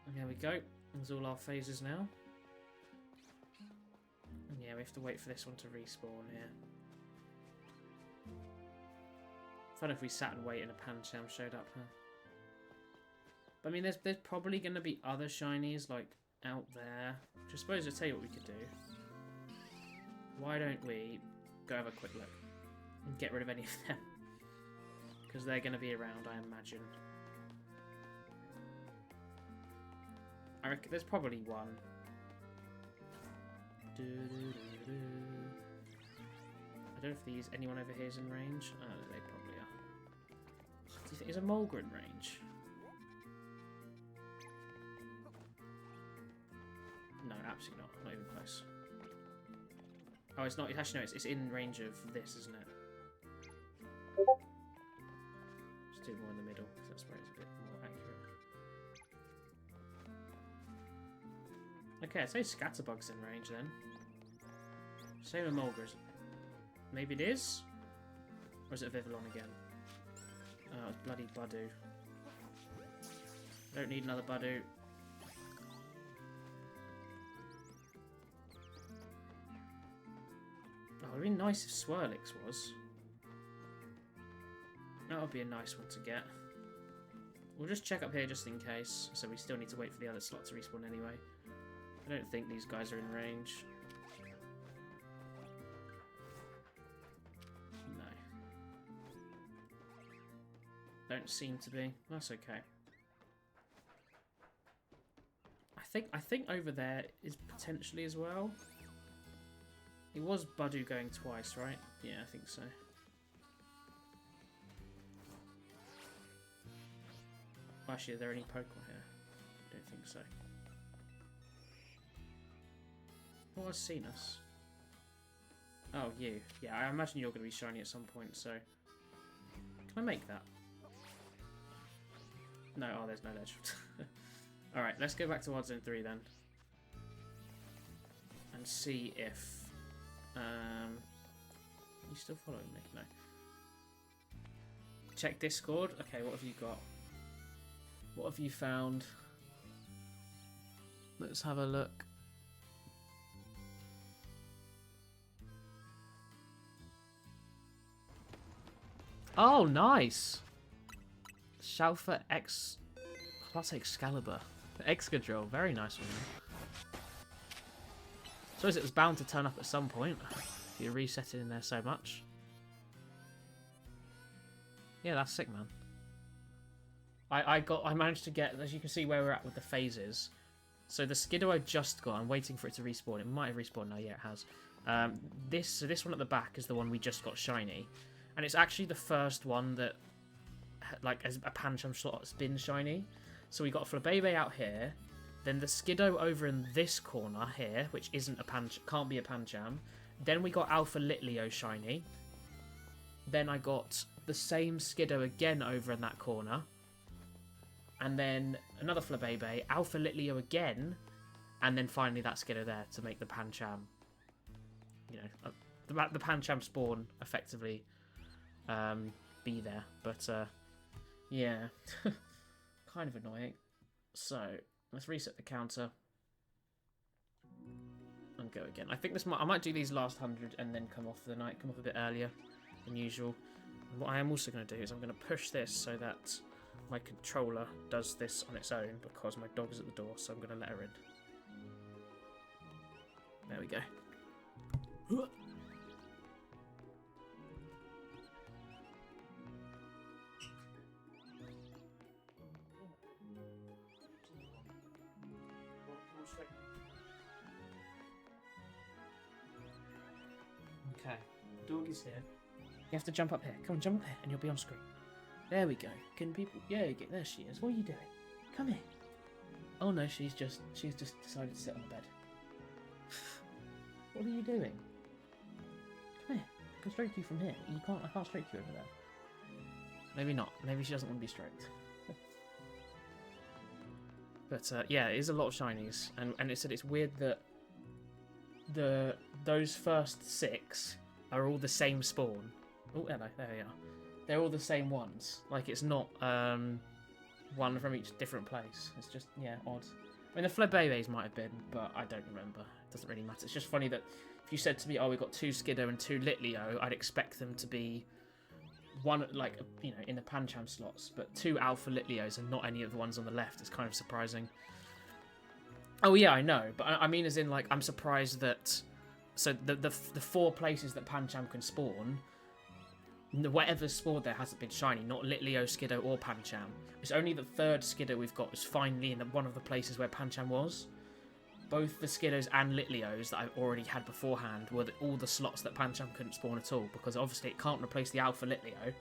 Speaker 1: And there we go. There's all our phases now. And yeah, we have to wait for this one to respawn here. Fun if we sat and waited and a Pancham showed up, huh? But I mean, there's probably going to be other shinies, like, out there. Which I suppose I'll tell you what we could do. Why don't we go have a quick look and get rid of any of them? Because they're going to be around, I imagine. I reckon there's probably one. I don't know if anyone over here is in range. Oh, they probably are. Do you think is a Mulgrim in range? No, absolutely not. Not even close. Oh, it's not. Actually, no. It's in range of this, isn't it? Just do more in the middle, because that's where it's a bit more accurate. Okay, I'd say Scatterbug's in range then. Same with Mulgrim. Maybe it is? Or is it Vivillon again? Oh, it's bloody Budu. Don't need another Budu. Oh, it would be nice if Swirlix was. That would be a nice one to get. We'll just check up here just in case. So we still need to wait for the other slot to respawn anyway. I don't think these guys are in range. No. Don't seem to be. That's okay. I think over there is potentially as well. It was Budu going twice, right? Yeah, I think so. Actually, are there any Pokemon here? I don't think so. What has seen us? Oh, you. Yeah, I imagine you're going to be shiny at some point, so... Can I make that? No, oh, there's no ledge. Alright, let's go back to Wild Zone 3 then. And see if... you still following me? No. Check Discord. Okay, what have you got? What have you found? Let's have a look. Oh, nice! Shalfa X... Plus Excalibur. Excadrill, very nice one. So it was bound to turn up at some point. If you reset it in there so much. Yeah, that's sick, man. I managed to get, as you can see where we're at with the phases. So the Skiddo I just got, I'm waiting for it to respawn. It might have respawned now, yeah it has. This one at the back is the one we just got shiny. And it's actually the first one that, like, as a Pancham slot has been shiny. So we got Flabebe out here. Then the Skiddo over in this corner here, which isn't a can't be a Pancham. Then we got Alpha Litleo shiny. Then I got the same Skiddo again over in that corner. And then another Flabebe, Alpha Litleo again. And then finally that Skiddo there to make the Pancham. You know, the Pancham spawn effectively be there. But, yeah. Kind of annoying. So... Let's reset the counter and go again. I think I might do these last 100 and then come off a bit earlier than usual. And what I am also going to do is I'm going to push this so that my controller does this on its own because my dog is at the door, so I'm going to let her in. There we go. Okay, dog is here. You have to jump up here. Come on, jump up here, and you'll be on screen. There we go. Can people... Yeah, there she is. What are you doing? Come here. Oh no, she's just decided to sit on the bed. What are you doing? Come here. I can stroke you from here. You can't. I can't stroke you over there. Maybe not. Maybe she doesn't want to be stroked. But yeah, it is a lot of shinies, and it said it's weird that those first 6 are all the same spawn. Oh, hello. There we are. They're all the same ones. Like it's not one from each different place. It's just, yeah, odd. I mean, the Flebebes might have been, but I don't remember. It doesn't really matter. It's just funny that if you said to me, oh, we've got 2 Skiddo and 2 Litleo, I'd expect them to be one, like, you know, in the Pancham slots, but 2 Alpha Litleos and not any of the ones on the left is kind of surprising. Oh, yeah, I know, but I mean as in, like, I'm surprised that... So the 4 places that Pancham can spawn... Whatever's spawned there hasn't been shiny, not Litleo, Skiddo, or Pancham. It's only the 3rd Skiddo we've got is finally in one of the places where Pancham was. Both the Skiddos and Litleos that I've already had beforehand were all the slots that Pancham couldn't spawn at all, because obviously it can't replace the Alpha Litleo,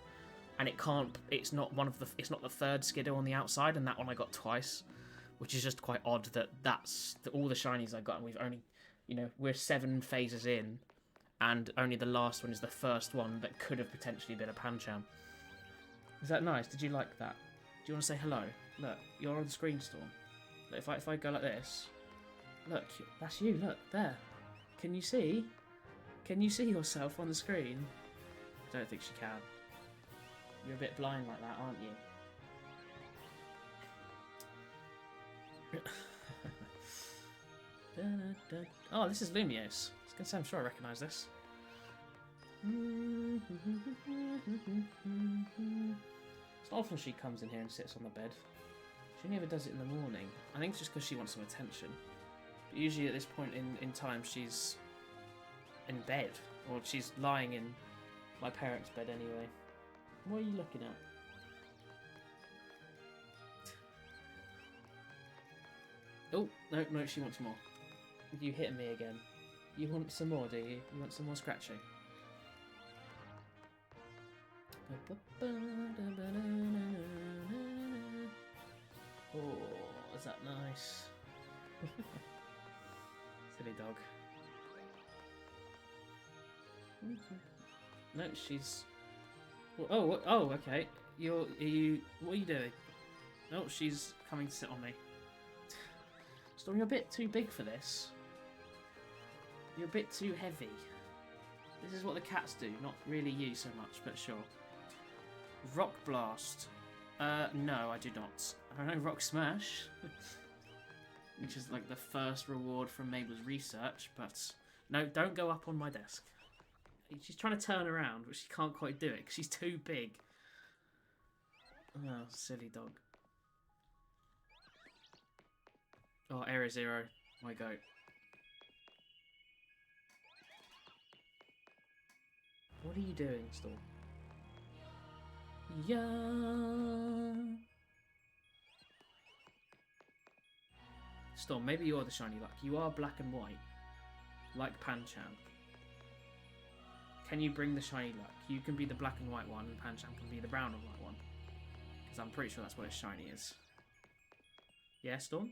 Speaker 1: and it's not the 3rd Skiddo on the outside, and that one I got twice, which is just quite odd that that's all the shinies I got, and we've only, you know, we're 7 phases in. And only the last one is the first one that could have potentially been a Pancham. Is that nice? Did you like that? Do you want to say hello? Look, you're on the screen, Storm. Look, if I go like this... Look, that's you, look, there. Can you see? Can you see yourself on the screen? I don't think she can. You're a bit blind like that, aren't you? Oh, this is Lumiose. I was going to say, I'm sure I recognise this. It's not often she comes in here and sits on the bed. She never does it in the morning. I think it's just because she wants some attention. But usually at this point in time, she's in bed. Or she's lying in my parents' bed anyway. What are you looking at? Oh, no, she wants more. You hitting me again. You want some more, do you? You want some more scratching? Oh, is that nice? Silly dog. No, she's... Oh, okay. What are you doing? Oh, she's coming to sit on me. Storm, you're a bit too big for this. You're a bit too heavy. This is what the cats do, not really you so much, but sure. Rock Blast. No, I do not. I know Rock Smash, which is like the first reward from Mabel's research, but no, don't go up on my desk. She's trying to turn around, but she can't quite do it because she's too big. Oh, silly dog. Oh, Area 0, my goat. What are you doing, Storm? Yeah. Storm, maybe you're the shiny luck. You are black and white, like Pancham. Can you bring the shiny luck? You can be the black and white one, and Pancham can be the brown and white one. Because I'm pretty sure that's what a shiny is. Yeah, Storm?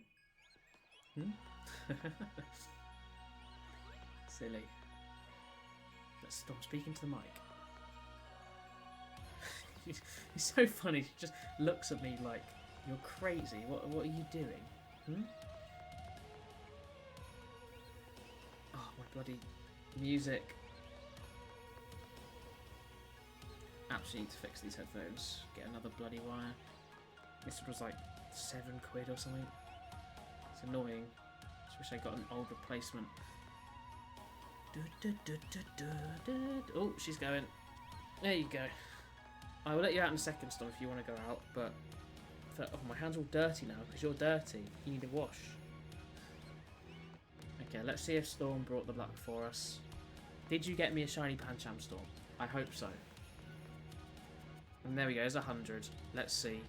Speaker 1: Silly. Let's stop speaking to the mic. He's so funny. She just looks at me like, you're crazy. What are you doing? Oh, my bloody music. Absolutely need to fix these headphones. Get another bloody wire. This was like £7 or something. It's annoying. Just wish I got an old replacement. Oh, she's going. There you go. I will let you out in a second, Storm, if you want to go out, but... Oh, my hands are all dirty now, because you're dirty. You need a wash. Okay, let's see if Storm brought the luck for us. Did you get me a shiny Pancham, Storm? I hope so. And there we go, there's 100. Let's see.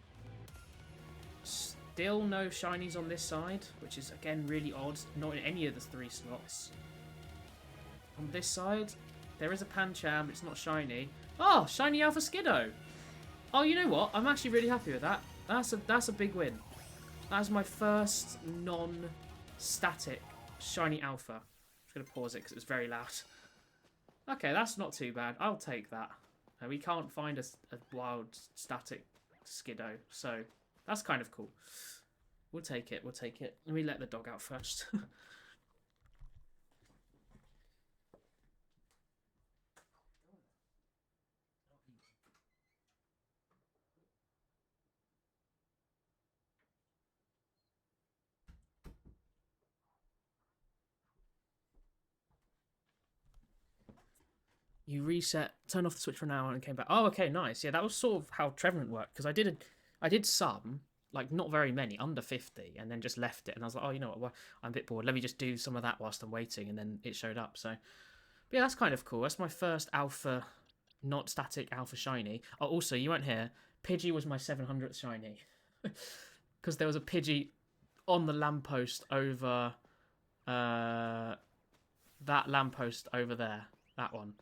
Speaker 1: Still no shinies on this side, which is, again, really odd. Not in any of the 3 slots. On this side, there is a Pancham, it's not shiny. Oh, shiny Alpha Skiddo! Oh, you know what? I'm actually really happy with that. That's a big win. That's my first non-static shiny alpha. I'm just going to pause it because it's very loud. Okay, that's not too bad. I'll take that. We can't find a wild static Skiddo, so that's kind of cool. We'll take it, we'll take it. Let me let the dog out first. You reset, turn off the switch for an hour and came back. Oh, okay, nice. Yeah, that was sort of how Trevenant worked, because I did some, like not very many, under 50, and then just left it. And I was like, oh, you know what, I'm a bit bored. Let me just do some of that whilst I'm waiting, and then it showed up. So, but yeah, that's kind of cool. That's my first alpha, not static alpha shiny. Oh, also, you weren't here. Pidgey was my 700th shiny, because there was a Pidgey on the lamppost over, that lamppost over there, that one.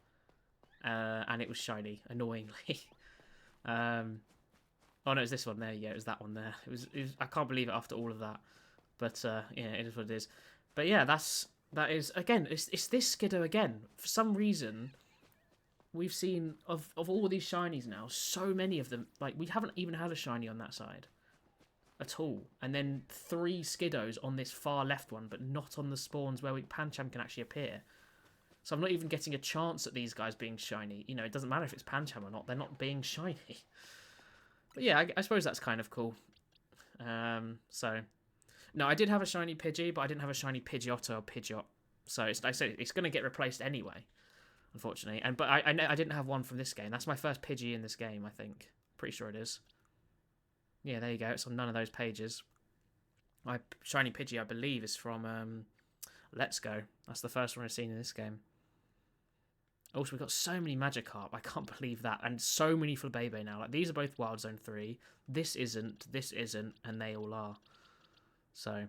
Speaker 1: And it was shiny, annoyingly. Oh no, it's this one there. Yeah, it was that one there. It was. I can't believe it after all of that. But yeah, it is what it is. But yeah, that is again. It's this Skiddo again. For some reason, we've seen of all these shinies now. So many of them. Like we haven't even had a shiny on that side at all. And then 3 Skiddos on this far left one, but not on the spawns where Pancham can actually appear. So I'm not even getting a chance at these guys being shiny. You know, it doesn't matter if it's Pancham or not. They're not being shiny. But yeah, I suppose that's kind of cool. So, no, I did have a shiny Pidgey, but I didn't have a shiny Pidgeotto or Pidgeot. So I said it's going to get replaced anyway, unfortunately. But I didn't have one from this game. That's my first Pidgey in this game, I think. Pretty sure it is. Yeah, there you go. It's on none of those pages. My shiny Pidgey, I believe, is from Let's Go. That's the first one I've seen in this game. Also, we've got so many Magikarp. I can't believe that. And so many Flabebe now. Like, these are both Wild Zone 3. This isn't, and they all are. So.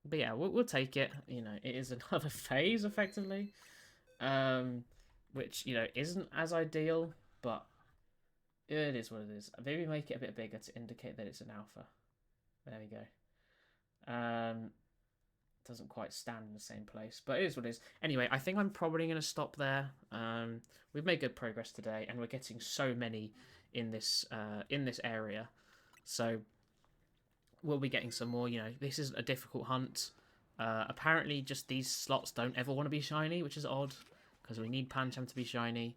Speaker 1: But yeah, we'll take it. You know, it is another phase, effectively. Which, you know, isn't as ideal, but it is what it is. Maybe make it a bit bigger to indicate that it's an alpha. There we go. Doesn't quite stand in the same place, but it is what it is. Anyway, I think I'm probably going to stop there. We've made good progress today, and we're getting so many in this area, so we'll be getting some more. You know, this isn't a difficult hunt. Apparently, just these slots don't ever want to be shiny, which is odd, because we need Pancham to be shiny,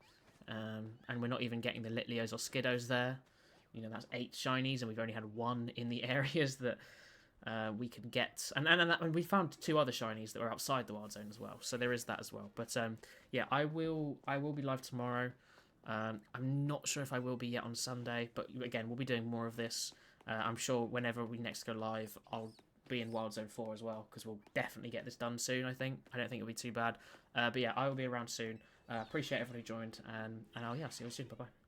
Speaker 1: and we're not even getting the Litleos or Skiddos there. You know, that's 8 shinies, and we've only had 1 in the areas that we can get, and we found 2 other shinies that were outside the wild zone as well, so there is that as well. But yeah, I will be live tomorrow. I'm not sure if I will be yet on Sunday, but again, we'll be doing more of this. I'm sure whenever we next go live, I'll be in Wild Zone 4 as well, because we'll definitely get this done soon. I don't think it'll be too bad. But yeah, I will be around soon. Appreciate everyone who joined, and I'll see you soon. Bye bye.